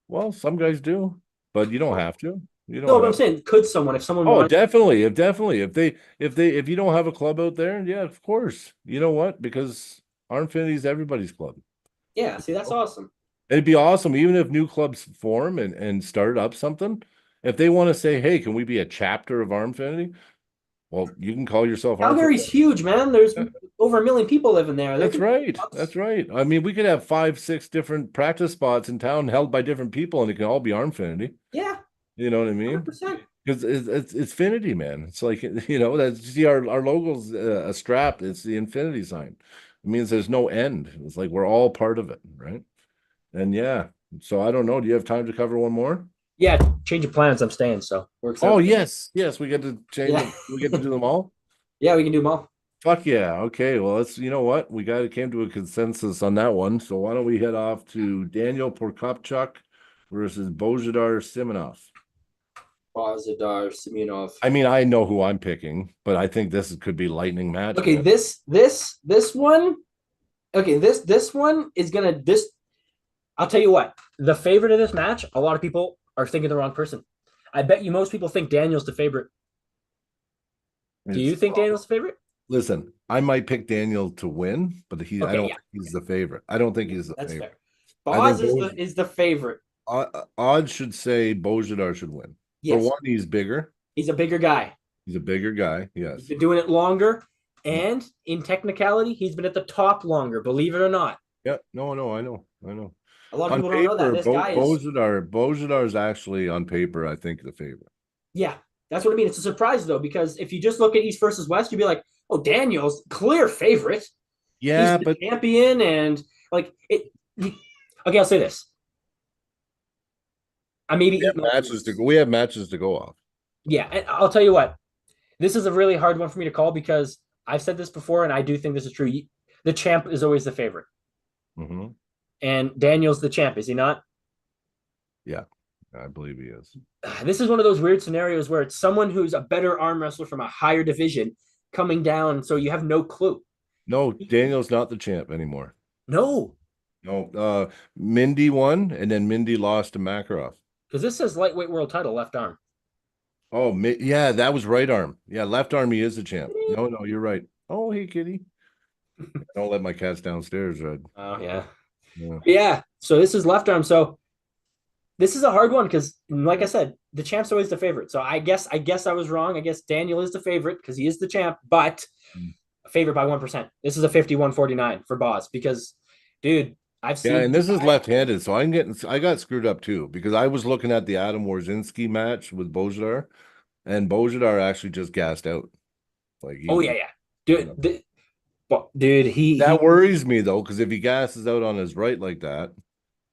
A: Well, some guys do, but you don't have to. You
B: No,
A: don't
B: but I'm
A: have.
B: saying, could someone, if someone
A: Oh,
B: wanted,
A: definitely. If you don't have a club out there, yeah, of course. You know what? Because Armfinity is everybody's club.
B: yeah, see, that's awesome.
A: It'd be awesome, even if new clubs form and start up something. If they want to say, "Hey, can we be a chapter of Armfinity?" Well, you can call yourself
B: Calgary's
A: Armfinity.
B: huge, man. There's
A: Yeah,
B: over 1 million people living there. There
A: that's
B: could be
A: right.
B: clubs.
A: That's right. I mean, we could have 5, 6 different practice spots in town held by different people, and it can all be Armfinity.
B: Yeah,
A: You know what I mean?
B: 100%.
A: Because it's Infinity, man. It's like that's see our logo's a strap. It's the infinity sign. It means there's no end. It's like we're all part of it, right? And yeah. So I don't know. Do you have time to cover one more?
B: Yeah, change of plans. I'm staying, so works
A: Oh
B: out.
A: yes, yes. We get to change
B: Yeah,
A: them. We get to do them all.
B: yeah, we can do them all.
A: Fuck yeah. Okay. Well, let's. You know what? We got came to a consensus on that one. So why don't we head off to Daniel Prokopchuk versus Bozhidar Simonov?
B: Bozidar, Simunov.
A: I mean, I know who I'm picking, but I think could be lightning match,
B: Okay,
A: man.
B: this one. Okay, this one is gonna this. I'll tell you what. The favorite of this match, a lot of people are thinking the wrong person. I bet you most people think Daniel's the favorite. Do
A: It's
B: you think Daniel's the favorite?
A: Listen, I might pick Daniel to win, but I
B: Okay,
A: don't
B: yeah,
A: think he's the favorite. I don't think
B: yeah,
A: he's the
B: that's
A: favorite.
B: fair.
A: I think
B: Boz is the favorite.
A: odds should say Bojidar should win. For
B: Yes,
A: one, he's bigger.
B: he's a bigger guy.
A: He's a bigger guy.
B: He's
A: Yes.
B: been doing it longer, and in technicality, he's been at the top longer. Believe it or not,
A: Yeah. No, no, I know. I know.
B: a lot of
A: On
B: people don't know that
A: paper,
B: this guy is.
A: Bojidar is actually on paper, I think, the favorite.
B: Yeah, that's what I mean. It's a surprise though, because if you just look at East versus West, you'd be like, "Oh, Daniel's clear favorite. He's
A: Yeah,
B: the
A: but
B: champion," and like it. Okay, I'll say this. I maybe eat my words.
A: we have matches to go off.
B: Yeah, and I'll tell you what. This is a really hard one for me to call because I've said this before, and I do think this is true. The champ is always the favorite,
A: Hmm.
B: and Daniel's the champ, is he not?
A: Yeah, I believe he is.
B: This is one of those weird scenarios where it's someone who's a better arm wrestler from a higher division coming down, so you have no clue.
A: No, Daniel's not the champ anymore.
B: No,
A: No, Mindy won, and then Mindy lost to Makarov.
B: because this says lightweight world title, left arm.
A: Oh, yeah, that was right arm. Yeah, left arm, he is the champ. No, no, you're right. Oh, hey, kitty. Don't let my cats downstairs, Red.
B: Oh yeah,
A: Yeah.
B: yeah. So this is left arm. So this is a hard one because, like I said, the champ's always the favorite. So I guess I was wrong. I guess Daniel is the favorite because he is the champ, but favorite by 1%. This is a 51-49 for Boz because, dude, I've
A: Yeah,
B: seen
A: and this is left-handed, so I got screwed up too because I was looking at the Adam Warzinski match with Bojidar, and Bojidar actually just gassed out. Like
B: Oh yeah, yeah,
A: you
B: dude.
A: know.
B: Dude, he
A: That worries me though, because if he gasses out on his right like that,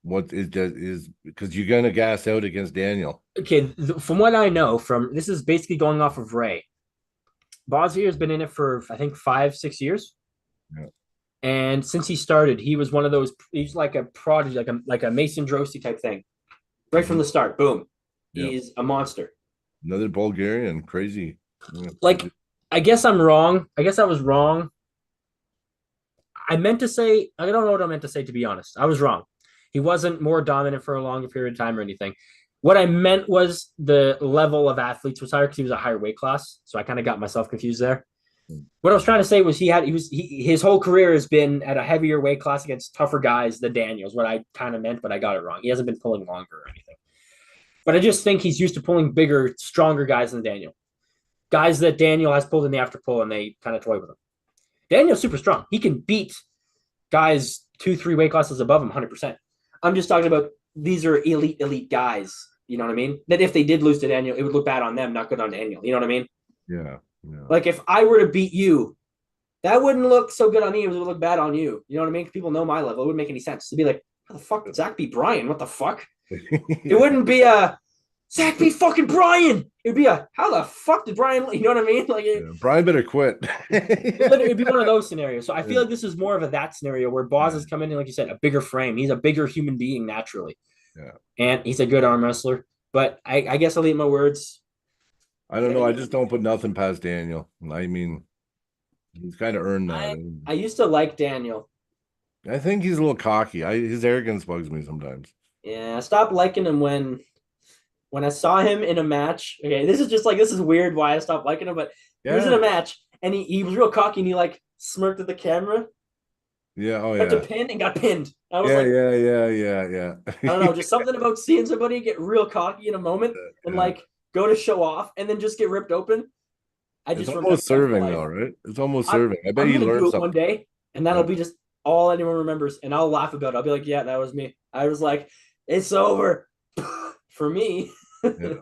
A: what is because you're gonna gas out against Daniel.
B: okay. From what I know, from this is basically going off of Ray. Bosnia has been in it for I think 5, 6 years.
A: Yeah.
B: And since he started, he was one of those. He's like a prodigy, like a Mason Drosy type thing. Right from
A: Mhm.
B: the start, boom,
A: Yeah.
B: he's a monster.
A: Another Bulgarian, crazy. Yeah.
B: Like, I guess I'm wrong. I guess I was wrong. I meant to say, I don't know what I meant to say, to be honest. I was wrong. He wasn't more dominant for a longer period of time or anything. What I meant was the level of athletes was higher because he was a higher weight class. So I kind of got myself confused there. What I was trying to say was his whole career has been at a heavier weight class against tougher guys than Daniels. What I kind of meant, but I got it wrong. He hasn't been pulling longer or anything. But I just think he's used to pulling bigger, stronger guys than Daniel. Guys that Daniel has pulled in the after pull and they kind of toy with him. Daniel's super strong. He can beat guys 2, 3 weight classes above him 100%. I'm just talking about these are elite guys. You know what I mean? That if they did lose to Daniel, it would look bad on them, not good on Daniel. You know what I mean?
A: Yeah. Yeah.
B: Like if I were to beat you, that wouldn't look so good on me. It would look bad on you. You know what I mean? People know my level. It wouldn't make any sense to be like, how the fuck did Zach beat Brian? What the fuck? It wouldn't be a Zach beat fucking Brian. It'd be a how the fuck did Brian? You know what I mean? Like
A: Yeah. Brian better quit.
B: it'd be one of those scenarios. So I feel
A: Yeah.
B: like this is more of a that scenario where Boz is coming in, like you said, a bigger frame. He's a bigger human being naturally,
A: Yeah.
B: and he's a good arm wrestler. But I guess I'll eat my words.
A: I don't know. I just don't put nothing past Daniel. I mean, he's kind of earned that.
B: I used to like Daniel.
A: I think he's a little cocky. His arrogance bugs me sometimes.
B: Yeah, I stopped liking him when I saw him in a match. Okay, this is weird why I stopped liking him, but he was in
A: Yeah.
B: a match and he was real cocky and he like smirked at the camera,
A: Yeah. Oh
B: tried to
A: yeah.
B: pin and got pinned. I was
A: Yeah.
B: like,
A: Yeah. Yeah. Yeah. Yeah.
B: I don't know, just something about seeing somebody get real cocky in a moment and
A: Yeah.
B: like go to show off and then just get ripped open. I
A: It's
B: just remember
A: almost
B: that for
A: serving though,
B: life.
A: right? It's almost
B: I'm
A: serving. I bet
B: I'm
A: you
B: gonna do
A: learned
B: it one
A: something.
B: day and that'll
A: Yeah.
B: be just all anyone remembers and I'll laugh about it. I'll be like, yeah, that was me. I was like, it's over for me.
A: Yeah.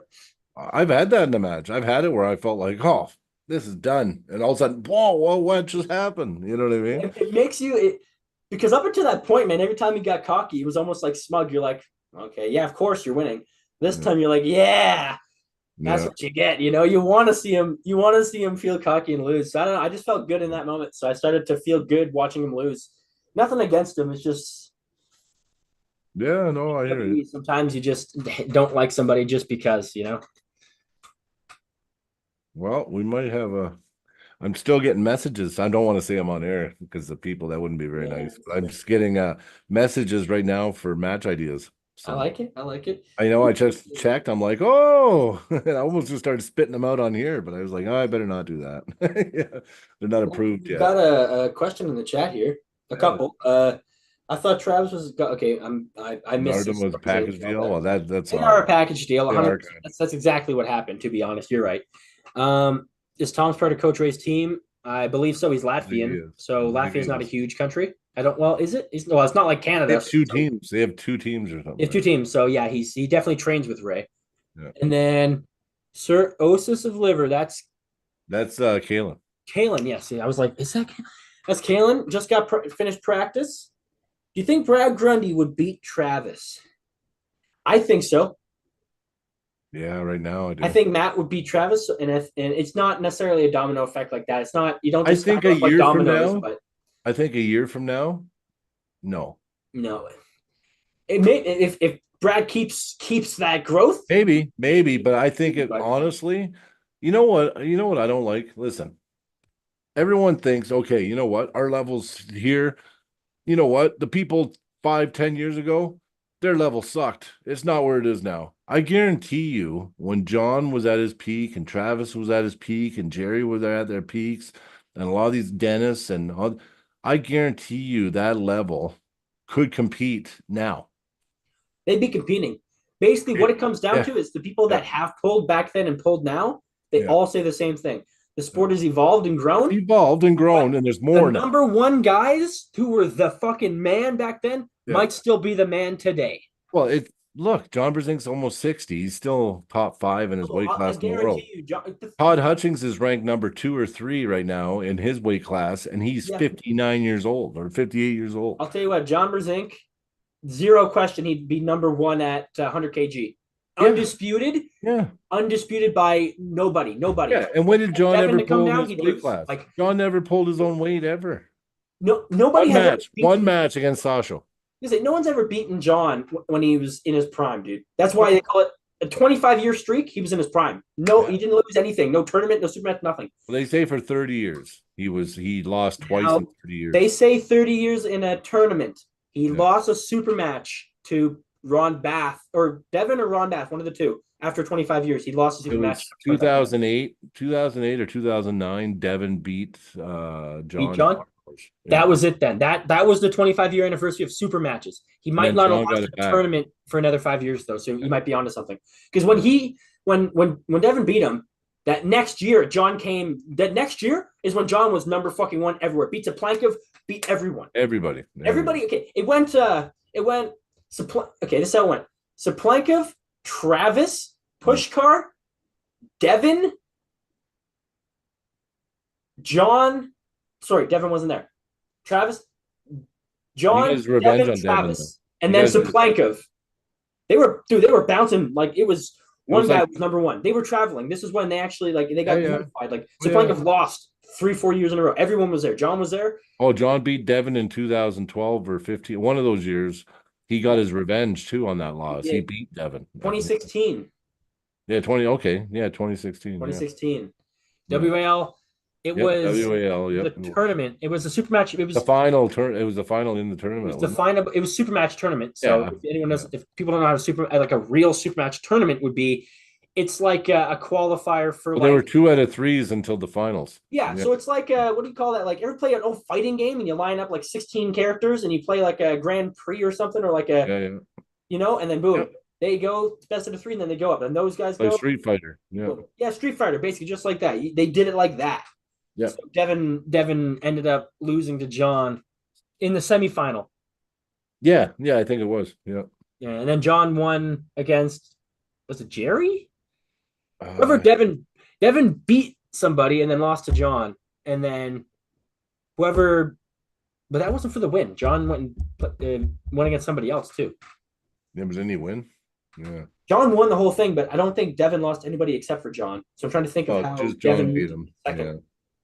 A: I've had that in the match. I've had it where I felt like, oh, this is done. And all of a sudden, whoa, what just happened? You know what I mean?
B: It makes you because up until that point, man, every time you got cocky, it was almost like smug. You're like, okay, yeah, of course you're winning. This
A: Yeah.
B: time you're like, yeah, that's
A: Yeah.
B: what you get. You know, you want to see him feel cocky and lose. So I don't know. I just felt good in that moment. So I started to feel good watching him lose. Nothing against him. It's just
A: Yeah, no, I hear you.
B: sometimes you just don't like somebody just because, you know.
A: Well, we might have a. I'm still getting messages. I don't want to say I'm on air because the people that wouldn't be very
B: Yeah,
A: nice. I'm just getting messages right now for match ideas.
B: I
A: So
B: like it. I like it.
A: I know I just checked. I'm like, oh, I almost just started spitting them out on here, but I was like, oh, I better not do that. Yeah, they're not
B: Well,
A: approved
B: we've
A: yet.
B: got a question in the chat here. A
A: Yeah,
B: couple. I thought Travis was okay. I missed
A: Nardum
B: this.
A: was a package deal. Well, that's
B: They are a
A: all.
B: package deal,
A: They are
B: 100%.
A: kind
B: That's exactly what happened. To be honest, you're right. Is Tom's part of Coach Ray's team? I believe so. He's
A: of. I think he
B: Latvian,
A: is.
B: so
A: I think
B: Latvia
A: he
B: is not a
A: is.
B: huge country. I don't. Well, is it? Well, it's not like
A: They
B: Canada.
A: have two
B: So
A: teams. They have two teams or
B: they
A: something,
B: have two
A: right?
B: teams. So yeah, he definitely trains with Ray.
A: Yeah.
B: And then cirrhosis of liver. That's
A: That's Kalen.
B: Kalen. Yes, I was like, is that? That's Kalen. Just got finished practice. Do you think Brad Grundy would beat Travis? I think so.
A: Yeah, right now I
B: I
A: do.
B: think Matt would beat Travis, and it's not necessarily a domino effect like that. It's not you don't
A: I
B: just stack
A: think a
B: up like
A: year from
B: dominoes,
A: now,
B: but
A: I think a year from now, no.
B: no. It may if Brad keeps that growth,
A: Maybe, but I think it
B: but
A: honestly, you know what I don't like? Listen, everyone thinks, okay, you know what? Our levels here, you know what? The people 5, 10 years ago, their level sucked. It's not where it is now. I guarantee you, when John was at his peak and Travis was at his peak and Jerry was at their peaks, and a lot of these Dennis and all, I guarantee you that level could compete now.
B: they'd be competing. Basically, what it comes down
A: Yeah,
B: to is the people
A: yeah,
B: that have pulled back then and pulled now, they
A: yeah.
B: all say the same thing. The
A: Yeah.
B: sport has evolved and
A: It's
B: grown,
A: evolved and
B: but
A: grown, and there's
B: the
A: more now.
B: number one guys who were the fucking man back then
A: Yeah.
B: might still be the man today.
A: Well, it look, John Brzezink's almost 60. He's still top 5 in his
B: Oh,
A: weight
B: I
A: class in the world.
B: guarantee you, John.
A: Todd Hutchings is ranked number 2 or 3 right now in his weight class, and he's
B: Yeah,
A: 59 years old or 58 years old.
B: I'll tell you what, John Brzezinski, zero question, he'd be number one at 100 kg,
A: Yeah,
B: undisputed,
A: yeah,
B: undisputed by nobody, nobody.
A: yeah. And when did John
B: Devin
A: ever
B: to come
A: pull
B: down,
A: his
B: he'd
A: weight
B: lose.
A: class?
B: Like
A: John never pulled his own weight ever.
B: no, nobody has ever
A: One
B: beaten.
A: match against Sasha.
B: No one's ever beaten John when he was in his prime, dude. That's why they call it a 25-year streak. He was in his prime. No,
A: Yeah.
B: he didn't lose anything. No tournament, no super match, nothing.
A: Well, they say for 30 years. He lost twice in
B: Now
A: 30 years.
B: they say 30 years in a tournament. He
A: Yeah.
B: lost a super match to Ron Bath or Devin or Ron Bath, one of the two. After 25 years, he lost a super
A: It
B: match.
A: was 2008 or 2009. Devin beat
B: Beat
A: John.
B: John.
A: Yeah.
B: That was it then. That was the 25-year anniversary of super matches. He might not have
A: John got
B: lost
A: it
B: a
A: back.
B: tournament for another 5 years though, so he might be onto something. Because when Devin beat him, that next year John came. That next year is when John was number fucking one everywhere. Beat Saplankov, beat everyone.
A: Everybody.
B: Everybody. Okay, it went. Okay, this is how it went. Saplankov, Travis, Pushkar, Devin, John. Sorry, Devin wasn't there. Travis, John,
A: You guys revenge
B: Devin,
A: on
B: Travis,
A: Devin,
B: and
A: You
B: then
A: guys-
B: Saplankov. They were bouncing like it was.
A: It
B: One
A: was
B: guy
A: like-
B: was number one. They were traveling. This is when they actually they got
A: Yeah, yeah.
B: unified. Like
A: Yeah.
B: Saplankov lost 3-4 years in a row. Everyone was there. John was there.
A: Oh, John beat Devin in 2012 or 15. One of those years, he got his revenge too on that loss. He beat Devin.
B: 2016.
A: Yeah, 20. Okay, yeah, 2016.
B: 2016.
A: Yeah.
B: WAL. It
A: Yep,
B: was
A: WAL. Yep.
B: the tournament. It was a super match. It was
A: The final turn. It was the final in the
B: It
A: tournament.
B: was the
A: wasn't
B: final. It was super match tournament. So
A: Yeah.
B: if anyone knows, if people don't know how a real super match tournament would be, it's like a qualifier for
A: Well, there were 2 out of 3s until the finals.
B: yeah. So it's like what do you call that? Like ever play an old fighting game and you line up like 16 characters and you play like a Grand Prix or something or like
A: Yeah.
B: and then boom,
A: Yep.
B: they go best of the 3 and then they go up and those guys
A: Like
B: go
A: Street Fighter. Yeah.
B: boom. Yeah, Street Fighter basically just like that. They did it like that.
A: Yeah.
B: So Devin ended up losing to John in the semifinal.
A: Yeah. I think it was. Yeah.
B: Yeah, and then John won against was it Jerry? Whoever Devin beat somebody and then lost to John, and then whoever, but that wasn't for the win. John went and won against somebody else too.
A: There was any win. Yeah.
B: John won the whole thing, but I don't think Devin lost anybody except for John. So I'm trying to think of how
A: just John
B: Devin
A: beat him.
B: second.
A: Yeah.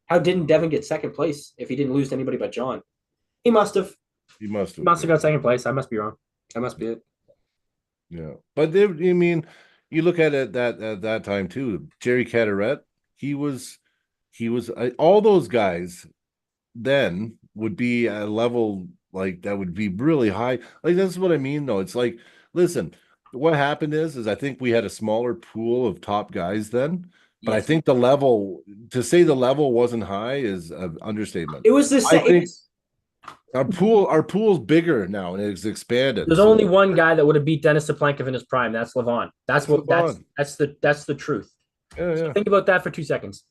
B: How didn't Devin get second place if he didn't lose to anybody but John? He must have.
A: He must have.
B: Must have got second place. I must be wrong. That must be it.
A: Yeah, but you mean you look at it that at that time too. Jerry Cataret, he was all those guys then would be at a level like that would be really high. Like that's what I mean though. It's like, listen, what happened is I think we had a smaller pool of top guys then, but I
B: Yes.
A: think the level to say the level wasn't high is an understatement.
B: It was the
A: I
B: same.
A: think our pool's bigger now and it's expanded.
B: There's
A: So-
B: only one guy that would have beat Dennis Saplankov in his prime. That's Levon. That's the truth.
A: Yeah,
B: So
A: yeah.
B: think about that for 2 seconds.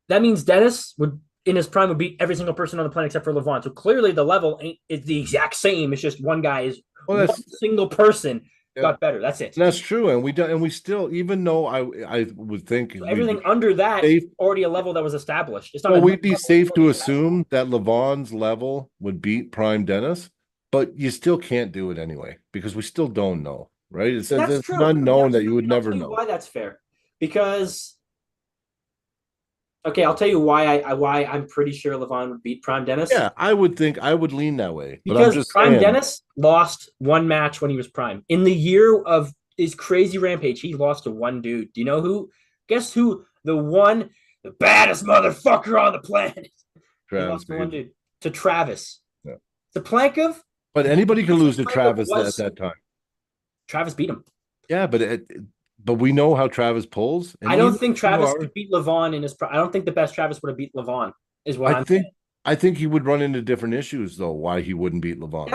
B: That means Dennis would in his prime would beat every single person on the planet except for Levon. So clearly the level is the exact same. It's just one guy is
A: Well,
B: one single person
A: Yeah.
B: got better. That's it.
A: And that's true, and we still, even though I would think
B: So everything under that
A: safe-
B: is already a level that was established. It's not.
A: well,
B: a
A: we'd be
B: level
A: safe to
B: that-
A: assume that Levon's level would beat Prime Dennis, but you still can't do it anyway because we still don't know, right? It says
B: That's
A: it's
B: true.
A: an unknown
B: That's
A: that you would
B: true. I'll
A: never
B: tell you
A: know.
B: why that's fair. Because okay, I'll tell you why I'm pretty sure Levon would beat Prime Dennis.
A: Yeah, I would lean that way, but I'm
B: Because
A: just
B: Prime
A: saying,
B: Dennis lost one match when he was Prime. In the year of his crazy rampage, he lost to one dude. Do you know who? Guess who? The baddest motherfucker on the planet. He
A: Travis
B: lost to one
A: Page.
B: dude. To Travis.
A: Yeah.
B: To Plankov,
A: But anybody can lose to
B: Plankov
A: Travis
B: was-
A: at that time.
B: Travis beat him.
A: Yeah, but we know how Travis pulls. and
B: I don't
A: even
B: think
A: if you
B: Travis
A: are-
B: could beat Levon in his prime. I don't think the best Travis would have beat Levon, is what
A: I
B: I'm
A: think
B: saying.
A: I think he would run into different issues though. Why he wouldn't beat Levon?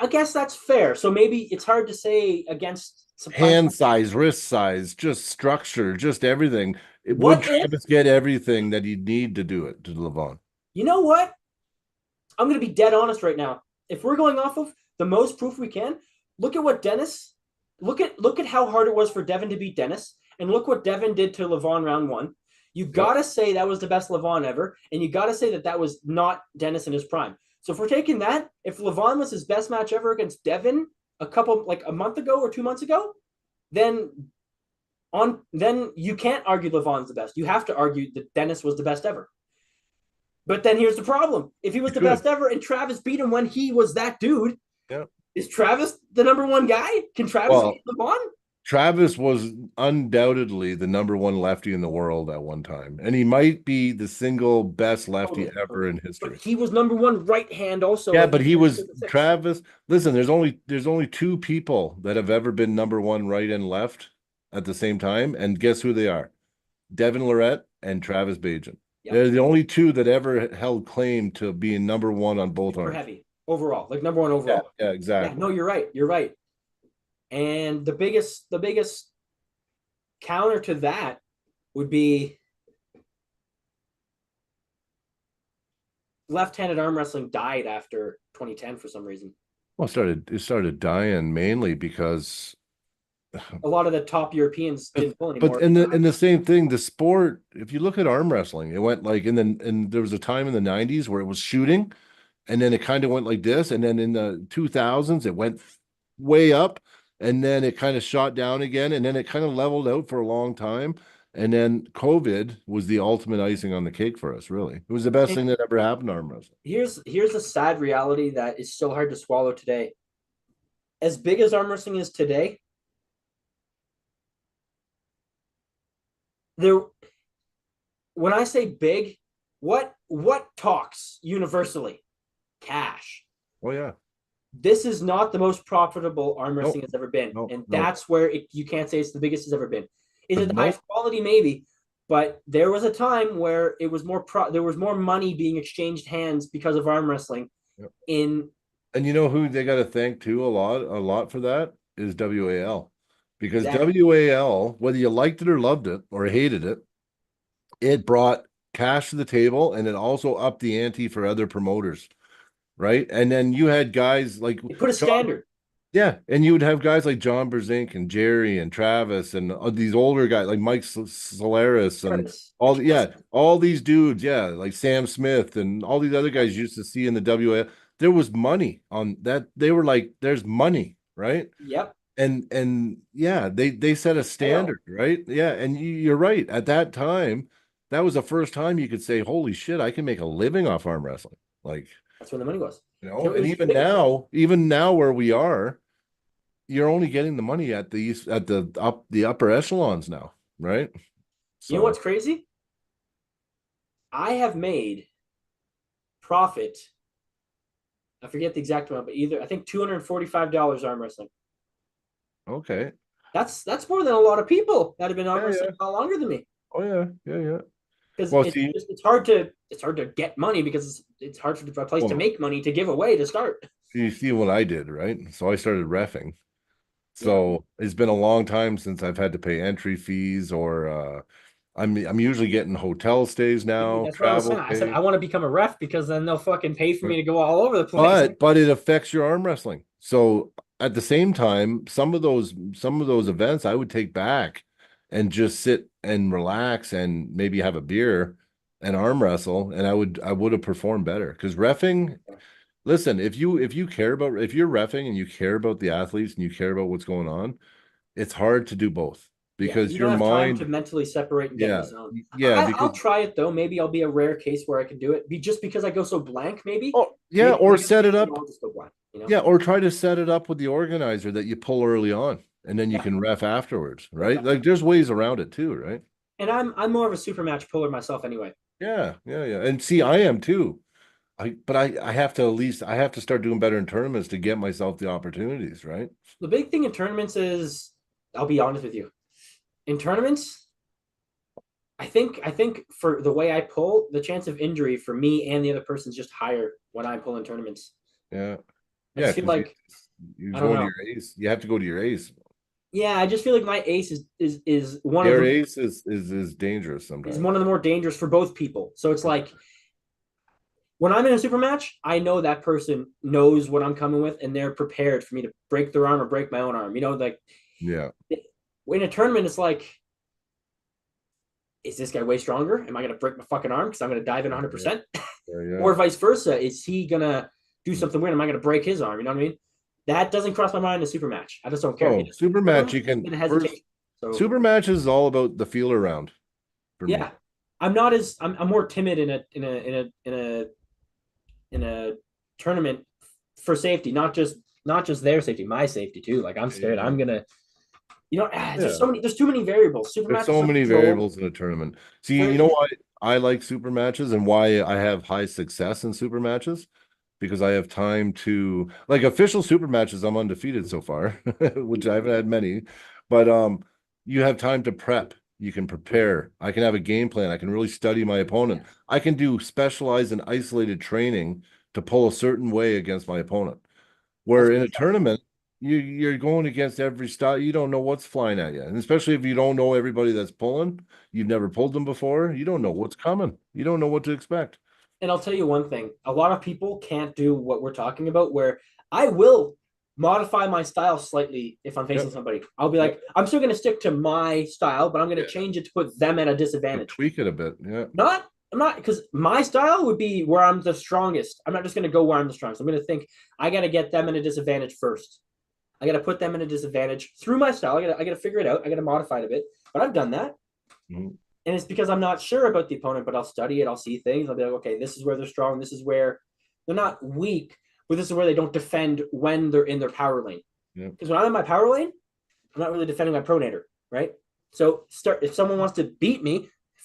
B: I guess that's fair. So maybe it's hard to say against
A: Hand size, wrist size, just structure, just everything.
B: What
A: Would
B: if-
A: Travis get everything that he'd need to do it to Levon?
B: You know what? I'm going to be dead honest right now. If we're going off of the most proof we can, look at what Dennis look at how hard it was for Devin to beat Dennis, and look what Devin did to Levon round one. You
A: Yep.
B: gotta say that was the best Levon ever, and you gotta say that that was not Dennis in his prime. So if we're taking that, if Levon was his best match ever against Devin a month ago or 2 months ago, then then you can't argue Levon's the best. You have to argue that Dennis was the best ever. But then here's the problem: if he was
A: You
B: the
A: should.
B: best ever and Travis beat him when he was that dude,
A: Yeah.
B: is Travis the number one guy? Can Travis
A: Well,
B: beat Levon?
A: Travis was undoubtedly the number one lefty in the world at one time, and he might be the single best lefty
B: Totally,
A: ever
B: totally.
A: in
B: But
A: history.
B: he was number one right hand also,
A: Yeah,
B: like
A: but
B: in
A: he was
B: 2006.
A: Travis. Listen, there's only two people that have ever been number one right and left at the same time, and guess who they are? Devin Lorette and Travis Bajan.
B: Yep.
A: They're the only two that ever held claim to being number one on both
B: Super
A: arms.
B: heavy overall, like number one
A: Yeah,
B: overall.
A: yeah,
B: Yeah, no,
A: exactly.
B: you're right. You're right. And the biggest counter to that would be left-handed arm wrestling died after 2010 for some reason.
A: Well, it started dying mainly because
B: A lot of the top Europeans
A: but
B: didn't pull
A: but
B: anymore.
A: in
B: They
A: the
B: died.
A: same thing, the sport, if you look at arm wrestling, it went like and there was a time in the 90s where it was shooting, and then it kind of went like this, and then in the 2000s it went way up, and then it kind of shot down again, and then it kind of leveled out for a long time. And then COVID was the ultimate icing on the cake for us, really. It was the best
B: And
A: thing that ever happened to arm wrestling.
B: here's a sad reality that is so hard to swallow today. As big as arm wrestling is today, there when I say big, what talks universally? Cash.
A: Oh yeah.
B: This is not the most profitable arm
A: No,
B: wrestling has ever been,
A: no,
B: and
A: no.
B: that's where you can't say it's the biggest it's ever been. Is it the
A: No.
B: highest quality? Maybe, but there was a time where it was there was more money being exchanged hands because of arm wrestling. In
A: And you know who they got to thank too a lot for that is WAL. Because
B: exactly,
A: WAL, whether you liked it or loved it or hated it, it brought cash to the table and it also upped the ante for other promoters, right? And then you had guys like
B: it put a
A: John,
B: standard.
A: yeah, and you would have guys like John Berzink and Jerry and Travis and these older guys like Mike Solaris and
B: Curtis,
A: all these dudes, yeah, like Sam Smith and all these other guys you used to see in the WAL. There was money on that. They were like, there's money, right?
B: yep,
A: And yeah, they set a
B: L.
A: standard, right? Yeah, and you're right. At that time, that was the first time you could say, "Holy shit, I can make a living off arm wrestling." Like,
B: That's where the money was. It
A: and
B: was
A: even now where we are, you're only getting the money at the upper echelons now, right?
B: you know
A: So,
B: what's crazy? I have made profit. I forget the exact amount, but either I think $245 arm wrestling.
A: okay.
B: That's more than a lot of people that have been arm
A: Yeah,
B: wrestling
A: yeah.
B: a lot longer than me.
A: Oh yeah, yeah, yeah.
B: Because
A: Well, see,
B: it's hard to get money because it's hard for a place to
A: well,
B: make money to give away to start.
A: you see what I did, right? So I started refing.
B: Yeah,
A: So it's been a long time since I've had to pay entry fees or I'm usually getting hotel stays now,
B: that's what I was saying.
A: travel
B: I said
A: pay,
B: I want to become a ref because then they'll fucking pay for me to go all over the place.
A: but it affects your arm wrestling. So at the same time, some of those events I would take back and just sit and relax and maybe have a beer and arm wrestle, and I would have performed better because refing. Listen, if you care about if you're refing and you care about the athletes and you care about what's going on, it's hard to do both
B: Yeah,
A: because
B: you
A: your
B: don't have time to
A: mind,
B: mentally separate and get in the
A: yeah,
B: zone.
A: yeah,
B: I'll
A: because
B: try it though. Maybe I'll be a rare case where I can do it. Be just because I go so blank.
A: oh yeah,
B: Maybe when
A: or
B: I get a
A: set it
B: chance,
A: up,
B: I'll just go blank. You know.
A: yeah, or try to set it up with the organizer that you pull early on and then you
B: Yeah.
A: can ref afterwards, right?
B: Exactly.
A: Like there's ways around it too, right?
B: And I'm more of a super match puller myself anyway.
A: Yeah, yeah, yeah. And see, I am too. But I have to at least I have to start doing better in tournaments to get myself the opportunities, right?
B: The big thing in tournaments is, I'll be honest with you, in tournaments, I think for the way I pull, the chance of injury for me and the other person is just higher when I pull in tournaments.
A: Yeah.
B: I
A: Yeah,
B: just feel
A: because you
B: like
A: you
B: I don't
A: go into
B: know.
A: your ace. You have to go to your ace.
B: Yeah, I just feel like my ace is one of
A: Their
B: the
A: ace is dangerous
B: is
A: sometimes.
B: one of the more dangerous for both people. So it's like when I'm in a super match, I know that person knows what I'm coming with and they're prepared for me to break their arm or break my own arm. You know, like
A: Yeah.
B: In a tournament, it's like, is this guy way stronger? Am I going to break my fucking arm because I'm going to dive in
A: Yeah.
B: 100%?
A: Yeah.
B: Or vice versa? Is he going to do
A: Yeah.
B: something weird? Am I going to break his arm? You know what I mean? That doesn't cross my mind in a super match. I just don't care.
A: Oh, super match, you
B: In
A: can
B: a
A: first
B: hesitation. So
A: super match is all about the feel around for me.
B: yeah, I'm more timid in a tournament for safety, not just their safety, my safety too. Like I'm scared.
A: Yeah.
B: I'm gonna,
A: Yeah.
B: there's too many variables. Super
A: There's
B: matches
A: so
B: are
A: many
B: controlled.
A: variables in a tournament. See,
B: Very
A: you know
B: controlled.
A: why I like super matches and why I have high success in super matches? Because I have time to like official super matches, I'm undefeated so far, which I haven't had many. But you have time to prep. You can prepare. I can have a game plan. I can really study my
B: Yeah,
A: opponent. I can do specialized and isolated training to pull a certain way against my opponent.
B: that's
A: Where in
B: for
A: a
B: sure.
A: tournament, you're going against every style. You don't know what's flying at you. And especially if you don't know everybody that's pulling, you've never pulled them before, you don't know what's coming. You don't know what to expect.
B: And I'll tell you one thing: a lot of people can't do what we're talking about. Where I will modify my style slightly if I'm facing
A: Yep.
B: somebody. I'll be
A: Yep.
B: like, I'm still going to stick to my style, but I'm going to
A: Yeah.
B: change it to put them at a
A: To
B: disadvantage.
A: tweak it a bit. Yeah.
B: Not I'm not because my style would be where I'm the strongest. I'm not just gonna go where I'm the strongest. I'm gonna think I gotta get them in a disadvantage first. I gotta put them in a disadvantage through my style. I gotta figure it out. I gotta modify it a bit. But I've done that.
A: Mhm.
B: And it's because I'm not sure about the opponent, but I'll study it, I'll see things. I'll be like, okay, this is where they're strong, this is where they're not weak, but this is where they don't defend when they're in their power lane.
A: Yep.
B: Because when I'm in my power lane, I'm not really defending my pronator, right? So start if someone wants to beat me,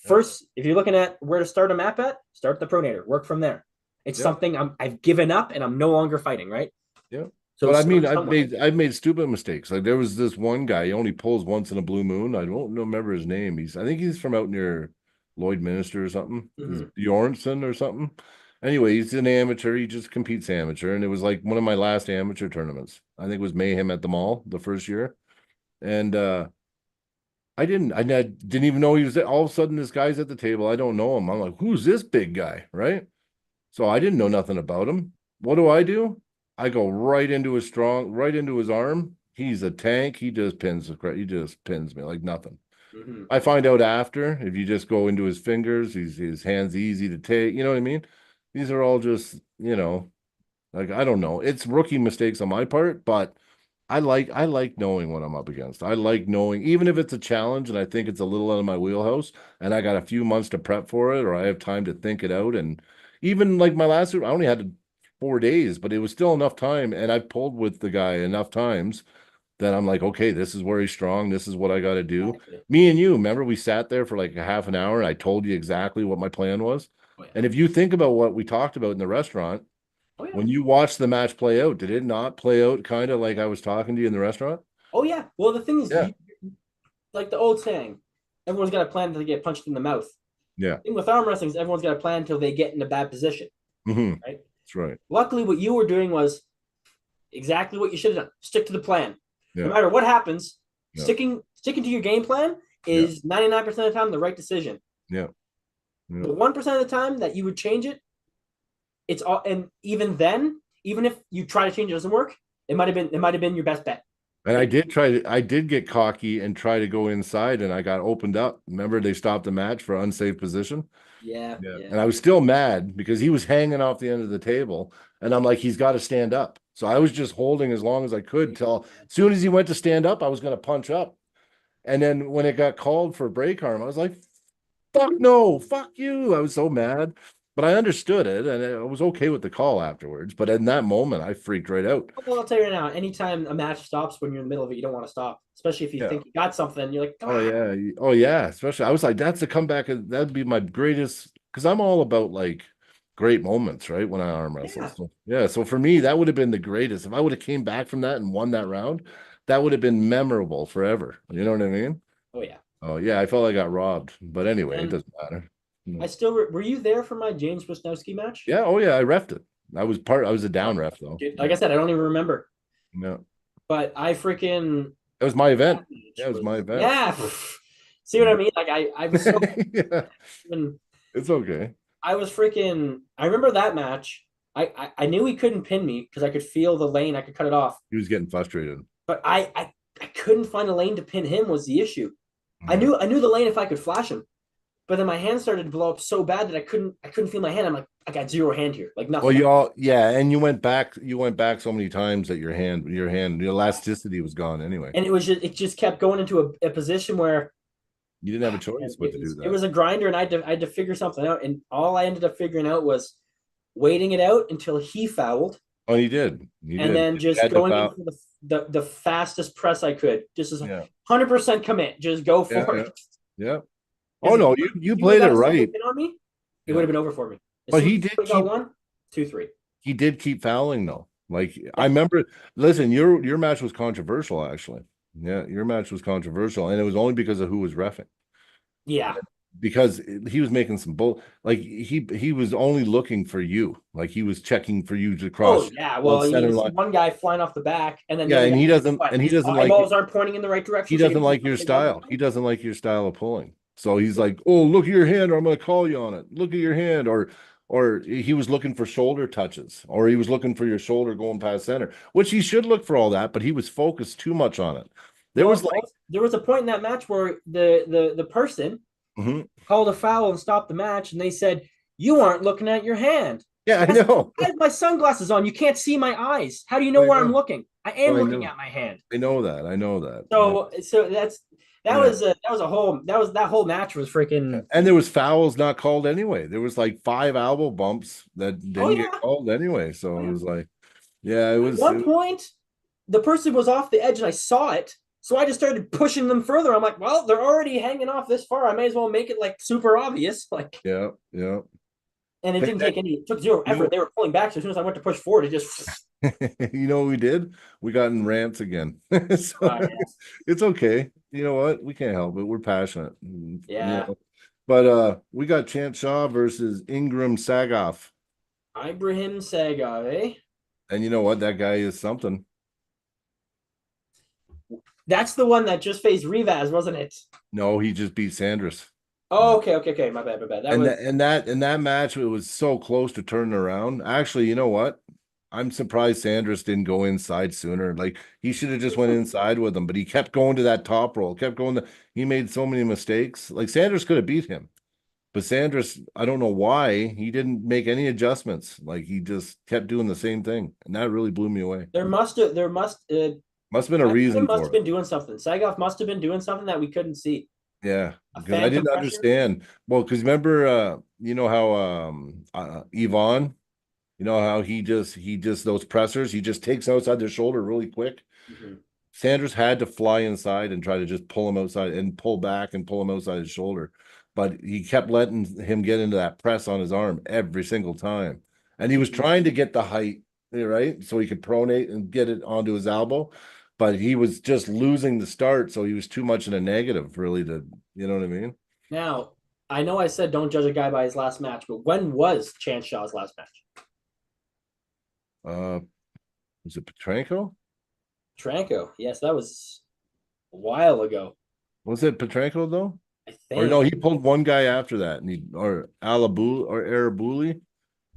A: Yep.
B: first, if you're looking at where to start a map at, start the pronator, work from there. It's
A: Yep.
B: something I've given up and I'm no longer fighting, right?
A: Yep.
B: So
A: But I mean,
B: start somewhere.
A: I've made stupid mistakes. Like there was this one guy, he only pulls once in a blue moon. I don't remember his name. I think he's from out near Lloydminster or something. Is
B: Mm-hmm.
A: Bjornsson or something. Anyway, he's an amateur. He just competes amateur. And it was like one of my last amateur tournaments. I think it was Mayhem at the mall the first year. And I didn't even know he was there. All of a sudden, this guy's at the table. I don't know him. I'm like, who's this big guy? Right. So I didn't know nothing about him. What do? I go right into his arm. He's a tank. He just pins me like nothing.
B: Mm-hmm.
A: I find out after if you just go into his fingers, his hands easy to take. You know what I mean? These are all just, like I don't know. It's rookie mistakes on my part, but I like knowing what I'm up against. I like knowing even if it's a challenge and I think it's a little out of my wheelhouse and I got a few months to prep for it or I have time to think it out. And even like my last I only had 4 days, but it was still enough time. And I pulled with the guy enough times that I'm like, okay, this is where he's strong. This is what I got to do.
B: Exactly.
A: Me and you, remember we sat there for like a half an hour and I told you exactly what my plan was.
B: Oh yeah.
A: And if you think about what we talked about in the restaurant,
B: Oh yeah.
A: when you watched the match play out, did it not play out kind of like I was talking to you in the restaurant?
B: Oh yeah. Well, the thing is,
A: Yeah.
B: like the old saying, everyone's got a plan until they get punched in the mouth.
A: Yeah.
B: The thing with arm wrestling is everyone's got a plan until they get in a bad position, right?
A: That's right.
B: Luckily, what you were doing was exactly what you should have done. Stick to the plan. No
A: Yeah.
B: matter what happens,
A: Yeah.
B: sticking to your game plan
A: Yeah.
B: is 99% of the time the right decision.
A: Yeah. Yeah.
B: The 1% of the time that you would change it, it's all and even then, even if you try to change it doesn't work, it might have been your best bet.
A: And I did get cocky and try to go inside and I got opened up. Remember they stopped the match for unsafe position?
B: Yeah,
A: Yeah.
B: yeah.
A: And I was still mad because he was hanging off the end of the table. And I'm like, he's got to stand up. So I was just holding as long as I could till as soon as he went to stand up, I was going to punch up. And then when it got called for a break arm, I was like, fuck no, fuck you. I was so mad. But I understood it and I was okay with the call afterwards. But in that moment, I freaked right out.
B: Well, I'll tell you right now, anytime a match stops when you're in the middle of it, you don't want to stop. Especially if you
A: Yeah.
B: think you got something, you're like, come
A: Oh
B: on.
A: yeah. Oh yeah. Especially I was like, that's a comeback. That'd be my greatest because I'm all about like great moments, right? When I arm wrestle.
B: Yeah.
A: So yeah. So for me, that would have been the greatest. If I would have came back from that and won that round, that would have been memorable forever. You know what I mean?
B: Oh yeah.
A: Oh yeah. I felt I got robbed. But anyway, it
B: And
A: doesn't matter.
B: I
A: No.
B: still were you there for my James Wisniewski match?
A: Yeah. Oh yeah. I refed it. I was a down
B: Oh,
A: ref though.
B: dude, like I
A: Yeah.
B: said, I don't even remember.
A: Yeah.
B: But I freaking
A: It was my event.
B: that
A: Yeah,
B: match
A: it was my
B: was
A: event.
B: yeah. See what I mean? Like I was so
A: Yeah.
B: even
A: It's okay.
B: I was freaking I remember that match. I knew he couldn't pin me because I could feel the lane, I could cut it off.
A: He was getting frustrated.
B: But I couldn't find a lane to pin him was the issue.
A: Mhm.
B: I knew the lane if I could flash him, but then my hand started to blow up so bad that I couldn't feel my hand. I'm like, I got zero hand here, like
A: Well,
B: nothing.
A: you all, yeah, and you went back so many times that your elasticity was gone anyway.
B: And it just kept going into a position where
A: You didn't have a choice but to do
B: it
A: that.
B: was a grinder, and I had to figure something out. And all I ended up figuring out was waiting it out until he fouled,
A: Oh, you did. You
B: and
A: did.
B: then
A: You
B: just
A: had to
B: going in
A: foul.
B: for the fastest press I could. Just as
A: Yeah.
B: 100% commit, just go
A: Yeah.
B: for
A: Yeah.
B: it.
A: Yeah. Oh
B: Because
A: no, you
B: he would have
A: played it
B: got a single
A: right.
B: pin on me, it would
A: Yeah.
B: have been over for me. As
A: But
B: soon as he got one, 2-3.
A: he did keep fouling though. Like I
B: Yeah.
A: remember, listen, your match was controversial actually. Yeah, your match was controversial, and it was only because of who was reffing.
B: Yeah.
A: Because he was making some bull, like he was only looking for you, like he was checking for you to
B: Oh
A: cross
B: yeah.
A: the
B: Well,
A: center
B: you see
A: line.
B: one guy flying off the back, and then the
A: Yeah,
B: other
A: and
B: guy, what?
A: he
B: His
A: doesn't like
B: eyeballs aren't pointing in the right direction, so you can see what they want.
A: he doesn't like your style of pulling. So he's like, "Oh, look at your hand, or I'm going to call you on it. Look at your hand," or he was looking for shoulder touches, or he was looking for your shoulder going past center, which he should look for all that, but he was focused too much on it. There was
B: Well,
A: like,
B: there was a point in that match where the person
A: mhm.
B: called a foul and stopped the match, and they said, "You aren't looking at your hand."
A: Yeah, I
B: I said,
A: know,
B: "I have my sunglasses on. You can't see my eyes. How do you know
A: I
B: where I'm
A: know,
B: looking? I am
A: I
B: looking
A: know,
B: at my hand."
A: I know that. Yeah,
B: So
A: yeah.
B: that was a whole that whole match was freaking.
A: And there was fouls not called anyway. There was like five elbow bumps that
B: Oh
A: didn't get
B: yeah.
A: called anyway.
B: Oh,
A: So it
B: yeah.
A: was like, yeah,
B: At one point, the person was off the edge, and I saw it. So I just started pushing them further. I'm like, well, they're already hanging off this far. I may as well make it like super obvious. Like,
A: yeah, yeah.
B: and it
A: Hey,
B: didn't
A: Nick,
B: take any. It took zero
A: you
B: effort. They were pulling back. So as soon as I went to push forward, it just.
A: you know what we did? We got in rants again. So
B: Yeah.
A: it's okay. You know what? We can't help it. We're passionate. You
B: Yeah.
A: know. But we got Chant Shaw versus Ingram Sagoff.
B: Ibrahim Saga, eh?
A: And you know what? That guy is something.
B: That's the one that just faced Rivas, wasn't it?
A: No, he just beat Sanders.
B: Oh, okay. My bad, my bad. That
A: And
B: was
A: in that match, it was so close to turning around. Actually, you know what? I'm surprised Sanders didn't go inside sooner. Like he should have just went inside with him, but he kept going to that top roll, kept going to, he made so many mistakes. Like Sanders could have beat him, but Sanders, I don't know why he didn't make any adjustments. Like he just kept doing the same thing. And that really blew me away.
B: there must
A: Must have been a
B: Ibrahim
A: reason
B: must have
A: for it.
B: been doing something. Sagoff must have been doing something that we couldn't see.
A: Yeah,
B: A
A: because I
B: phantom
A: didn't
B: pressure.
A: understand. Well, because remember, you know how Yvonne, you know how he just those pressers, he just takes outside their shoulder really quick.
B: Mhm.
A: Sanders had to fly inside and try to just pull him outside and pull back and pull him outside his shoulder. But he kept letting him get into that press on his arm every single time. And he was
B: Mhm.
A: trying to get the height, right? So he could pronate and get it onto his elbow. But he was just losing the start. So he was too much in a negative, really, to, you know what I mean?
B: Now, I know I said don't judge a guy by his last match, but when was Chance Shaw's last match?
A: Uh, was it Petranko?
B: Tranco. Yes, that was a while ago.
A: Was it Petranko though?
B: I
A: Or no,
B: think.
A: he pulled one guy after that, and he or Alabu or Arabuli.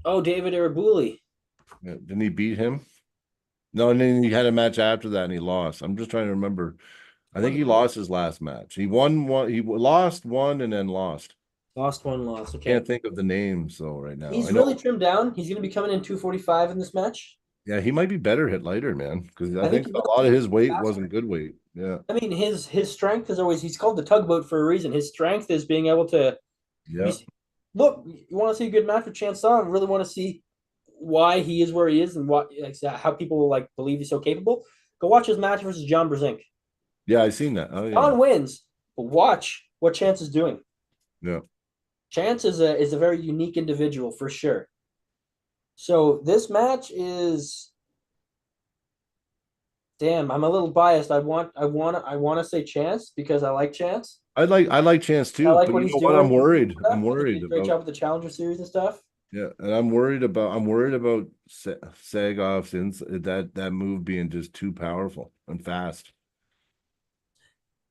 B: Oh, David Irabuli.
A: Yeah, didn't he beat him? No, and then he had a match after that and he lost. I'm just trying to remember. I think he
B: When
A: lost his last match. He won one, he lost one and then lost.
B: lost one loss.
A: Can't
B: Okay.
A: think of the names though right now. I
B: He's really
A: know,
B: trimmed down. He's going to be coming in 245 in this match.
A: yeah, he might be better hit lighter, man, because I
B: I think
A: think
B: he
A: a
B: will.
A: lot of his weight
B: Faster.
A: wasn't good weight. Yeah,
B: I mean, his strength is always he's called the tugboat for a reason. His strength is being able to
A: yeah,
B: you look. You want to see a good match with Chance Song? I really want to see why he is where he is and what like, how people like believe he's so capable. Go watch his match versus John Brzenk.
A: yeah. I seen that. Oh yeah,
B: John wins, but watch what Chance is doing.
A: yeah.
B: Chance is a very unique individual for sure. So this match is damn. I'm a little biased. I want to say Chance because I like Chance.
A: I like Chance
B: I
A: too,
B: like
A: but
B: what
A: you
B: he's
A: know what?
B: doing.
A: I'm
B: I think he
A: worried
B: did a great
A: about.
B: job with the Challenger Series and stuff.
A: Yeah, and I'm worried about Sagoff's that move being just too powerful and fast.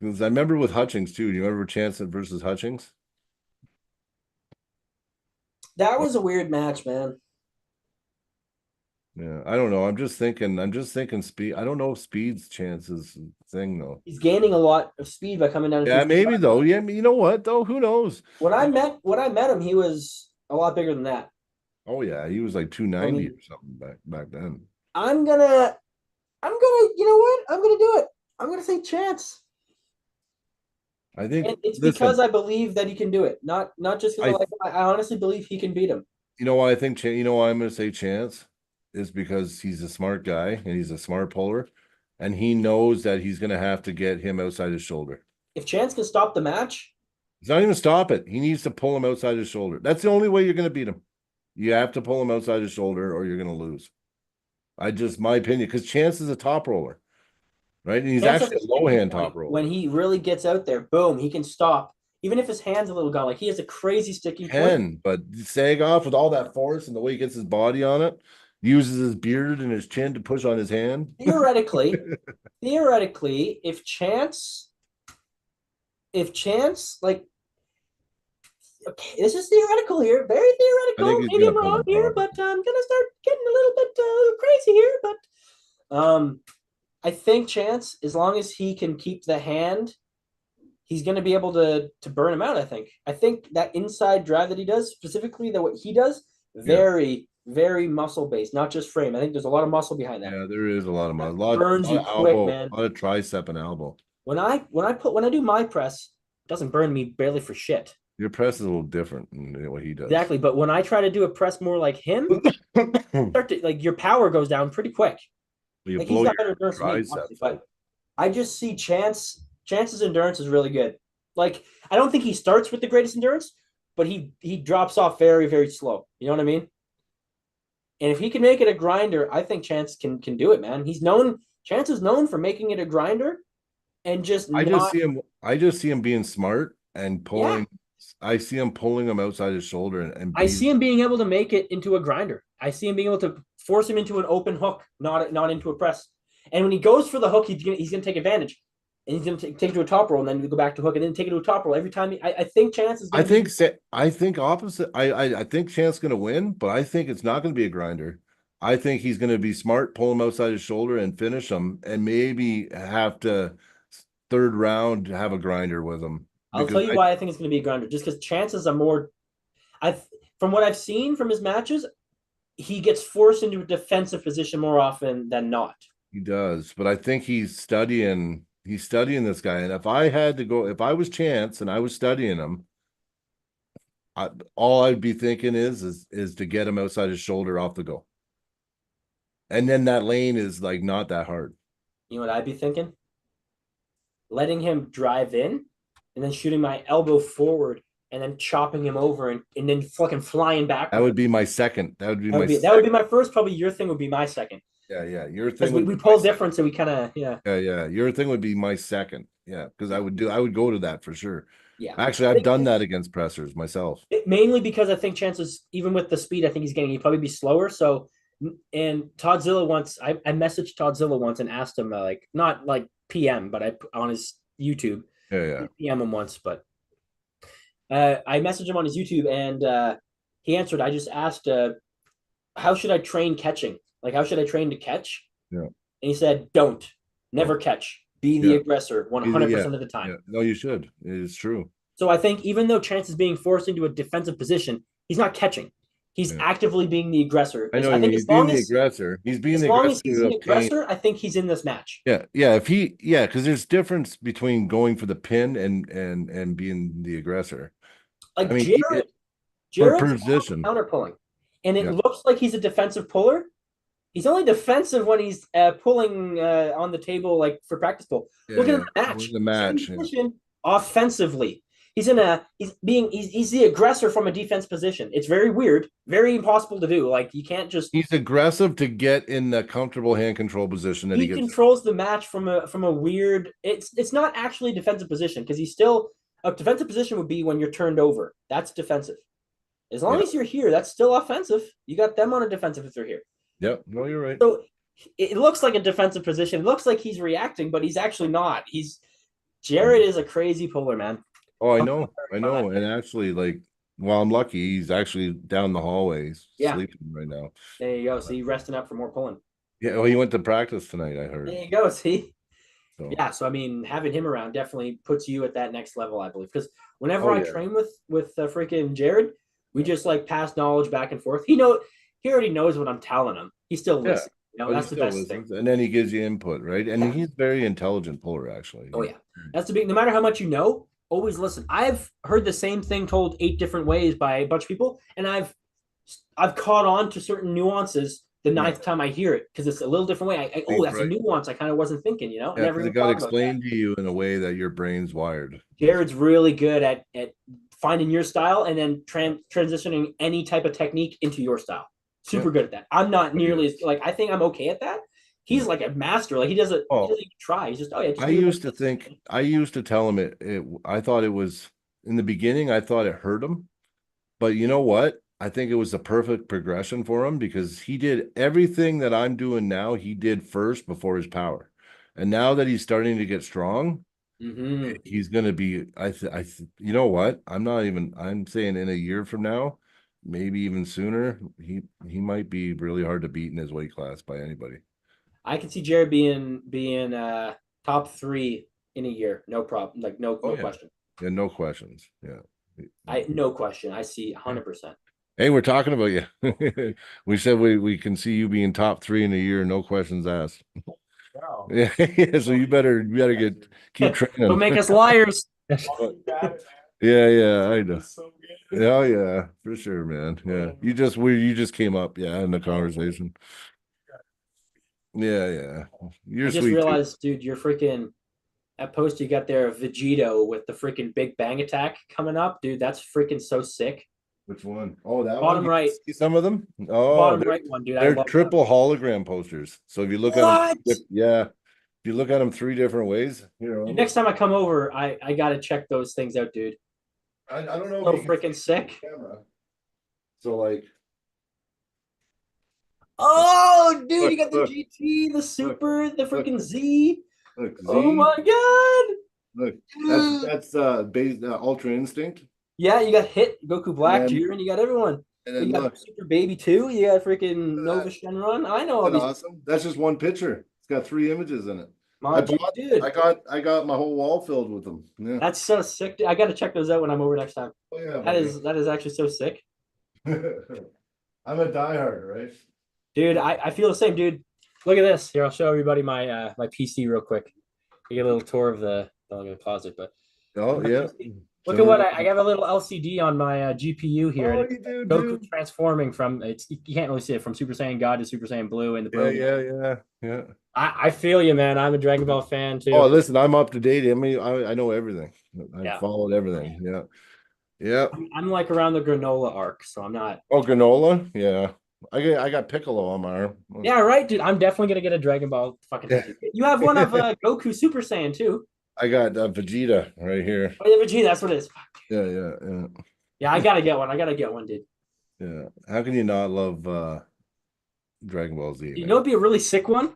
A: Because I remember with Hutchings too. Do you remember Chance versus Hutchings?
B: That was a weird match, man.
A: Yeah, I don't know. I'm just thinking speed. I don't know if speed's chances thing though.
B: He's gaining a lot of speed by coming down to
A: Yeah,
B: 265.
A: maybe though. Yeah, you know what though? Who knows?
B: When I met him, he was a lot bigger than that.
A: Oh yeah, he was like
B: I
A: 290
B: mean,
A: or something back then.
B: I'm gonna you know what? I'm gonna do it. I'm gonna say Chance.
A: I think,
B: And it's because
A: listen,
B: I believe that he can do it. Not just because
A: I
B: I honestly believe he can beat him.
A: you know why I think you know why I'm going to say chance is because he's a smart guy and he's a smart puller, and he knows that he's going to have to get him outside his shoulder.
B: If Chance can stop the match,
A: He's not even stop it. He needs to pull him outside his shoulder. That's the only way you're going to beat him. You have to pull him outside his shoulder, or you're going to lose. I just my opinion because Chance is a top roller, right? And he's
B: Chance has
A: actually
B: a
A: a low
B: sticking
A: hand
B: point
A: top roller.
B: when he really gets out there. Boom, he can stop. Even if his hand's a little gone, like he has a crazy sticking point.
A: Can, but sag off with all that force and the way he gets his body on it, uses his beard and his chin to push on his hand.
B: Theoretically, if Chance, like, okay, this is theoretical here, very
A: I think
B: theoretical.
A: he's
B: Maybe
A: gonna
B: I'm
A: pull
B: wrong
A: him
B: here,
A: off.
B: but I'm gonna start getting a little crazy here. But I think Chance, as long as he can keep the hand, he's going to be able to burn him out. I think that inside drive that he does, specifically that what he does,
A: Yeah.
B: very muscle based, not just frame. I think there's a lot of muscle behind that.
A: Yeah, there is a lot of
B: That
A: muscle,
B: burns
A: lot
B: you
A: of
B: quick,
A: elbow,
B: man.
A: a lot of tricep and elbow.
B: When I do my press, it doesn't burn me barely for shit.
A: Your press is a little different than what he does.
B: Exactly, but when I try to do a press more like him, start to like your power goes down pretty quick.
A: You
B: Like he's
A: blow
B: got
A: your
B: better endurance than me, obviously,
A: triceps
B: but
A: out.
B: I just see Chance's endurance is really good. Like I don't think he starts with the greatest endurance, but he drops off very slow. You know what I mean? And if he can make it a grinder, I think Chance can do it, man. Chance is known for making it a grinder and just not.
A: I just see him being smart and
B: Yeah,
A: pulling. I see him pulling him outside his shoulder and
B: I
A: beating.
B: see him being able to make it into a grinder. I see him being able to force him into an open hook, not into a press. And when he goes for the hook, he's gonna take advantage, and he's gonna take it to a top roll, and then go back to hook, and then take it to a top roll every time. I think Chance is
A: I
B: gonna be.
A: think I think opposite. I think Chance gonna win, but I think it's not gonna be a grinder. I think he's gonna be smart, pull him outside his shoulder and finish him, and maybe have to third round have a grinder with him
B: I'll
A: because
B: tell you why I think it's gonna be a grinder, just because chances are more. I from what I've seen from his matches, he gets forced into a defensive position more often than not.
A: he does. But I think he's studying this guy. And if I had to go, if I was Chance and I was studying him, all I'd be thinking is to get him outside his shoulder off the go. And then that lane is like not that hard.
B: You know what I'd be thinking? Letting him drive in and then shooting my elbow forward and then chopping him over and then fucking flying
A: That
B: backwards.
A: would be my second. That would be
B: That
A: my
B: would be that would be
A: second.
B: my first. Probably your thing would be my second
A: Yeah, yeah. Your
B: because
A: thing
B: we,
A: would be
B: we
A: my
B: pull
A: second.
B: different, so we kind of
A: Yeah, yeah. Your thing would be my second. Yeah, because I would go to that for sure.
B: yeah.
A: Actually,
B: I
A: I've
B: think
A: done that against pressers myself.
B: mainly because I think chances, even with the speed, I think he's getting, he'd probably be slower. So, and Toddzilla once, I messaged Toddzilla once and asked him, like, not like PM, but I on his YouTube,
A: Yeah, yeah.
B: PM him once, but I messaged him on his YouTube and he answered. I just asked, how should I train catching? Like, how should I train to catch?
A: Yeah.
B: And he said, don't,
A: Don't.
B: never catch, be the
A: Yeah.
B: aggressor
A: Yeah.
B: 100% of the time.
A: Yeah. No, you should. It's true.
B: So I think even though Chance is being forced into a defensive position, he's not catching. He's
A: Yeah.
B: actively being the aggressor.
A: I know.
B: I
A: I mean,
B: think
A: he's being the aggressor. He's being
B: as
A: the
B: long as
A: aggressor
B: he's
A: to
B: the
A: obtain.
B: aggressor, I think he's in this match.
A: Yeah, yeah. Yeah, because there's difference between going for the pin and being the aggressor. I
B: Like
A: mean, for
B: Jared's
A: position.
B: counter pulling, and it
A: Yeah,
B: looks like he's a defensive puller. He's only defensive when he's pulling on the table, like for practice pull.
A: yeah,
B: Look at
A: yeah.
B: him in the
A: Win
B: match.
A: the
B: Same
A: match. Yeah.
B: position offensively. He's the aggressor from a defense position. It's very weird, very impossible to do. Like you can't just
A: He's aggressive to get in the comfortable hand control position that he
B: he
A: gets.
B: controls the match from a weird. It's not actually a defensive position because he's still a defensive position would be when you're turned over. That's defensive. As long
A: Yeah,
B: as you're here, that's still offensive. You got them on a defensive if they're here.
A: yep. No, you're right.
B: So it looks like a defensive position. It looks like he's reacting, but he's actually not. Jared is a crazy puller, man.
A: Oh, I know, and actually, like Well, I'm lucky. He's actually down the hallway
B: Yeah,
A: sleeping right now.
B: there you go. See, resting up for more pulling.
A: Yeah, well, he went to practice tonight, I
B: There
A: heard.
B: you go. See,
A: So,
B: yeah. So I mean, having him around definitely puts you at that next level, I believe. Because whenever
A: oh
B: I
A: yeah,
B: train with freaking Jared, we
A: yeah,
B: just like pass knowledge back and forth. He already knows what I'm telling him. He still
A: yeah.
B: listens.
A: But he
B: That's the
A: still
B: best thing.
A: listens, and then he gives you input, right? And
B: Yeah.
A: he's very intelligent puller, actually.
B: Oh yeah. That's the big. No matter how much you know, always listen. I've heard the same thing told 8 different ways by a bunch of people, and I've caught on to certain nuances the
A: Yeah,
B: ninth time I hear it because it's a little different way. Oh, that's a
A: right.
B: nuance I kind of wasn't thinking. I
A: Yeah,
B: never
A: because it
B: even
A: got
B: thought about that.
A: explained to you in a way that your brain's wired.
B: Jared's really good at finding your style and then transitioning any type of technique into your style.
A: Yeah,
B: Super good at that. I'm not
A: oh, yeah,
B: nearly as like I think I'm okay at that. He's
A: yeah.
B: like a master. Like he doesn't
A: Oh,
B: even try. He's just oh yeah, just
A: I
B: do it like
A: used to
B: this.
A: think, I used to tell him I thought it was in the beginning, I thought it hurt him. But you know what? I think it was the perfect progression for him because he did everything that I'm doing now, he did first before his power. And now that he's starting to get strong,
B: Mm-hmm.
A: he's going to be, you know what? I'm saying in a year from now, maybe even sooner, he might be really hard to beat in his weight class by anybody.
B: I can see Jared being top three in a year, no problem. Like no
A: Oh,
B: no
A: yeah.
B: question.
A: Yeah, no questions. Yeah.
B: I no question. I see 100%.
A: Hey, we're talking about you. We said we can see you being top three in a year, no questions asked.
C: Wow.
A: Yeah, yeah, so you better keep
B: Don't
A: training.
B: make us liars.
A: Yeah, yeah, I know.
C: So
A: Yeah, yeah, for sure, man. Yeah. You just came up, yeah, in the conversation. Yeah, yeah.
B: I
A: You're
B: just
A: sweet too.
B: realized, dude, you're freaking that post you got there of Vegito with the freaking Big Bang attack coming up, dude. That's freaking so sick.
A: Which one? Oh, that one?
B: Bottom
A: You
B: right,
A: see some of them? Oh,
B: bottom right one, dude. I
A: they're
B: love that.
A: triple hologram posters. So if you look at them,
B: What?
A: yeah, if you look at them three different ways, here,
B: Dude,
A: almost.
B: next time I come over, I gotta check those things out, dude.
A: I don't know if
B: So
A: you can see
B: freaking
A: it
B: sick.
A: on camera. So like,
B: Oh, dude, you
A: look,
B: got the
A: look,
B: GT, the
A: look,
B: Super, the
A: look,
B: freaking Z.
A: look,
B: Oh
A: Z.
B: my god,
A: Look,
B: dude.
A: that's base Ultra Instinct,
B: Yeah, you got Hit, Goku
A: and
B: Black,
A: then
B: Jiren, you got everyone. You got
A: look,
B: Super Baby too. You got freaking
A: look at
B: Nova
A: that.
B: Shenron. I know all
A: Isn't that
B: these
A: awesome? That's just one picture. It's got three images in it. I
B: mods,
A: bought,
B: dude.
A: I got my whole wall filled with them. Yeah.
B: That's so sick. I gotta check those out when I'm over next time.
A: Oh yeah,
B: That
A: buddy.
B: is that is actually so sick,
A: I'm a diehard, right?
B: dude. I feel the same, dude. Look at this. Here, I'll show everybody my PC real quick. You get a little tour of the don't look at the closet, but
A: Oh
B: my
A: yeah.
B: PC. Look
A: Show
B: at
A: me
B: what
A: around.
B: I have a little LCD on my GPU here, and
A: Oh,
B: it's
A: you do,
B: Goku
A: dude.
B: transforming from it's you can't really see it from Super Saiyan God to Super Saiyan Blue in the
A: Yeah,
B: Broly.
A: yeah, yeah, yeah.
B: I feel you, man. I'm a Dragon Ball fan
A: Oh,
B: too.
A: listen, I'm up to date. I mean, I know everything. I've
B: Yeah,
A: followed everything. Yeah, yeah.
B: I'm like around the granola arc, so I'm not.
A: Oh, granola. Yeah, I got Piccolo on my arm.
B: Yeah, right, dude. I'm definitely gonna get a Dragon Ball fucking
A: Yeah.
B: tattoo. You have one of Goku Super Saiyan too.
A: I got Vegeta right here.
B: Oh yeah, Vegeta, that's what it is.
A: Yeah, yeah, yeah,
B: Yeah, I gotta get one. I gotta get one, dude.
A: yeah. How can you not love Dragon Ball Z,
B: You know,
A: man?
B: it'd be a really sick one.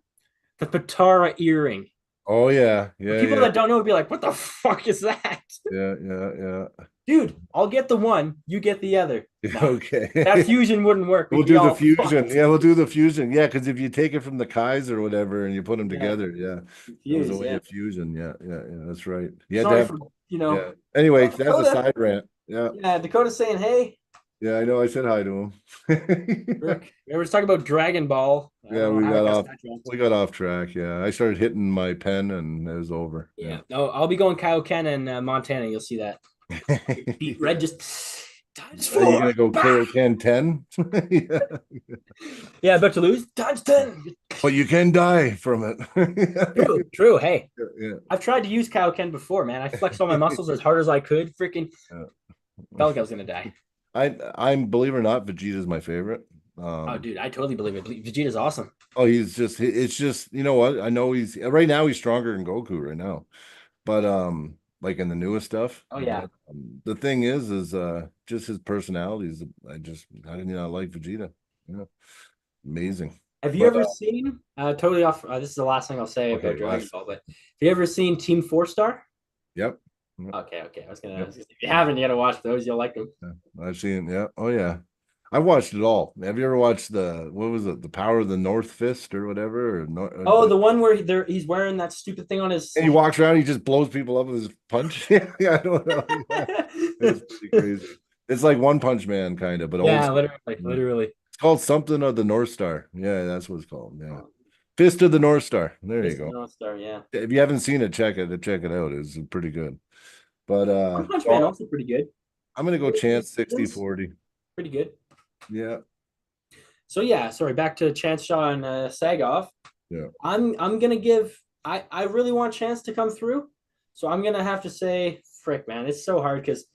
B: The Patara earring.
A: Oh yeah,
B: For
A: yeah,
B: people
A: yeah,
B: that don't know, would be like, "What the fuck is that?"
A: yeah, yeah, yeah.
B: Dude, I'll get the one. You get the other. Nah, that
A: Okay.
B: fusion wouldn't work.
A: We'll
B: We'd be
A: do the
B: all
A: fusion.
B: fucked.
A: Yeah, we'll do the fusion. Yeah, because if you take it from the Kais or whatever and you put them
B: Yeah,
A: together, yeah, that was a
B: confused.
A: way
B: Yeah.
A: of fusion. Yeah, yeah, yeah. That's right. You had to
B: Sorry
A: have,
B: for
A: yeah. Anyway,
B: oh,
A: that's a
B: Dakota.
A: side rant. Yeah,
B: Yeah, Dakota saying, "Hey,
A: yeah. I know. I said hi to him.
B: Rick." We were talking about Dragon Ball. I
A: Yeah,
B: don't know how I got sidetracked.
A: we got off track. Yeah, I started hitting my pen and it was over. Yeah.
B: Yeah. No, I'll be going Kaioken and Montana. You'll see that. Beat
A: Yeah.
B: red just times
A: Are you
B: four.
A: gonna go
B: Bah!
A: Kaioken 10? Yeah.
B: Yeah, I bet you lose times 10.
A: But you can die from it.
B: True, true. Hey,
A: Yeah.
B: I've tried to use Kaioken before, man. I flexed all my muscles as hard as I could. Freaking
A: Yeah.
B: felt like I was gonna die.
A: I'm believe it or not, Vegeta's my favorite.
B: Oh, dude, I totally believe it. Vegeta's awesome.
A: Oh, it's just, you know what? I know he's right now he's stronger than Goku right now. But like in the newest stuff.
B: Oh yeah.
A: But the thing is just his personalities. How can you not like Vegeta? Yeah, amazing.
B: Have you
A: But
B: ever seen totally off? This is the last thing I'll say about
A: okay,
B: Dragon
A: last.
B: Ball, but have you ever seen Team Four Star?
A: Yep.
B: Okay.
A: Yep.
B: If you haven't, you gotta watch those. You'll like them.
A: Yeah. I've seen, yeah. Oh yeah. I watched it all. Have you ever watched what was it? The Power of the North Fist or whatever?
B: Oh, the one where he's wearing that stupid thing on his.
A: And he walks around, he just blows people up with his punch. Yeah, I don't know. Yeah. It was pretty crazy. It's like One Punch Man kind of, but old
B: Yeah,
A: school.
B: literally,
A: Yeah.
B: literally.
A: It's called something of the North Star. Yeah, that's what it's called. Yeah. Fist of the North Star. There you
B: Fist of
A: go.
B: the North Star. Yeah.
A: If you haven't seen it, check it out. It's pretty good. But
B: One Punch Man
A: well,
B: also pretty good.
A: I'm gonna go chance
B: His
A: 60
B: seasons,
A: 40.
B: pretty good.
A: Yeah.
B: So yeah, sorry. Back to Chance Shaw and Sagoff.
A: Yeah.
B: I'm gonna give. I really want Chance to come through, so I'm gonna have to say, frick, man, it's so hard because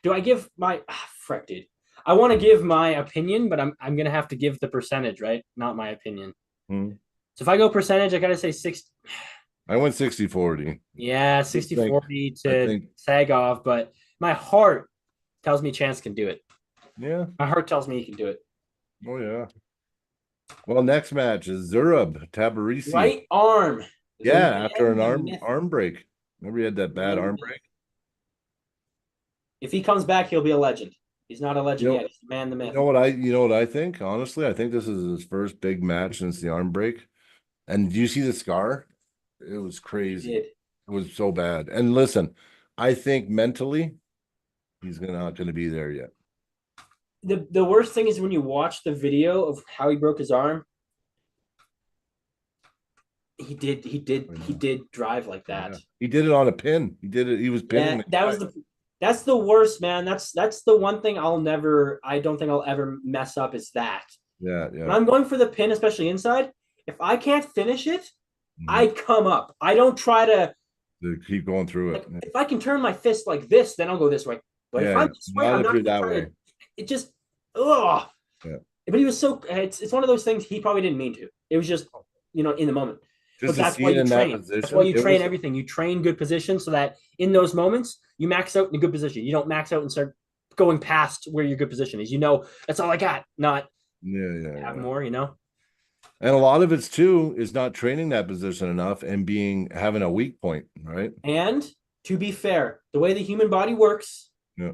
B: do I give my frick, dude? I want to give my opinion, but I'm gonna have to give the percentage, right? Not my opinion.
A: Hmm.
B: So if I go percentage, I gotta say six.
A: I went 60 40.
B: Yeah,
A: I
B: 60
A: think
B: 40
A: I
B: to
A: think
B: Sagoff, but my heart tells me Chance can do it.
A: yeah.
B: My heart tells me he can do it.
A: Oh yeah. Well, next match is Zurab Tabarisi.
B: Right arm. The
A: Yeah, after
B: man,
A: an
B: the
A: arm
B: myth,
A: arm break. Remember he had that
B: the
A: bad
B: man, the
A: arm
B: myth.
A: break?
B: If he comes back, he'll be a legend. He's not a
A: You
B: legend
A: know,
B: yet. He's the man, the
A: you
B: myth.
A: know what I think? Honestly, I think this is his first big match since the arm break. And do you see the scar? It was
B: He
A: crazy.
B: did.
A: It was so bad. And listen, I think mentally he's not gonna be there yet.
B: The worst thing is when you watch the video of how he broke his arm. He did drive like that.
A: Yeah. He did it on a pin. He did it. He was pinning
B: Yeah,
A: the guy.
B: that's the worst, man. That's the one thing I don't think I'll ever mess up is that.
A: Yeah,
B: When
A: yeah.
B: I'm going for the pin, especially inside, if I can't finish it, I
A: Mhm.
B: come up. I don't try to
A: To keep going through it.
B: like if I can turn my fist like this, then I'll go this way. But if
A: Yeah,
B: I'm
A: yeah.
B: this way,
A: Not
B: I'm
A: if
B: not
A: you're
B: even
A: that
B: trying
A: way.
B: to. It just ugh.
A: Yeah.
B: But he was so it's one of those things he probably didn't mean to. It was just in the moment.
A: Just
B: But
A: to
B: that's
A: see
B: why
A: it
B: you
A: in that
B: train. That's why
A: position,
B: you
A: it
B: train
A: was
B: everything. You train good position so that in those moments you max out in a good position. You don't max out and start going past where your good position is. That's all I got. Not
A: yeah, yeah,
B: have
A: yeah.
B: more.
A: And a lot of it's too is not training that position enough and having a weak point, right?
B: And to be fair, the way the human body works,
A: Yeah.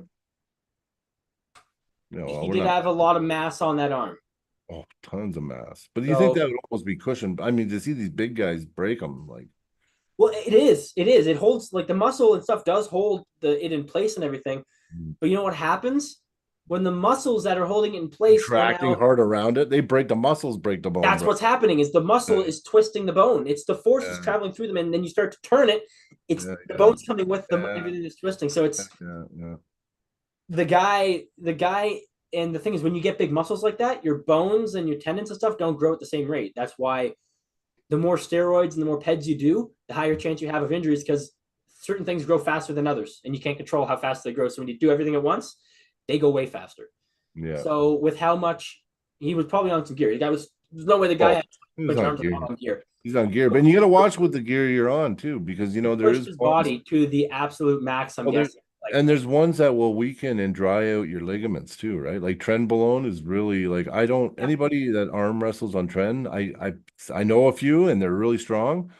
A: No, well,
B: he
A: we're
B: did
A: not
B: have a lot of mass on that arm.
A: tons of mass. But do you think
B: So
A: that would almost be cushioned? I mean, to see these big guys break them, like
B: well, it is. It is. It holds like the muscle and stuff does hold it in place and everything. But you know what happens? When the muscles that are holding it in place are
A: contracting
B: now
A: hard around it, they break the muscles, break the bone,
B: that's
A: bro.
B: what's happening is the muscle
A: Yeah,
B: is twisting the bone. It's the force is
A: yeah,
B: traveling through them, and then you start to turn it. It's
A: yeah,
B: the
A: yeah,
B: bone's coming with them.
A: yeah,
B: Everything is twisting. So it's
A: yeah, yeah.
B: the guy. And the thing is, when you get big muscles like that, your bones and your tendons and stuff don't grow at the same rate. That's why the more steroids and the more PEDs you do, the higher chance you have of injuries because certain things grow faster than others, and you can't control how fast they grow. So when you do everything at once, they go way faster.
A: Yeah.
B: So with how much he was probably on some gear, the guy was there's no way the guy
A: Oh,
B: had
A: he was
B: bunch of
A: on
B: arms and
A: gear.
B: not on gear.
A: He's on gear, but you got to watch with the gear you're on too, because
B: He
A: there
B: pushed
A: is
B: his
A: ones.
B: body to the absolute max. I'm
A: Well,
B: guessing. Like,
A: and there's ones that will weaken and dry out your ligaments too, right? Like trenbolone is really like I don't
B: yeah,
A: anybody that arm wrestles on tren, I know a few and they're really strong,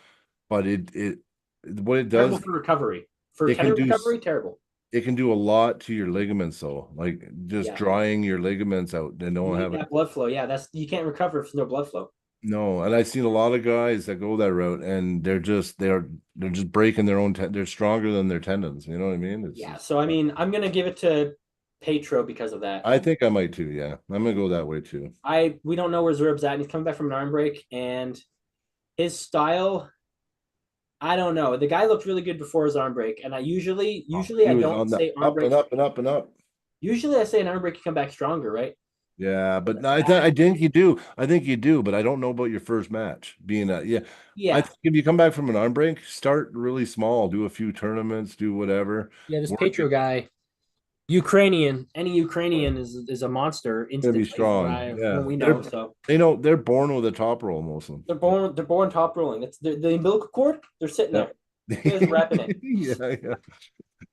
A: but it what it
B: terrible
A: does
B: for recovery. For
A: it can
B: tendon
A: do
B: recovery, terrible.
A: it can do a lot to your ligaments though, like just
B: Yeah,
A: drying your ligaments out and
B: you
A: don't
B: need
A: have it.
B: that blood flow. Yeah, that's you can't recover if there's no blood flow.
A: No, and I've seen a lot of guys that go that route and they're just breaking their own they're stronger than their tendons. You know what I mean? It's
B: Yeah,
A: just
B: so I mean, I'm gonna give it to Petro because of that.
A: I think I might too. Yeah, I'm gonna go that way too.
B: We don't know where Zerub's at, and he's coming back from an arm break, and his style. I don't know. The guy looked really good before his arm break, and I
A: Oh,
B: usually
A: he
B: I
A: was
B: don't
A: on the
B: say arm
A: up and
B: breaks.
A: up and up and up.
B: Usually I say an arm break can come back stronger, right?
A: Yeah,
B: But
A: but
B: the
A: no, I
B: fact,
A: think you do. I think you do, but I don't know about your first match being yeah. I
B: yeah,
A: think if you come back from an arm break, start really small, do a few tournaments, do whatever.
B: yeah, this
A: Work it.
B: Petro guy, Ukrainian, any Ukrainian is a monster
A: Gonna be
B: instantly
A: strong.
B: from
A: Yeah,
B: what we know. So
A: they're born with a top roll, most of them.
B: they're born top rolling. It's the umbilical cord. They're sitting
A: Yeah,
B: there, just repping it.
A: yeah, yeah,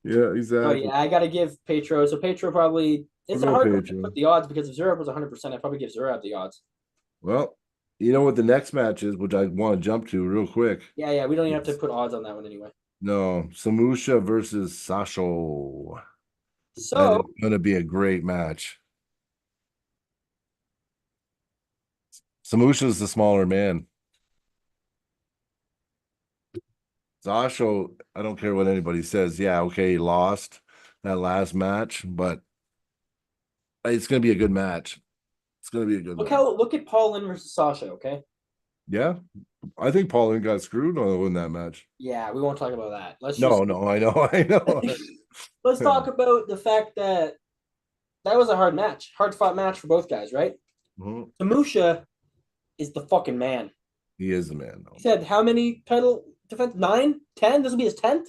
A: yeah,
B: So
A: exactly.
B: yeah, I got to give Petro. So Petro probably
A: We'll
B: it's a
A: go
B: hard one to put
A: Pedro.
B: the odds because if Zurab was 100%, I'd probably give Zurab the odds.
A: Well, you know what the next match is, which I want to jump to real quick.
B: Yeah, we don't even have to
A: It's
B: put odds on that one anyway.
A: No, Samusha versus Sasho. That
B: So
A: is going to be a great match. Samusha is the smaller man. Sasho, I don't care what anybody says. Yeah, okay, he lost that last match, but it's going to be a good match. It's going to be a good match.
B: look at Paul Lynn versus Sasha. Okay.
A: Yeah, I think Pauline got screwed in that match.
B: Yeah, we won't talk about that. Let's
A: No,
B: just
A: no, I know, I know.
B: let's talk about the fact that that was a hard match, hard fought match for both guys, right?
A: Mhm.
B: Samusha is the fucking man.
A: He is the man,
B: He
A: though.
B: said how many title defense? 9, 10? This will be his 10th.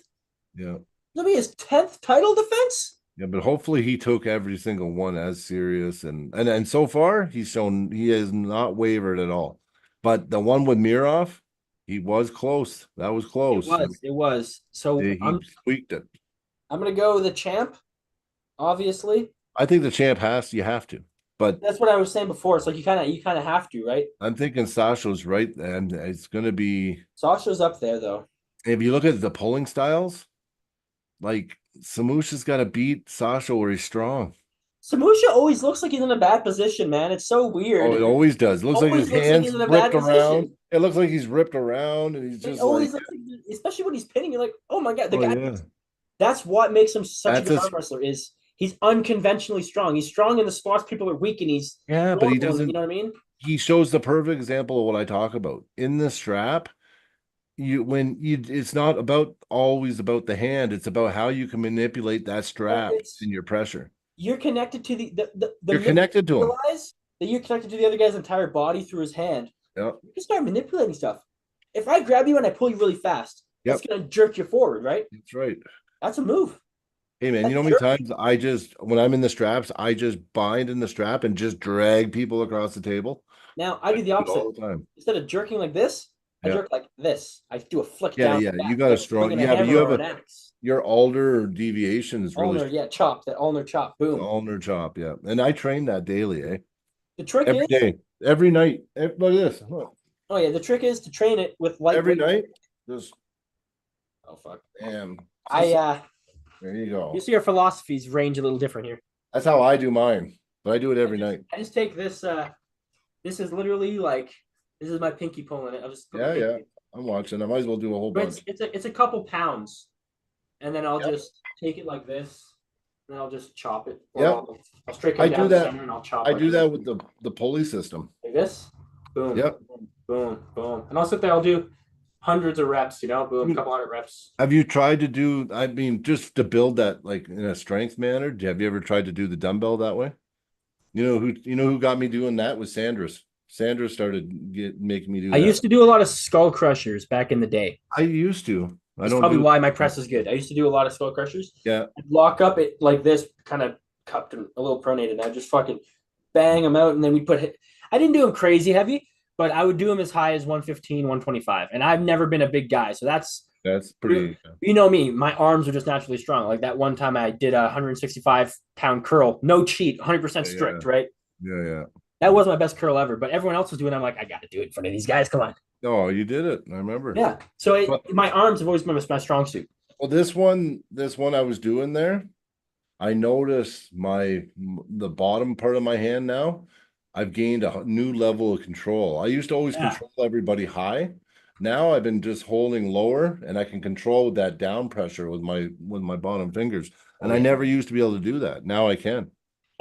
A: Yeah.
B: This will be his 10th title defense.
A: Yeah, but hopefully he took every single one as serious and so far he's shown he has not wavered at all. But the one with Mirov, he was close. That was
B: It
A: close. I
B: was.
A: mean,
B: It was. So
A: he tweaked it.
B: I'm gonna go with the champ. Obviously,
A: I think the champ has you have to, but
B: that's what I was saying before. It's like you kind of have to, right?
A: I'm thinking Sasha's right, and it's going to be
B: Sasha's up there though.
A: if you look at the pulling styles, like Samusha's got to beat Sasha where he's strong.
B: Samusha always looks like he's in a bad position, man. It's so
A: Oh,
B: weird.
A: it always does. It looks like his
B: Always looks like
A: hands
B: he's in a bad
A: ripped around.
B: position.
A: It looks like he's ripped around, and he's
B: It
A: just like,
B: always looks like, especially when he's pinning, you're like, oh my god, the
A: oh
B: guy.
A: yeah,
B: That's what makes him such a
A: that's
B: good
A: a
B: arm wrestler. Is he's unconventionally strong. He's strong in the spots people are weak, and he's
A: yeah, but he
B: normal. You
A: doesn't.
B: know what I mean?
A: He shows the perfect example of what I talk about in the strap. It's not about always about the hand. It's about how you can manipulate that
B: Well,
A: strap
B: it's
A: and your pressure.
B: you're connected to the
A: You're
B: minute
A: connected to
B: you
A: him.
B: realize that you're connected to the other guy's entire body through his hand.
A: Yep.
B: You can start manipulating stuff. If I grab you and I pull you really fast, that's
A: Yep.
B: gonna jerk you forward, right?
A: That's right.
B: That's a move.
A: Hey man, you
B: That's
A: know how many
B: jerk.
A: times I just when I'm in the straps, I just bind in the strap and just drag people across the table.
B: Now I
A: I
B: do the
A: do it
B: opposite.
A: all the time.
B: Instead of jerking like this, I
A: Yeah.
B: jerk like this. I do a flick
A: Yeah,
B: down
A: yeah.
B: like
A: You
B: that,
A: got a
B: like
A: strong,
B: swinging a
A: yeah, but you
B: hammer
A: have
B: or
A: a
B: an axe.
A: your alder deviation is really
B: Ulnar, yeah, chop. That ulnar chop. Boom.
A: ulnar chop, yeah. And I train that daily, eh?
B: The trick
A: Every
B: is,
A: day, every night. Look at this. Look.
B: oh yeah, the trick is to train it with
A: Every
B: lightweight.
A: night. Just
B: Oh fuck.
A: and
B: I
A: just there you
B: You
A: go.
B: see our philosophies range a little different here.
A: That's how I do mine. But I do it
B: I
A: every
B: just
A: night.
B: I just take this. This is literally like this is my pinky pulling it. I'll just put my
A: Yeah, yeah.
B: pinky.
A: I'm watching. I might as well do a whole
B: But
A: bunch.
B: it's a couple pounds, and then I'll
A: Yep.
B: just take it like this, and I'll just chop it, or
A: Yep.
B: I'll straight
A: I
B: come
A: do
B: down the
A: that.
B: center and I'll chop
A: I
B: like
A: do
B: this.
A: that with the pulley system.
B: Like this. Boom,
A: Yep.
B: boom, boom, boom. And I'll sit there. I'll do hundreds of reps. Boom, couple hundred reps.
A: Have you tried to do, I mean, just to build that like in a strength manner? Have you ever tried to do the dumbbell that way? You know who got me doing that was Sandra's. Sandra started making me do
B: I
A: that.
B: used to do a lot of skull crushers back in the day.
A: I used to. I
B: That's
A: don't
B: probably
A: do
B: why my press is good. I used to do a lot of skull crushers.
A: yeah.
B: I'd lock up it like this, kind of cupped and a little pronated. And I'd just fucking bang them out, and then we put. I didn't do them crazy heavy, but I would do them as high as 115, 125. And I've never been a big guy, so that's
A: That's pretty
B: you know me. My arms are just naturally strong. Like that one time I did a 165-pound curl, no cheat, 100%
A: yeah,
B: strict, right?
A: yeah, yeah.
B: That was my best curl ever. But everyone else was doing it. I'm like, I got to do it in front of these guys. Come on.
A: Oh, you did it. I remember.
B: Yeah. So
A: But
B: my arms have always been my strong suit.
A: well, this one I was doing there, I noticed the bottom part of my hand now. I've gained a new level of control. I used to always
B: Yeah.
A: control everybody high. Now I've been just holding lower, and I can control that down pressure with my bottom fingers. And
B: Oh,
A: I
B: yeah.
A: never used to be able to do that. Now I can.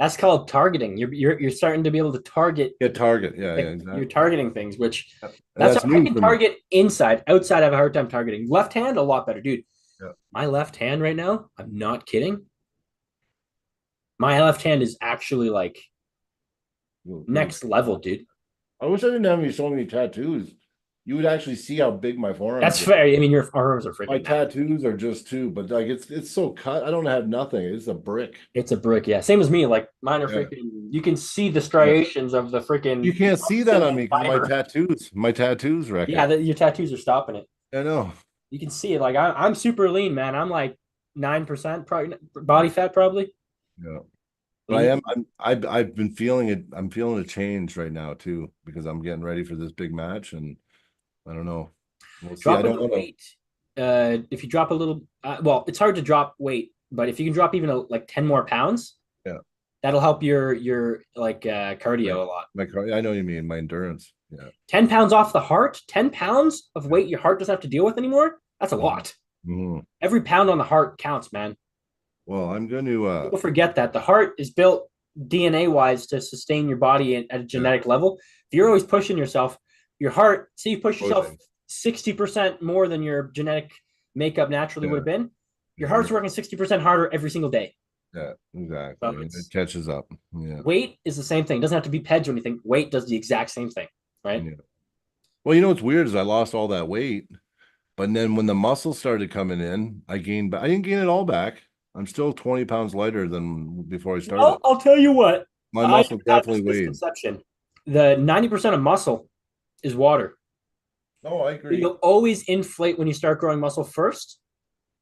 B: That's called targeting. You're starting to be able to target.
A: Get target. Yeah, yeah,
B: Like, you're
A: exactly.
B: targeting things, which
A: And
B: that's
A: that's
B: how I
A: new
B: can
A: for me.
B: target inside. Outside, I have a hard time targeting. Left hand, a lot better, dude.
A: Yeah.
B: My left hand right now, I'm not kidding. My left hand is actually like next level, dude.
A: I wish I didn't have so many tattoos. You would actually see how big my forearms
B: That's
A: are.
B: fair. I mean, your arms are
A: My
B: freaking.
A: tattoos are just two, but like it's so cut. I don't have nothing. It's a brick.
B: It's a brick, yeah. Same as me. Like mine are
A: Yeah.
B: freaking. You can see the
A: Yeah.
B: striations of the freaking.
A: You can't see that on me because
B: fiber.
A: my tattoos wreck
B: Yeah,
A: it.
B: your tattoos are stopping it.
A: I know.
B: You can see it. Like I'm super lean, man. I'm like 9% probably body fat, probably.
A: Yeah. But
B: Lean.
A: I've been feeling it. I'm feeling a change right now too, because I'm getting ready for this big match and I don't know. We'll see. I
B: Dropping
A: don't
B: the
A: want to
B: weight. if you drop a little, well, it's hard to drop weight, but if you can drop even like 10 more pounds,
A: Yeah.
B: that'll help your like
A: My
B: cardio a lot.
A: I know what you mean, my endurance. Yeah.
B: 10 pounds off the heart, 10 pounds of weight your heart doesn't have to deal with anymore. That's a
A: Mhm.
B: lot.
A: Mhm.
B: Every pound on the heart counts, man.
A: Well, I'm going to
B: People forget that the heart is built DNA wise to sustain your body at a
A: yeah,
B: genetic level. If you're always pushing yourself, your heart, say you push yourself
A: pushing.
B: 60% more than your genetic makeup naturally would
A: Yeah.
B: have been, your
A: Yeah.
B: heart's working 60% harder every single day.
A: Yeah,
B: So
A: exactly. And it
B: it's
A: catches up. Yeah.
B: weight is the same thing. It doesn't have to be PEDs or anything. Weight does the exact same thing, right?
A: Yeah. Well, what's weird is I lost all that weight, but then when the muscle started coming in, I gained back. I didn't gain it all back. I'm still 20 pounds lighter than before I started.
B: I'll tell you what,
A: My
B: I
A: muscle
B: have this
A: definitely weighed.
B: misconception. The 90% of muscle is water.
A: Oh, I agree.
B: You'll always inflate when you start growing muscle first,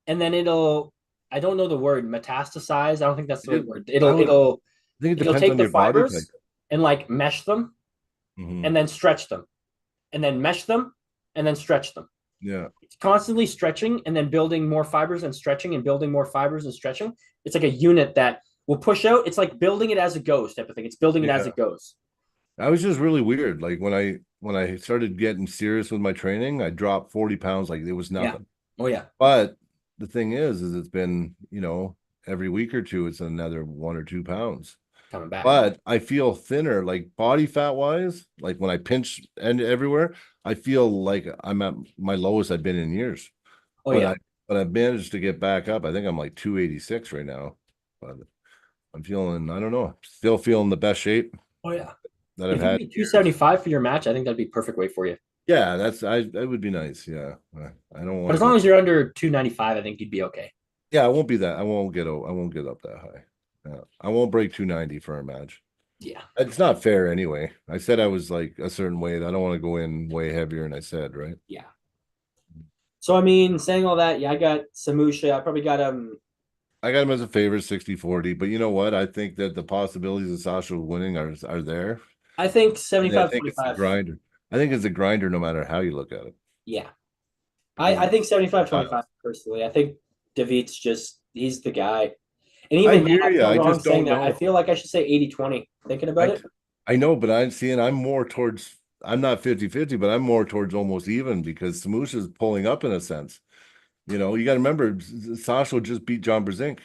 B: and then I don't know the word metastasize. I don't think that's the right
A: It,
B: word.
A: I would I think it
B: It'll
A: depends
B: take
A: on
B: the
A: your body type.
B: fibers and like mesh them
A: Hmm.
B: and then stretch them and then mesh them and then stretch them.
A: Yeah.
B: It's constantly stretching and then building more fibers and stretching and building more fibers and stretching. It's like a unit that will push out. It's like building it as it goes type of thing. It's building it as
A: Yeah.
B: it goes.
A: I was just really weird. Like when I started getting serious with my training, I dropped 40 pounds like it was
B: Yeah.
A: nothing.
B: Oh yeah.
A: But the thing is it's been, every week or two, it's another 1 or 2 pounds.
B: Coming back.
A: But I feel thinner, like body fat wise, like when I pinch and everywhere, I feel like I'm at my lowest I've been in years.
B: Oh
A: But
B: yeah.
A: I but I've managed to get back up. I think I'm like 286 right now. But I'm feeling, I don't know, still feeling the best shape
B: Oh yeah.
A: that I've
B: If you could
A: had
B: be
A: in years.
B: 275 for your match, I think that'd be perfect weight for you.
A: Yeah, that would be nice. Yeah. I don't
B: But
A: want to
B: as long
A: go.
B: as you're under 295, I think you'd be okay.
A: Yeah, I won't be that. I won't get up that high. Yeah. I won't break 290 for a match.
B: Yeah.
A: It's not fair anyway. I said I was like a certain weight. I don't want to go in way heavier than I said, right?
B: Yeah. So I mean, saying all that, yeah, I got Samusha. I probably got
A: I got him as a favorite 60-40, but you know what? I think that the possibilities of Sasha winning are there.
B: I think
A: And I
B: 75
A: think it's the
B: 25.
A: grinder. I think it's a grinder no matter how you look at it.
B: Yeah.
A: Because
B: I
A: of
B: think 75
A: styles.
B: 25 personally. I think David's just he's the guy. And
A: I
B: even then,
A: hear
B: I
A: you.
B: feel
A: I
B: wrong
A: just
B: saying
A: don't
B: that. I
A: know.
B: feel like I should say 80-20. Thinking about
A: I
B: it.
A: I know, but I'm more towards I'm not 50-50, but I'm more towards almost even because Samusha is pulling up in a sense. You got to remember Sasha just beat John Brzenk.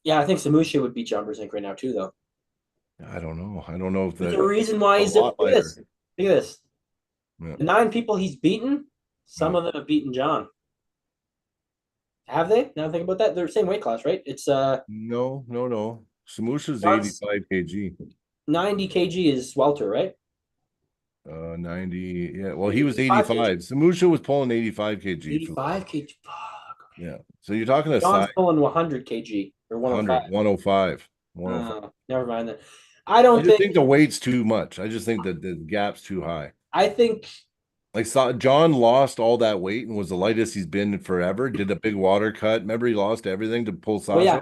B: Yeah, I think Samusha would beat John Brzenk right now too, though.
A: I don't know. I don't know if
B: There's
A: that
B: a reason why
A: a
B: he's look
A: lot
B: at this.
A: lighter.
B: Look at this.
A: Yeah,
B: The 9 people he's beaten, some
A: yeah.
B: of them have beaten John. Have they? Now think about that. They're the same weight class, right? It's
A: No, no, no. Samusha's
B: John's
A: 85 kg.
B: 90 kg is welter, right?
A: 90. Yeah. Well, he was
B: 85 kg.
A: 85. Samusha was pulling 85 kg for
B: 85 kg. Fuck.
A: yeah. So you're talking a
B: John's
A: size
B: pulling 100 kg or 105.
A: 100, 105, 105.
B: Never mind then. I
A: I
B: don't
A: just
B: think.
A: think the weight's too much. I just think that the gap's too high.
B: I think.
A: Like John lost all that weight and was the lightest he's been forever. Did a big water cut. Remember, he lost everything to pull
B: Well,
A: Sasha.
B: yeah.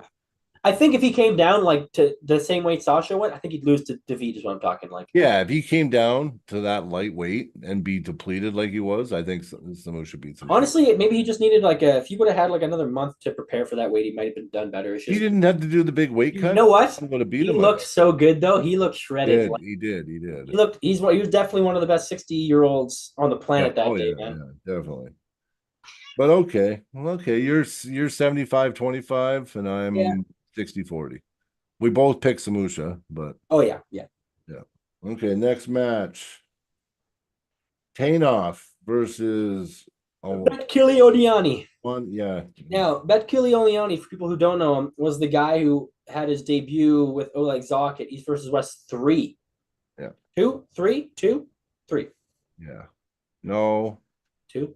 B: I think if he came down like to the same weight Sasha went, I think he'd lose to David. Is what I'm talking like.
A: Yeah, if he came down to that light weight and be depleted like he was, I think Samusha beats him for sure.
B: Honestly, maybe he just needed like a. If he would have had like another month to prepare for that weight, he might have been done better. It's
A: He
B: just
A: didn't have to do the big weight
B: you
A: cut.
B: know what?
A: I would have beat
B: He
A: him, I
B: looked
A: bet.
B: so good though. He looked
A: He
B: shredded.
A: did.
B: Like
A: He did. He did.
B: he looked. He was definitely one of the best 60-year-olds on the
A: Yeah.
B: planet that
A: Oh
B: day,
A: yeah.
B: man.
A: Yeah. Definitely. But okay. Well, okay. You're 75-25 and
B: Yeah.
A: I'm 60-40. We both picked Samusha, but
B: Oh yeah, yeah.
A: yeah. Okay. Next match. Tainoff versus oh
B: Bet Kiliodiani.
A: one. Yeah.
B: Now, Bet Kiliodiani, for people who don't know him, was the guy who had his debut with Oleg Zok at East versus West 3.
A: Yeah.
B: 2, 3, 2, 3,
A: Yeah. No.
B: 2.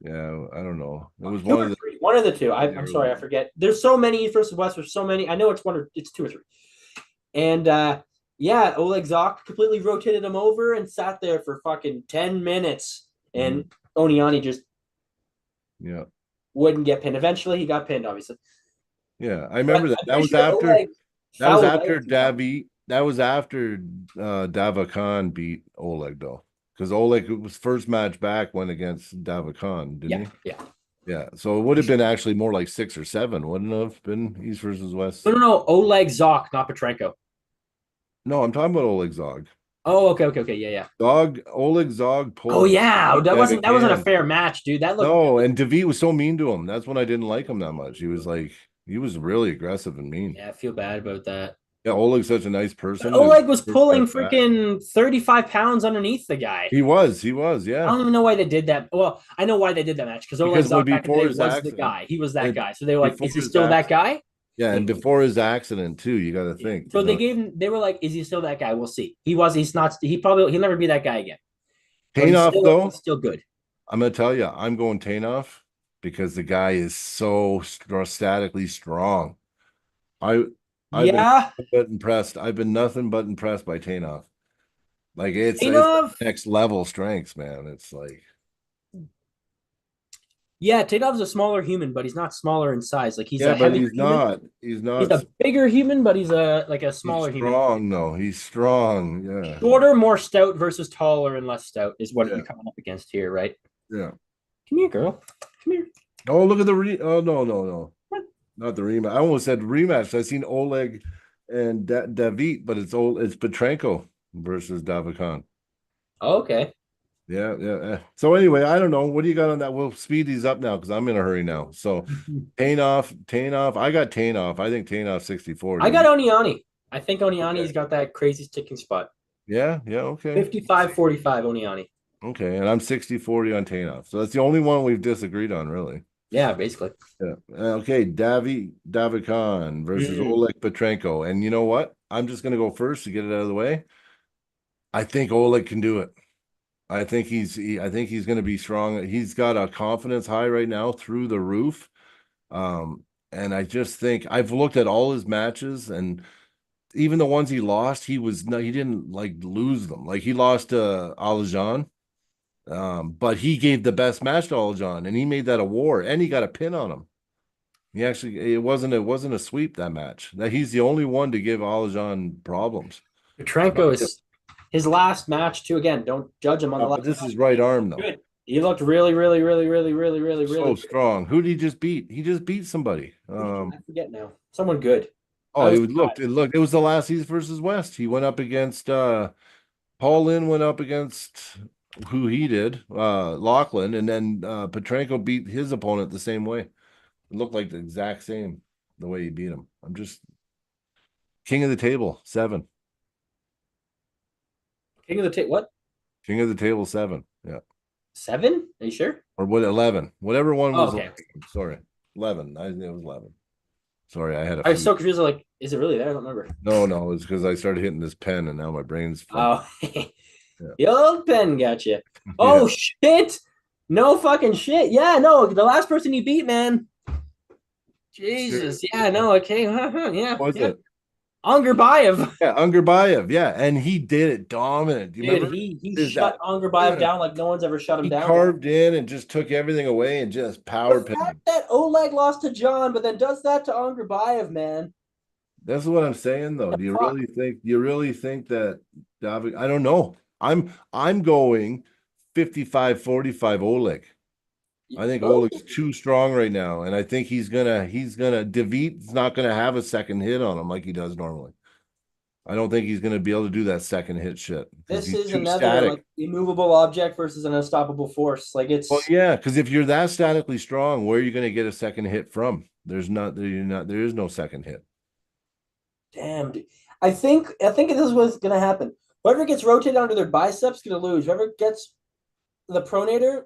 A: Yeah. I don't know. It was
B: Two
A: one
B: or
A: of the
B: three. One of the two. I'm
A: early
B: sorry, I
A: ones.
B: forget. There's so many East versus West. There's so many. I know it's 2 or 3. And yeah, Oleg Zok completely rotated him over and sat there for fucking 10 minutes. And
A: Mhm.
B: Oniani just
A: Yeah.
B: wouldn't get pinned. Eventually, he got pinned, obviously.
A: Yeah. I
B: But
A: remember that.
B: I'm pretty sure Oleg
A: That was
B: fouled out
A: after
B: a few times.
A: Davy. That was after Dava Khan beat Oleg though. because Oleg was first match back went against David Khan, didn't
B: Yeah,
A: he?
B: yeah.
A: Yeah. So it would have been actually more like 6 or 7, wouldn't it have been East versus
B: No,
A: West?
B: no, no. Oleg Zoc, not Petrenko.
A: No, I'm talking about Oleg Zog.
B: Oh, okay, okay, okay. Yeah, yeah.
A: Oleg Zog
B: Oh
A: pulled
B: yeah, that wasn't a
A: again.
B: fair match, dude. That looked
A: No, and Devit was so mean to him. That's when I didn't like him that much. He was really aggressive and mean.
B: yeah, I feel bad about that.
A: Yeah, Oleg's such a nice
B: But
A: person. His
B: Oleg was
A: first
B: pulling
A: match back.
B: freaking 35 pounds underneath the guy. I
A: Yeah.
B: don't even know why they did that. Well, I know why they did that match because Oleg
A: Because when
B: Zoc back in the
A: before
B: day
A: his
B: was the
A: accident,
B: guy. He was that
A: and
B: guy. So they were like,
A: before
B: is he
A: his
B: still that
A: accident,
B: guy?
A: yeah, and
B: Boom.
A: before his accident too, you got to
B: Yeah.
A: think,
B: So they gave him, they were like, is he still that guy? We'll see. He was, he's not, he'll never be that guy again. But
A: Tainoff
B: he's
A: though,
B: still good.
A: I'm gonna tell you, I'm going Tainoff because the guy is so statically strong. I I've been
B: Yeah.
A: nothing but impressed. I've been nothing but impressed by Tainoff. Like it's
B: Tainov.
A: next level strengths, man. It's like
B: Yeah, Tainov's a smaller human, but he's not smaller in size. Like he's
A: yeah,
B: a
A: but
B: heavier human.
A: He's
B: He's
A: not.
B: a bigger human, but he's a
A: He's
B: smaller human.
A: strong though. He's strong. Yeah,
B: Shorter, more stout versus taller and less stout is what
A: yeah,
B: you're coming up against here, right?
A: yeah.
B: Come here, girl. Come here.
A: Oh, look at oh no, no, no. Not the rematch. I almost said rematch. I seen Oleg and David, but it's Petrenko versus Davikan.
B: Oh, okay.
A: Yeah, yeah. So anyway, I don't know. What do you got on that? We'll speed these up now because I'm in a hurry now. So Tainoff. I got Tainoff. I think Tainoff 64,
B: I
A: do
B: got
A: you?
B: Oniani. I think
A: Okay.
B: Oniani's got that crazy sticking spot.
A: Yeah, yeah, okay.
B: 55-45 Oniani.
A: Okay. And I'm 60-40 on Tainoff. So that's the only one we've disagreed on, really.
B: Yeah, basically.
A: Yeah. Okay. David Khan versus
B: Mm.
A: Oleg Petrenko. And you know what? I'm just gonna go first to get it out of the way. I think Oleg can do it. I think he's going to be strong. He's got a confidence high right now through the roof. Um, and I just think I've looked at all his matches, and even the ones he lost, he didn't like lose them. Like he lost to Alajan, but he gave the best match to Alajan, and he made that a war, and he got a pin on him. He actually it wasn't a sweep that match. That he's the only one to give Alajan problems.
B: Petrenko is his last match too. Again, don't judge him on the
A: But
B: last
A: this
B: match.
A: is right arm though.
B: Good. He looked really, really, really, really, really, really, really
A: So
B: good.
A: strong. Who did he just beat? He just beat somebody.
B: I forget now. Someone good. I
A: Oh,
B: was
A: it was the last East versus West. He went up against Paul Lynn went up against who he did, Lachlan, and then Petrenko beat his opponent the same way. It looked like the exact same the way he beat him. I'm just king of the table, 7.
B: king of the tape. What?
A: King of the table, 7. Yeah.
B: 7? Are you sure?
A: Or what 11. Whatever one
B: Oh,
A: was
B: okay.
A: sorry. 11. I think it was 11. Sorry, I had a
B: I was
A: few.
B: so confused. Like, is it really there? I don't remember.
A: No, no, it's because I started hitting this pen and now my brain's funky.
B: Oh,
A: Yeah.
B: the old pen got you.
A: Yeah.
B: Oh shit! No fucking shit. Yeah, no, the last person you beat, man. Jesus. Yeah,
A: Seriously.
B: no. Okay. Yeah,
A: Was
B: yeah.
A: it?
B: Angerbayev.
A: Yeah, Ungerbayev. Yeah, and he did it dominant. Do you
B: Dude,
A: remember?
B: he
A: Is
B: shut
A: that
B: Angerbayev down like no one's ever shut him
A: he
B: down before.
A: carved in and just took everything away and just
B: The
A: power pinned.
B: fact that Oleg lost to John, but then does that to Angerbayev, man.
A: That's what I'm saying though.
B: The fuck?
A: Do you really think that David? I don't know. I'm going 55-45 Oleg. I think
B: Oh,
A: Oleg's too strong right now, and I think he's gonna Davit's not gonna have a second hit on him like he does normally. I don't think he's gonna be able to do that second hit shit because
B: this
A: he's
B: is
A: too
B: another like
A: static.
B: immovable object versus an unstoppable force. Like
A: Well,
B: it's
A: yeah, because if you're that statically strong, where are you going to get a second hit from? There is no second hit.
B: damn. Dude. I think this is what's gonna happen. Whoever gets rotated onto their biceps gonna lose. Whoever gets the pronator,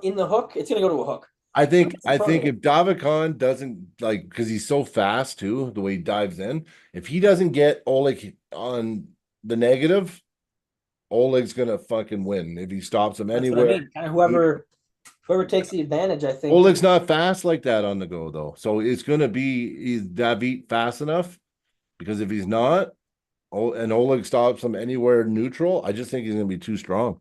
B: in the hook, it's gonna go to a hook. Whoever gets the
A: I think
B: pronator.
A: if Davikan doesn't like because he's so fast too, the way he dives in, if he doesn't get Oleg on the negative, Oleg's gonna fucking win if he stops him
B: That's what I
A: anywhere.
B: mean. Kind of whoever takes the advantage, I think.
A: Oleg's not fast like that on the go though, so it's gonna be is David fast enough? Because if he's not, and Oleg stops him anywhere neutral, I just think he's gonna be too strong.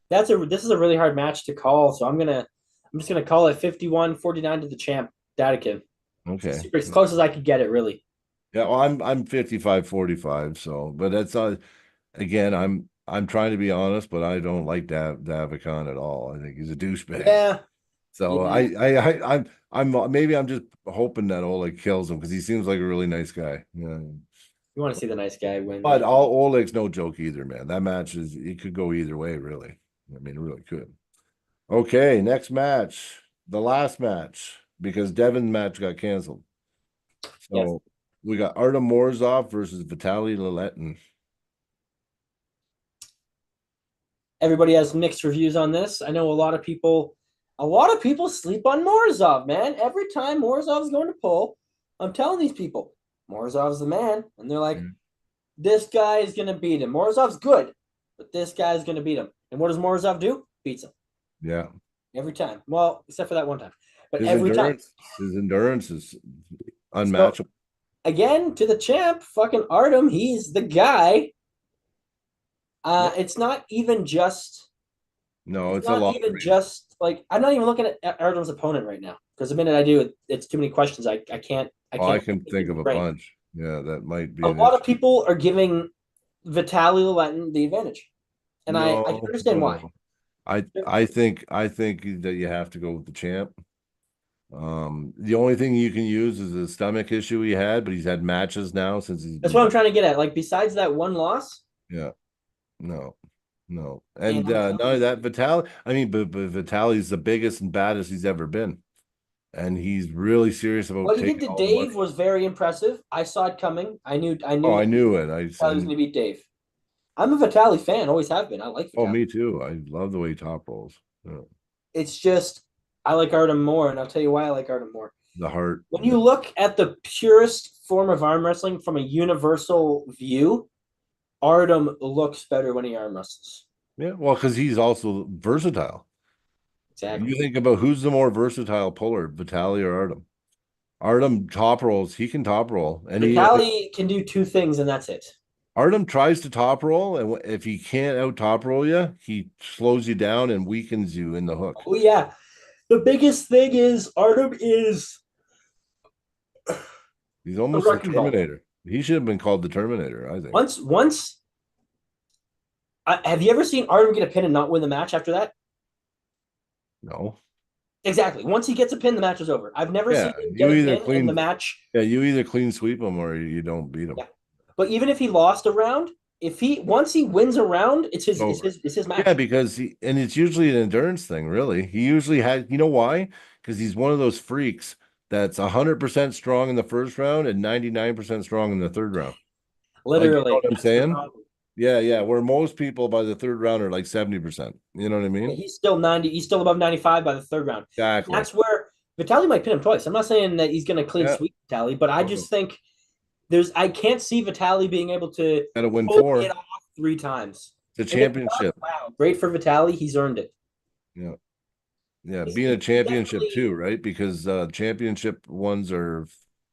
B: This is a really hard match to call, so I'm just gonna call it 51-49 to the champ, Dadikin.
A: Okay.
B: Super as close as I could get it, really.
A: Yeah, well, I'm 55-45, so but that's again, I'm trying to be honest, but I don't like Davicon at all. I think he's a douchebag.
B: Yeah,
A: So
B: yeah.
A: maybe I'm just hoping that Oleg kills him because he seems like a really nice guy. Yeah.
B: You want to see the nice guy win,
A: But
B: right?
A: all Oleg's no joke either, man. That match is it could go either way, really. I mean, it really could. Okay, next match, the last match, because Devin's match got canceled.
B: Yes.
A: So we got Artem Morozov versus Vitaly Leletin.
B: Everybody has mixed reviews on this. I know a lot of people sleep on Morozov, man. Every time Morozov's going to pull, I'm telling these people, Morozov's the man. And they're like, this guy is going to beat him. Morozov's good, but this guy's going to beat him. And what does Morozov do? Beats him
A: Yeah.
B: every time. Well, except for that one time, but
A: His
B: every time.
A: endurance, his endurance is
B: So
A: unmatchable.
B: again, to the champ, fucking Artem, he's the guy.
A: Yeah.
B: It's not even just
A: No,
B: It's
A: it's a
B: not
A: long
B: even
A: range.
B: just like I'm not even looking at Artem's opponent right now because the minute I do, it's too many questions. I
A: Oh, I
B: can't
A: can think of a
B: brain.
A: bunch. Yeah, that might be
B: A
A: an
B: lot of
A: issue.
B: people are giving Vitaly Letin the advantage, and I can
A: No,
B: understand
A: no,
B: why.
A: no. I think that you have to go with the champ. The only thing you can use is the stomach issue he had, but he's had matches now since he's
B: That's
A: been
B: what I'm
A: back.
B: trying to get at. Like besides that one loss,
A: Yeah, no, no.
B: and
A: And
B: I'm telling
A: none of
B: you,
A: that Vitaly. I mean, but Vitaly's the biggest and baddest he's ever been. And he's really serious about
B: what he did
A: taking
B: to
A: all the
B: Dave
A: money.
B: was very impressive. I saw it coming. I
A: Oh,
B: knew
A: I
B: that
A: knew it.
B: Vitaly was going to beat Dave. I'm a Vitaly fan, always have been. I like
A: Oh,
B: Vitaly.
A: me too. I love the way he top rolls. Yeah.
B: It's just I like Artem more, and I'll tell you why I like Artem more.
A: The heart.
B: When
A: Yeah.
B: you look at the purest form of arm wrestling from a universal view, Artem looks better when he arm wrestles.
A: Yeah. Well, because he's also versatile.
B: Exactly.
A: You think about who's the more versatile puller, Vitaly or Artem? Artem top rolls. He can top roll, and he
B: Vitaly can do two things, and that's it.
A: Artem tries to top roll, and if he can't out top roll you, he slows you down and weakens you in the hook.
B: Oh yeah, the biggest thing is Artem is
A: He's
B: a
A: almost the
B: wrecking ball.
A: Terminator. He should have been called the Terminator, I think.
B: Once, have you ever seen Artem get a pin and not win the match after that?
A: No.
B: Exactly. Once he gets a pin, the match is over. I've never
A: Yeah,
B: seen him get
A: you
B: a
A: either
B: pin in the
A: clean.
B: match.
A: Yeah, you either clean sweep him or you don't beat him.
B: Yeah. But even if he lost a round, if he once he wins a round,
A: It's over.
B: it's his
A: Yeah,
B: match.
A: because and it's usually an endurance thing, really. He usually had, you know why? Because he's one of those freaks that's 100% strong in the first round and 99% strong in the third round. Like, you know
B: Literally,
A: what I'm
B: that's the
A: saying?
B: problem.
A: Yeah, yeah. Where most people by the third round are like 70%. You know what I
B: Yeah,
A: mean?
B: he's still 90. He's still above 95 by the third round.
A: Exactly.
B: That's where Vitaly might pin him twice. I'm not saying that he's going to clean
A: Yeah.
B: sweep Vitaly, but I
A: Oh, no.
B: just think I can't see Vitaly being able to
A: Got to win
B: pull it
A: four.
B: off three times.
A: It's a
B: And if he does,
A: championship.
B: wow, great for Vitaly. He's earned it.
A: Yeah. Yeah.
B: He's,
A: Being a
B: he's
A: championship
B: definitely
A: too, right? Because championship ones are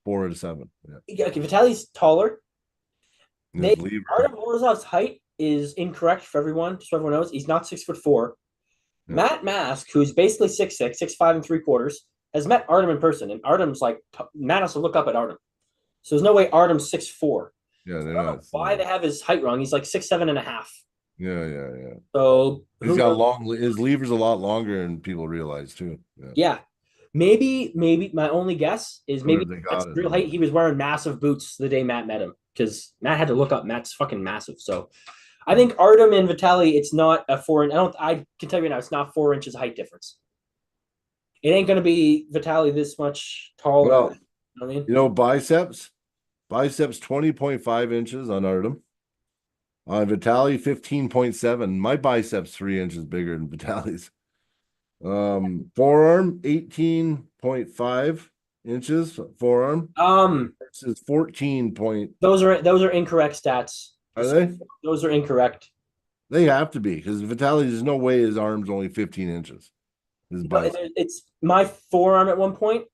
A: 4 out of 7. Yeah.
B: okay. Vitaly's taller.
A: And
B: They
A: his lever.
B: Artem Morozov's height is incorrect for everyone. Just so everyone knows, he's not 6'4".
A: Yeah.
B: Matt Mask, who's basically 6'6", 6'5 3/4, has met Artem in person, and Artem's like Matt has to look up at Artem. So there's no way Artem's 6'4".
A: Yeah,
B: So
A: they're
B: I don't know
A: not
B: why
A: slow.
B: they have his height wrong. He's like 6'7.5".
A: Yeah, yeah, yeah.
B: So
A: He's
B: who
A: got
B: knows?
A: long, his lever's a lot longer than people realize too. Yeah.
B: Yeah. Maybe my only guess is
A: Wonder
B: maybe
A: if they
B: that's
A: got it
B: real
A: or not.
B: height. He was wearing massive boots the day Matt met him because Matt had to look up. Matt's fucking massive. So I think Artem and Vitaly, it's not a 4 inch. I can tell you right now, it's not 4 inches height difference. It ain't gonna be Vitaly this much taller. You
A: Well,
B: know what I mean?
A: biceps 20.5 inches on Artem. On Vitaly, 15.7. My biceps 3 inches bigger than Vitaly's. Forearm, 18.5 inches forearm versus 14 point.
B: Those are incorrect stats.
A: Are they?
B: Those are incorrect.
A: They have to be because Vitaly, there's no way his arm's only 15 inches. His
B: No,
A: bicep.
B: it's my forearm at one point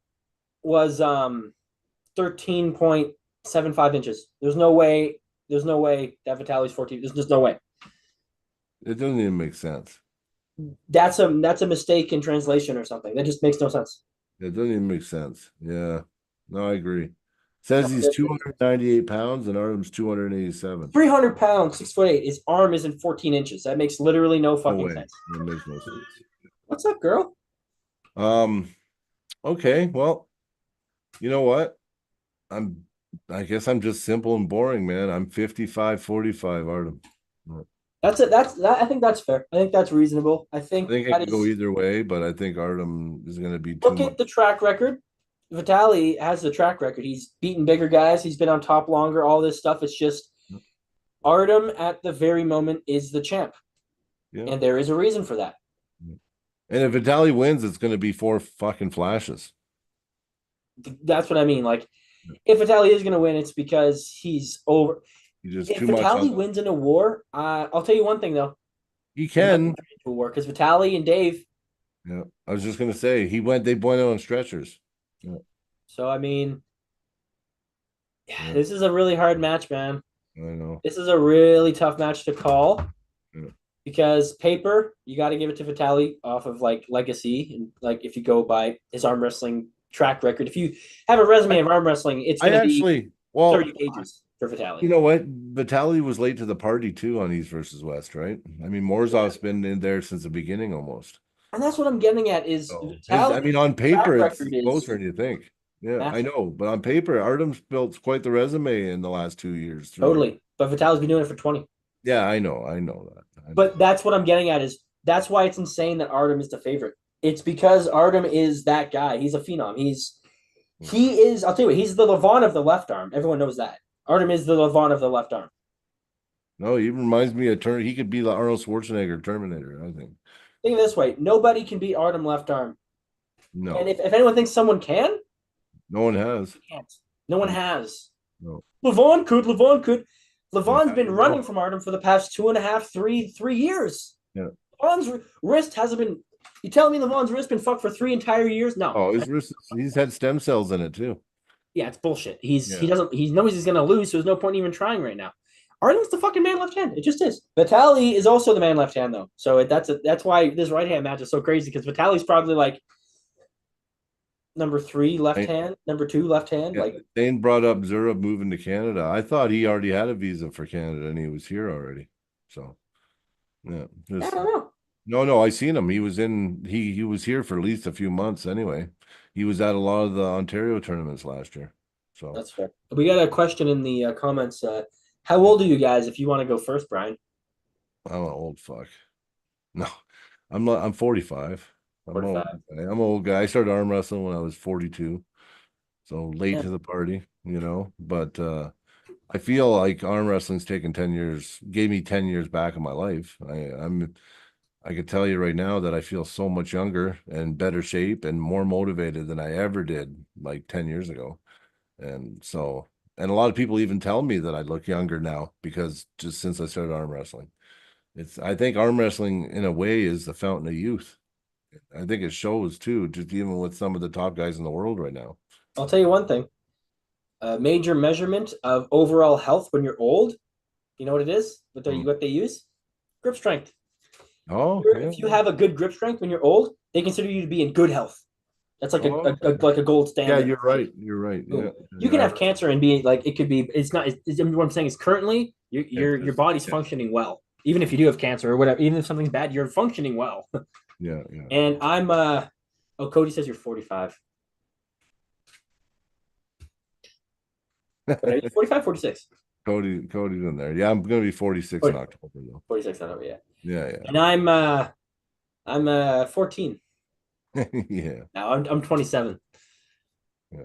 B: was 13.75 inches. There's no way that Vitaly's 14. There's just no way.
A: It doesn't even make sense.
B: That's a mistake in translation or something. That just makes no sense.
A: It doesn't even make sense. Yeah. No, I agree. Says he's 298 pounds and Artem's 287.
B: 300 pounds, 6'8". His arm isn't 14 inches. That makes literally no
A: No
B: fucking
A: way.
B: sense.
A: That makes no sense.
B: What's up, girl?
A: Um, okay, well, you know what? I'm I guess I'm just simple and boring, man. I'm 55-45, Artem.
B: That's it. I think that's fair. I think that's reasonable. I
A: I
B: think
A: think it
B: that
A: could go
B: is.
A: either way, but I think Artem is going to be too
B: Look
A: much.
B: at the track record. Vitali has the track record. He's beaten bigger guys. He's been on top longer. All this stuff. It's just Artem at the very moment is the champ,
A: Yeah.
B: and there is a reason for that.
A: And if Vitaly wins, it's going to be 4 fucking flashes.
B: That's what I mean. Like, if Vitali is going to win, it's because he's over.
A: He's just
B: If
A: too much on
B: Vitali
A: the.
B: wins in a war, I'll tell you one thing though,
A: He
B: it might be
A: can.
B: a war because Vitali and Dave.
A: Yeah. I was just going to say they went on stretchers. Yeah.
B: So I mean,
A: Yeah.
B: this is a really hard match, man.
A: I know.
B: This is a really tough match to call
A: Yeah.
B: because paper, you got to give it to Vitali off of like legacy and like if you go by his arm wrestling track record. If you have a resume of arm wrestling, it's
A: I
B: going to be
A: actually, well,
B: 30 pages for Vitali.
A: you know what? Vitaly was late to the party too on East versus West, right? I mean, Morzov's been in there since the beginning almost.
B: And that's what I'm getting at is
A: So I mean,
B: Vitali's
A: on
B: track
A: paper, it's
B: record is
A: closer than you think. Yeah, I
B: massive.
A: know, but on paper, Artem's built quite the resume in the last 2 years through.
B: Totally. But Vitali's been doing it for 20.
A: Yeah, I know that. I know.
B: But that's what I'm getting at is that's why it's insane that Artem is the favorite. It's because Artem is that guy. He's a phenom. He is. I'll tell you what. He's the Levon of the left arm. Everyone knows that. Artem is the Levon of the left arm.
A: No, he reminds me of He could be the Arnold Schwarzenegger Terminator, I think.
B: Think of this way: nobody can beat Artem left arm. And
A: No,
B: if anyone thinks someone can,
A: no one has.
B: he can't. No one has.
A: No.
B: Levon could. Levon could.
A: Yeah,
B: Levon's
A: I
B: been running
A: know.
B: from Artem for the past 2.5, 3 years.
A: Yeah.
B: Levon's wrist hasn't been. You telling me Levon's wrist been fucked for 3 entire years? No.
A: Oh, his wrist, he's had stem cells in it too.
B: Yeah, it's bullshit.
A: Yeah.
B: He doesn't he knows he's gonna lose, so there's no point even trying right now. Arden's the fucking man left hand. It just is. Vitali is also the man left hand though, so that's why this right hand match is so crazy because Vitali's probably like number 3 left hand, number 2 left hand.
A: Yeah,
B: Like
A: Dane brought up Zurab moving to Canada. I thought he already had a visa for Canada and he was here already. So yeah,
B: I
A: just
B: don't know.
A: no, I seen him. He was in he was here for at least a few months anyway. He was at a lot of the Ontario tournaments last year. So
B: That's fair. We got a question in the comments. How old are you guys? If you want to go first, Brian.
A: I'm an old fuck. No, I'm not. I'm 45. I'm an old
B: 45.
A: guy. I'm an old guy. I started arm wrestling when I was 42, so late
B: Yeah.
A: to the party, But I feel like arm wrestling's taken 10 years, gave me 10 years back in my life. I could tell you right now that I feel so much younger and better shape and more motivated than I ever did like 10 years ago. And so, and a lot of people even tell me that I look younger now because just since I started arm wrestling. I think arm wrestling in a way is the fountain of youth. I think it shows too, just even with some of the top guys in the world right now.
B: I'll tell you one thing. A major measurement of overall health when you're old. You know what it is? What they use? Grip strength.
A: Oh, yeah.
B: If you have a good grip strength when you're old, they consider you to be in good health. That's like
A: Oh,
B: like a gold
A: yeah,
B: standard.
A: you're right. You're right. Yeah.
B: You can have cancer and be like it could be. It's not. What I'm saying is currently your body's
A: yeah,
B: functioning well. Even if you do have cancer or whatever, even if something's bad, you're functioning well.
A: yeah.
B: And I'm oh, Cody says you're 45. But are you 45, 46?
A: Cody's in there. Yeah, I'm gonna be 46 in October though.
B: 46, I don't know, yeah.
A: Yeah,
B: And I'm 14.
A: yeah. Yeah.
B: Now I'm 27.
A: Yeah.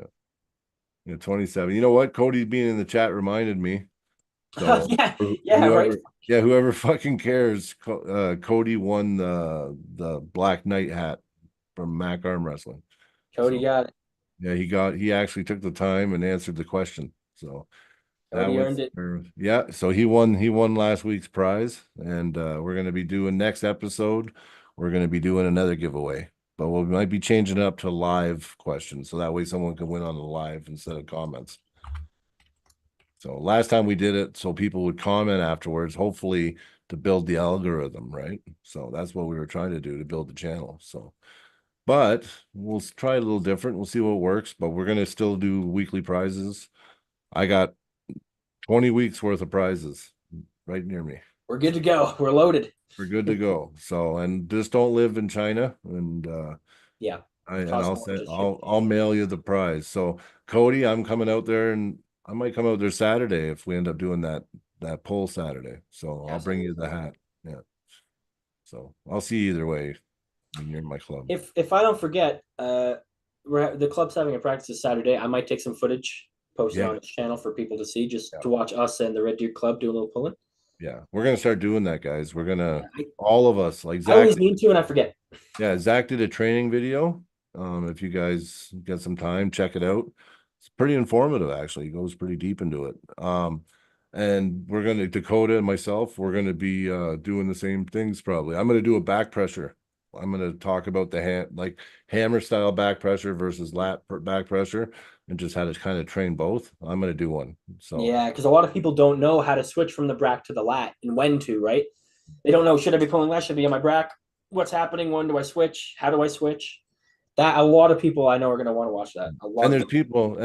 A: Yeah, 27. You know what? Cody being in the chat reminded me. So
B: Yeah,
A: whoever,
B: right.
A: yeah, whoever fucking cares, Cody won the Black Knight hat from Mac Arm Wrestling.
B: Cody
A: So
B: got it.
A: yeah, he actually took the time and answered the question. So that
B: Cody
A: was
B: earned it.
A: yeah. So he won last week's prize, and we're gonna be doing next episode. We're gonna be doing another giveaway, but we might be changing it up to live questions, so that way someone can win on the live instead of comments. So last time we did it, so people would comment afterwards, hopefully to build the algorithm, right? So that's what we were trying to do to build the channel. So, but we'll try a little different. We'll see what works, but we're gonna still do weekly prizes. I got 20 weeks worth of prizes right near me.
B: We're good to go. We're loaded.
A: We're good to go. So, and just don't live in China, and
B: Yeah.
A: I'll
B: Cost more
A: say
B: to ship.
A: I'll mail you the prize. So, Cody, I'm coming out there, and I might come out there Saturday if we end up doing that poll Saturday. So I'll bring you
B: Absolutely.
A: the hat. Yeah. So I'll see you either way when you're in my club.
B: If I don't forget, the club's having a practice this Saturday. I might take some footage, post it
A: Yeah.
B: on its channel for people to see, just
A: Yeah.
B: to watch us and the Red Deer Club do a little pulling.
A: Yeah. We're gonna start doing that, guys. We're
B: Yeah,
A: gonna all of us like
B: I always mean to and I forget.
A: Yeah, Zach did a training video. If you guys get some time, check it out. It's pretty informative, actually. He goes pretty deep into it. And we're gonna Dakota and myself, we're gonna be doing the same things probably. I'm gonna do a back pressure. I'm gonna talk about the hand like hammer style back pressure versus back pressure and just how to kind of train both. I'm gonna do one. So
B: Yeah, because a lot of people don't know how to switch from the brack to the lat and when to, right? They don't know, should I be pulling less? Should I be on my brack? What's happening? When do I switch? How do I switch? That a lot of people I know are going to want to watch that. A lot
A: and
B: of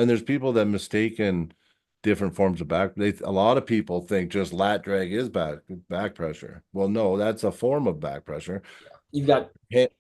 A: there's people that mistaken different forms of back. A lot of people think just lat drag is back pressure. Well, no, that's a form of back pressure.
B: you've got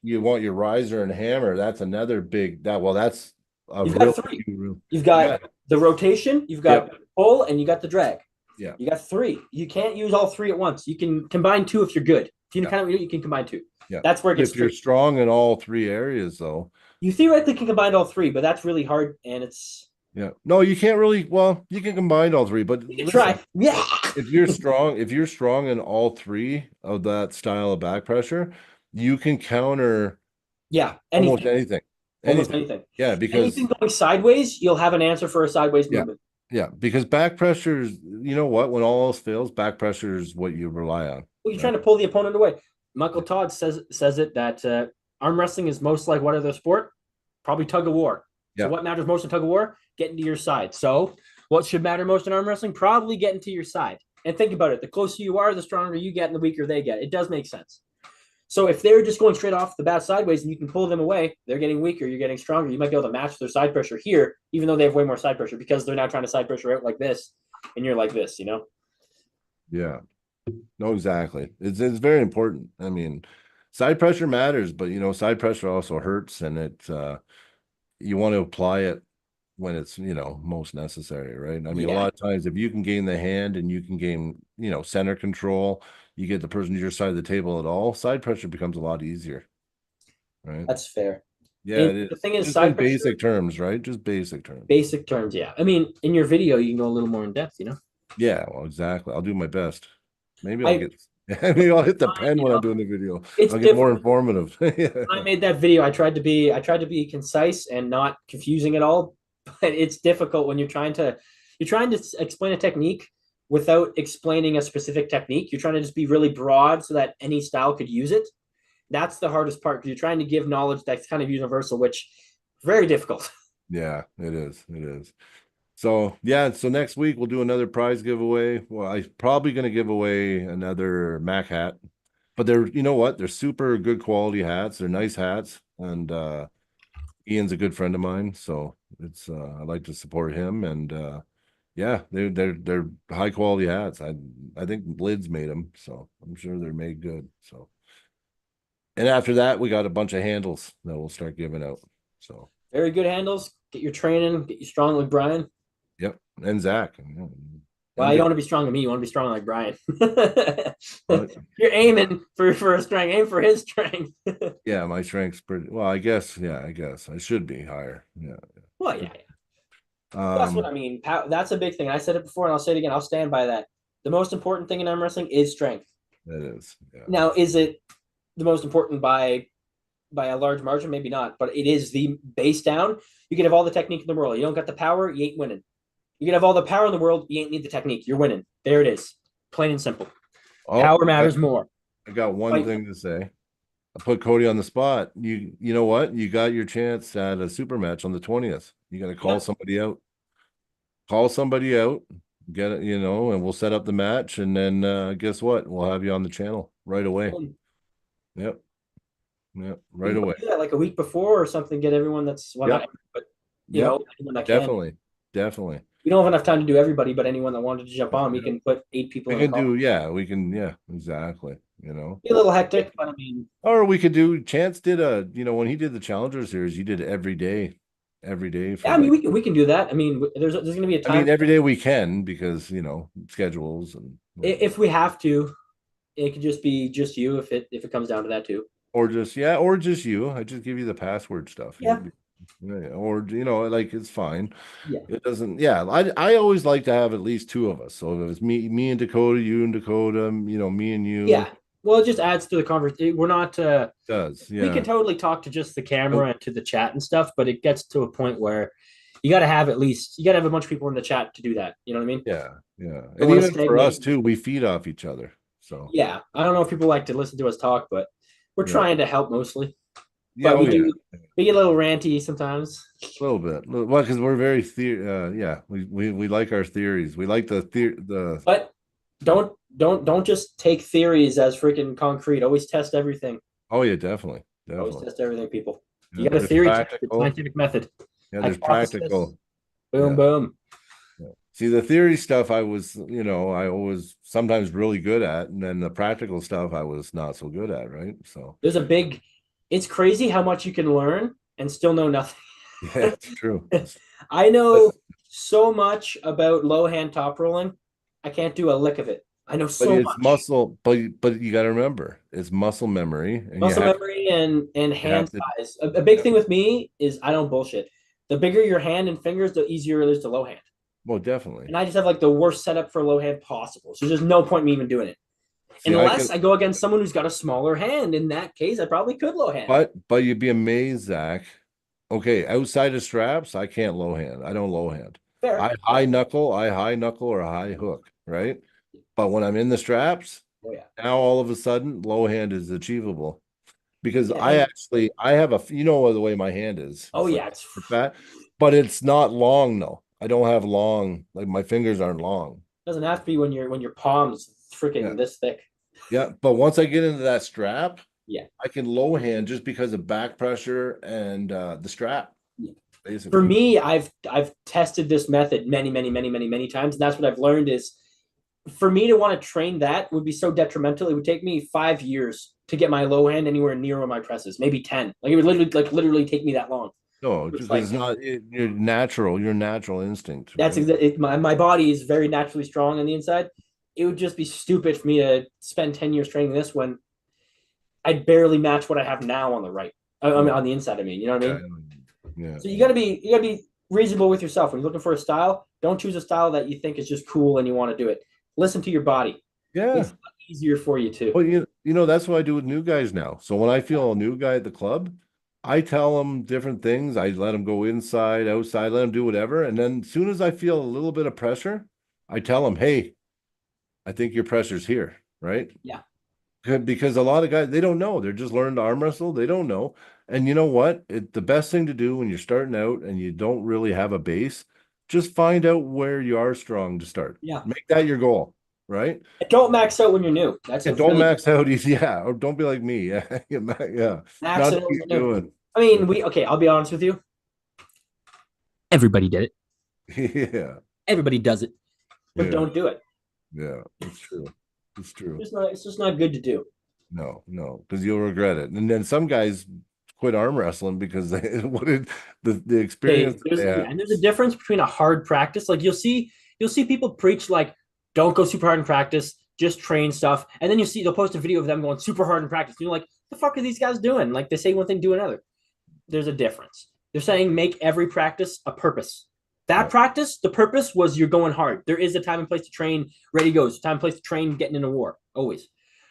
A: You want your riser and hammer. That's another big that. Well, that's a
B: you've
A: real.
B: got three. You've got
A: Yeah.
B: the rotation, you've got
A: Yep.
B: pull, and you got the drag.
A: Yeah.
B: You got three. You can't use all three at once. You can combine two if you're good. If you
A: Yeah.
B: kind of you can combine two.
A: Yeah.
B: That's where it gets
A: If you're
B: tricky.
A: strong in all three areas, though.
B: You theoretically can combine all three, but that's really hard, and it's
A: Yeah. No, you can't really. Well, you can combine all three, but
B: you can
A: listen,
B: try. Yeah,
A: if you're strong in all three of that style of back pressure, you can counter
B: yeah.
A: almost
B: Anything,
A: anything.
B: almost
A: Anything.
B: anything.
A: Yeah,
B: Anything
A: because
B: going sideways, you'll have an answer for a sideways
A: yeah,
B: movement.
A: yeah, because back pressure is, you know what, when all else fails, back pressure is what you rely on,
B: Well, you're
A: right?
B: trying to pull the opponent away. Michael
A: Yeah.
B: Todd says it that arm wrestling is most like what other sport? Probably tug of war. So
A: Yeah.
B: what matters most in tug of war? Getting to your side. So what should matter most in arm wrestling? Probably getting to your side. And think about it. The closer you are, the stronger you get, and the weaker they get. It does make sense. So if they're just going straight off the bat sideways and you can pull them away, they're getting weaker, you're getting stronger. You might be able to match their side pressure here, even though they have way more side pressure because they're now trying to side pressure out like this, and you're like this, you know?
A: Yeah. No, exactly. It's very important. I mean, side pressure matters, but side pressure also hurts, and you want to apply it when it's most necessary, right? I mean, a
B: Yeah,
A: lot of times if you can gain the hand and you can gain center control, you get the person to your side of the table at all, side pressure becomes a lot easier, right?
B: that's fair.
A: Yeah,
B: And
A: it
B: the
A: is.
B: thing is,
A: Just in
B: side pressure,
A: basic terms, right? Just basic terms.
B: basic terms, yeah. I mean, in your video, you can go a little more in depth, you know?
A: Yeah, well, exactly. I'll do my best. Maybe I'll
B: I,
A: get maybe I'll hit the pen
B: you
A: when I'm
B: know,
A: doing the video.
B: it's
A: I'll get more
B: difficult.
A: informative.
B: When I made that video, I tried to be concise and not confusing at all. But it's difficult when you're trying to explain a technique without explaining a specific technique. You're trying to just be really broad so that any style could use it. That's the hardest part because you're trying to give knowledge that's kind of universal, which is very difficult.
A: Yeah, it is. It is. So yeah, so next week we'll do another prize giveaway. Well, I'm probably going to give away another Mac hat, but you know what? They're super good quality hats. They're nice hats, and Ian's a good friend of mine, so I like to support him, and yeah, they're high quality hats. I think Lids made them, so I'm sure they're made good. So, and after that, we got a bunch of handles that we'll start giving out. So,
B: Very good handles. Get your training, get you strong like Brian.
A: yep, and Zach,
B: Well,
A: and
B: you
A: the
B: don't want to be strong like me. You want to be strong like Brian.
A: but
B: You're aiming for a strength. Aim for his strength.
A: yeah, my strength's pretty well. I guess, yeah, I guess I should be higher. Yeah.
B: Well, yeah, yeah. That's what
A: Um,
B: I mean. That's a big thing. I said it before, and I'll say it again. I'll stand by that. The most important thing in arm wrestling is strength.
A: it is. Yeah.
B: Now, is it the most important by a large margin? Maybe not, but it is the base down. You can have all the technique in the world. You don't got the power, you ain't winning. You can have all the power in the world, you ain't need the technique. You're winning. There it is. Plain and simple.
A: Oh,
B: Power matters more.
A: I got one
B: Like,
A: thing to say. I put Cody on the spot. You know what? You got your chance at a super match on the 20th. You got to call
B: yep.
A: somebody out. Call somebody out. Get it, and we'll set up the match, and then guess what? We'll have you on the channel right away. Yep. Yeah,
B: We
A: right
B: can
A: away.
B: do that like a week before or something. Get everyone that's well, not
A: Yep.
B: everyone, but
A: Yep.
B: anyone that can.
A: Definitely. Definitely.
B: We don't have enough time to do everybody, but anyone that wanted to jump on, we
A: Yeah.
B: can put 8 people
A: We
B: in a
A: can
B: call.
A: do, yeah, we can, yeah, exactly.
B: Be a little hectic, but I mean,
A: Or we could do, Chance did when he did the Challenger series, he did every day for
B: yeah, I mean,
A: like,
B: we can do that. I mean, there's going to be a
A: I
B: time
A: mean, every day we can because, schedules and
B: if we have to. It could just be just you if it comes down to that too.
A: or just, yeah, or just you. I just give you the password stuff.
B: Yeah,
A: Yeah, or, like it's fine.
B: yeah,
A: It doesn't, yeah. I always like to have at least two of us. So if it's me and Dakota, you and Dakota, me and
B: yeah.
A: you,
B: Well, it just adds to the conversation. We're not.
A: does,
B: We can
A: yeah.
B: totally talk to just the
A: Oh,
B: camera and to the chat and stuff, but it gets to a point where you got to have a bunch of people in the chat to do that. You know what I mean?
A: yeah, yeah.
B: Don't
A: And
B: want to
A: even for us
B: stagnate.
A: too, we feed off each other. So
B: Yeah, I don't know if people like to listen to us talk, but we're
A: yeah.
B: trying to help mostly.
A: Yeah,
B: But
A: oh yeah.
B: we get a little ranty sometimes.
A: A little bit. Well, because we're very yeah, we like our theories. We like the
B: But don't just take theories as freaking concrete. Always test everything.
A: oh yeah, definitely.
B: Always
A: Definitely.
B: test everything, people. You
A: Yeah,
B: got a
A: there's
B: theory test, it's
A: practical.
B: scientific method.
A: Yeah, there's
B: Hypothesis,
A: practical.
B: boom,
A: Yeah.
B: boom.
A: Yeah. See, the theory stuff I was sometimes really good at, and then the practical stuff I was not so good at, right? So
B: There's a big, it's crazy how much you can learn and still know nothing.
A: yeah, it's true.
B: I
A: But
B: know so much about low hand top rolling. I can't do a lick of it. I know
A: but
B: so
A: it's
B: much.
A: muscle, but you got to remember, it's muscle memory, and
B: Muscle memory and
A: you
B: hand
A: have to
B: size. A big thing with me is I don't bullshit. The bigger your hand and fingers, the easier it is to low hand.
A: well, definitely.
B: And I just have like the worst setup for low hand possible. So there's no point me even doing it.
A: See, I
B: Unless
A: can.
B: I go against someone who's got a smaller hand. In that case, I probably could low hand.
A: But you'd be amazed, Zach. Okay, outside of straps, I can't low hand. I don't low hand.
B: Fair.
A: I high knuckle or high hook, right? But when I'm in the straps,
B: Oh yeah.
A: now all of a sudden low hand is achievable because
B: Yeah. And
A: I have the way my hand is.
B: oh
A: It's like
B: yeah, it's
A: fat, but it's not long though. I don't have long, like my fingers aren't long.
B: doesn't have to be when your palms
A: Yeah.
B: freaking this thick.
A: Yeah. But once I get into that strap,
B: Yeah.
A: I can low hand just because of back pressure and the strap,
B: Yeah. For
A: basically.
B: me, I've tested this method many times, and that's what I've learned is for me to want to train that would be so detrimental. It would take me 5 years to get my low hand anywhere near where my press is, maybe 10. Like it would literally take me that long.
A: No,
B: It's
A: because it's
B: like
A: not your natural instinct,
B: that's
A: right?
B: my body is very naturally strong on the inside. It would just be stupid for me to spend 10 years training this when I'd barely match what I have now on the right. I mean,
A: No.
B: on the inside, I mean, you know what I
A: Yeah,
B: mean?
A: yeah,
B: So you gotta be reasonable with yourself when you're looking for a style. Don't choose a style that you think is just cool and you want to do it. Listen to your body.
A: yeah.
B: Makes it easier for you too.
A: Well, that's what I do with new guys now. So when I feel a new guy at the club, I tell them different things. I let them go inside, outside, let them do whatever. And then as soon as I feel a little bit of pressure, I tell them, hey, I think your pressure's here, right?
B: Yeah,
A: Because a lot of guys, they don't know. They're just learning to arm wrestle. They don't know. And you know what? The best thing to do when you're starting out and you don't really have a base, just find out where you are strong to start.
B: yeah.
A: Make that your goal, right?
B: And don't max out when you're new. That's a
A: And don't
B: really big
A: max out easy. Yeah. Or don't be like me. Yeah. Yeah.
B: max
A: Not
B: it
A: what
B: out when
A: you're
B: you're new.
A: doing.
B: I mean, okay, I'll be honest with you. Everybody did it.
A: Yeah.
B: Everybody does it, but
A: Yeah.
B: don't do it.
A: Yeah. It's true. It's true.
B: It's just not good to do.
A: No, no, because you'll regret it. And then some guys quit arm wrestling because they what did the experience
B: Okay,
A: that they had.
B: and there's a difference between a hard practice. Like you'll see people preach like, don't go super hard in practice, just train stuff, and then they'll post a video of them going super hard in practice. And you're like, the fuck are these guys doing? Like they say one thing, do another. There's a difference. They're saying make every practice a purpose. That
A: Yeah.
B: practice, the purpose was you're going hard. There is a time and place to train ready goes, time and place to train getting into war. Always.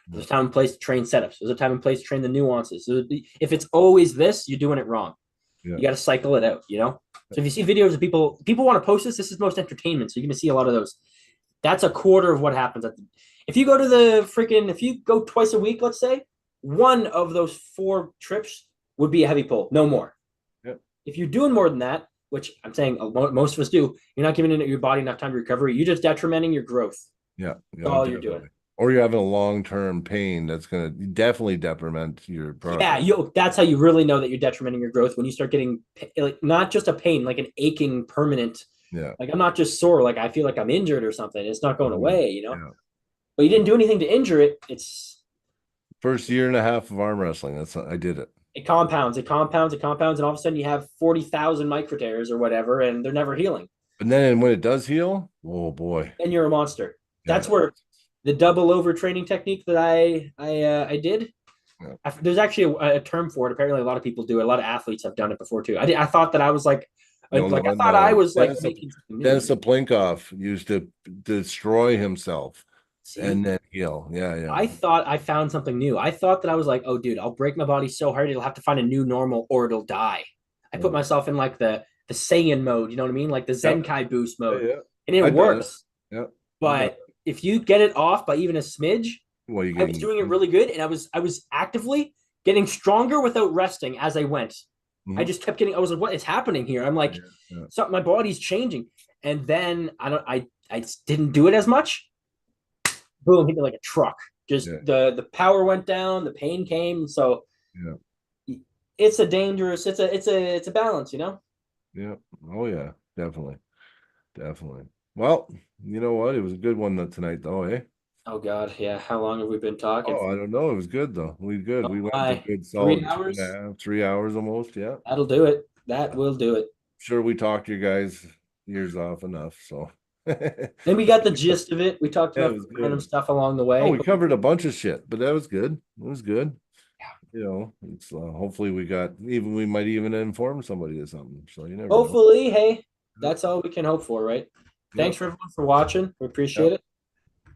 A: Yeah.
B: There's a time and place to train setups. There's a time and place to train the nuances. So if it's always this, you're doing it wrong.
A: Yeah.
B: You got to cycle it out. So if you see videos of people want to post this is most entertainment. So you're going to see a lot of those. That's a quarter of what happens. If you go to if you go twice a week, let's say, one of those 4 trips would be a heavy pull, no more.
A: Yeah.
B: If you're doing more than that, which I'm saying most of us do, you're not giving your body enough time to recover. You're just detrimenting your growth.
A: Yeah.
B: That's all you're doing.
A: or you're having a long-term pain that's going to definitely detriment your
B: Yeah,
A: progress.
B: that's how you really know that you're detrimenting your growth when you start getting like not just a pain, like an aching permanent.
A: Yeah.
B: Like I'm not just sore, like I feel like I'm injured or something. It's not going
A: Oh, yeah.
B: away,
A: Yeah.
B: But you didn't do anything to injure it. It's
A: First year and a half of arm wrestling. I did it.
B: it compounds, it compounds, it compounds, and all of a sudden you have 40,000 micro tears or whatever, and they're never healing.
A: But then when it does heal, oh boy.
B: And you're a monster. That's
A: Yeah.
B: where the double overtraining technique that I did.
A: Yeah.
B: There's actually a term for it. Apparently, a lot of people do it. A lot of athletes have done it before too. I thought that I was
A: No,
B: like I
A: no,
B: thought I
A: no.
B: was like making something new.
A: Dennis Plinkoff used to destroy himself and
B: See,
A: then heal. Yeah, yeah.
B: I thought I found something new. I thought that I was like, oh, dude, I'll break my body so hard it'll have to find a new normal or it'll die. I put
A: Oh,
B: myself in like the Saiyan mode, you know what I mean, like the
A: yep.
B: Zenkai boost
A: Yeah,
B: mode,
A: yeah.
B: and it
A: I've done it.
B: works.
A: Yeah. I've done
B: But if you get it off by even a smidge,
A: Well, you
B: I was
A: getting
B: doing it really good, and I was actively getting stronger without resting as I went. I
A: mhm.
B: just kept getting. I was like, "What is happening here?" I'm like,
A: Yeah, yeah,
B: "Something. My body's changing." And then I don't. I didn't do it as much. Boom! Hit me like a truck. Just
A: yeah,
B: the power went down. The pain came. So
A: yeah,
B: it's a dangerous. It's a balance.
A: yeah. Oh yeah, definitely, definitely. Well, you know what? It was a good one tonight, though, eh?
B: Oh God, yeah. How long have we been talking
A: Oh,
B: for?
A: I don't know. It was good though. We good.
B: Oh
A: We went a
B: my,
A: good
B: three
A: solid two and a
B: hours.
A: half, 3 hours almost. Yeah.
B: That'll do it. That will do it.
A: Sure, we talked your guys' ears off enough. So yeah,
B: Then we got the gist of it. We talked
A: it
B: about
A: was
B: random
A: good.
B: stuff along the
A: Oh,
B: way.
A: we covered a bunch of shit, but that was good. It was good. It's hopefully we might even inform somebody of something. So you never know.
B: Hopefully, hey,
A: Yep.
B: that's all we can hope for, right? Thanks
A: Yep.
B: for everyone for watching. We appreciate
A: Yep.
B: it.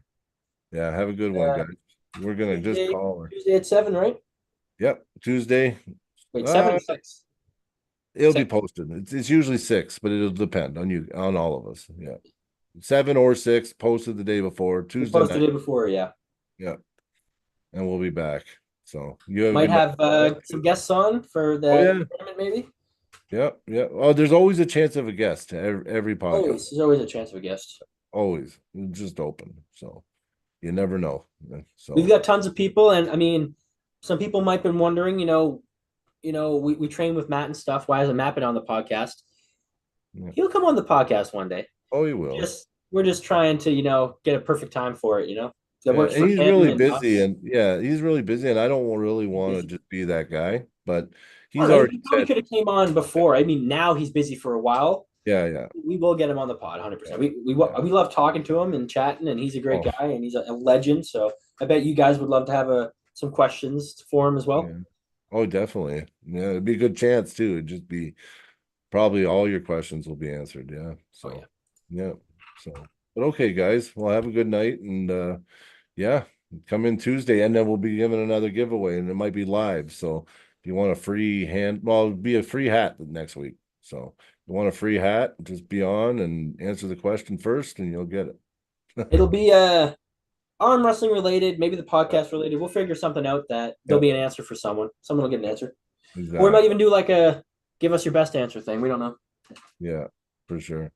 A: Yeah. Have a good one,
B: Uh,
A: guys. We're gonna just
B: Tuesday,
A: call her.
B: Tuesday at 7, right?
A: Yep. Tuesday.
B: Wait, 7
A: Uh,
B: or 6?
A: it'll be
B: 6.
A: posted. It's usually 6, but it'll depend on you, on all of us. Yeah. 7 or 6 posted the day before,
B: We
A: Tuesday
B: posted
A: night.
B: it before, yeah.
A: Yeah. And we'll be back. So you have a
B: Might
A: good night.
B: have some
A: Guys.
B: guests on for
A: Oh
B: the
A: yeah.
B: tournament, maybe.
A: Yeah. Yeah. Oh, there's always a chance of a guest to every podcast.
B: Always, there's always a chance of a guest.
A: Always. It's just open. So you never know.
B: We've
A: So
B: got tons of people, and I mean, some people might have been wondering, we train with Matt and stuff. Why hasn't Matt been on the podcast?
A: yeah.
B: He'll come on the podcast one day.
A: Oh, you will.
B: Just we're just trying to get a perfect time for it, that
A: Yeah,
B: works
A: and
B: for
A: he's
B: him
A: really
B: and
A: busy,
B: us.
A: and yeah, he's really busy, and I don't really
B: He's
A: want to
B: busy.
A: just be that guy, but
B: I
A: he's
B: don't know.
A: already
B: He probably
A: said,
B: could have came on before. I mean, now he's busy for a while.
A: yeah, yeah,
B: We will get him on the pod, 100%.
A: yeah,
B: We
A: yeah.
B: love talking to him and chatting, and he's a great
A: Oh,
B: guy and he's a legend. So I bet you guys would love to have some questions for him as well.
A: yeah. Oh, definitely. Yeah, it'd be a good chance too. It'd just be probably all your questions will be answered. Yeah.
B: Oh yeah.
A: So, yeah. So, but okay, guys. Well, have a good night, and yeah, come in Tuesday, and then we'll be giving another giveaway, and it might be live. So, if you want a free it'll be a free hat next week. So, if you want a free hat, just be on and answer the question first, and you'll get it.
B: It'll be arm wrestling related, maybe the podcast related. We'll figure something out that there'll
A: Yep,
B: be an answer for someone. Someone will get an answer. Or we might
A: exactly.
B: even do like a give us your best answer thing. We don't know.
A: Yeah, for sure.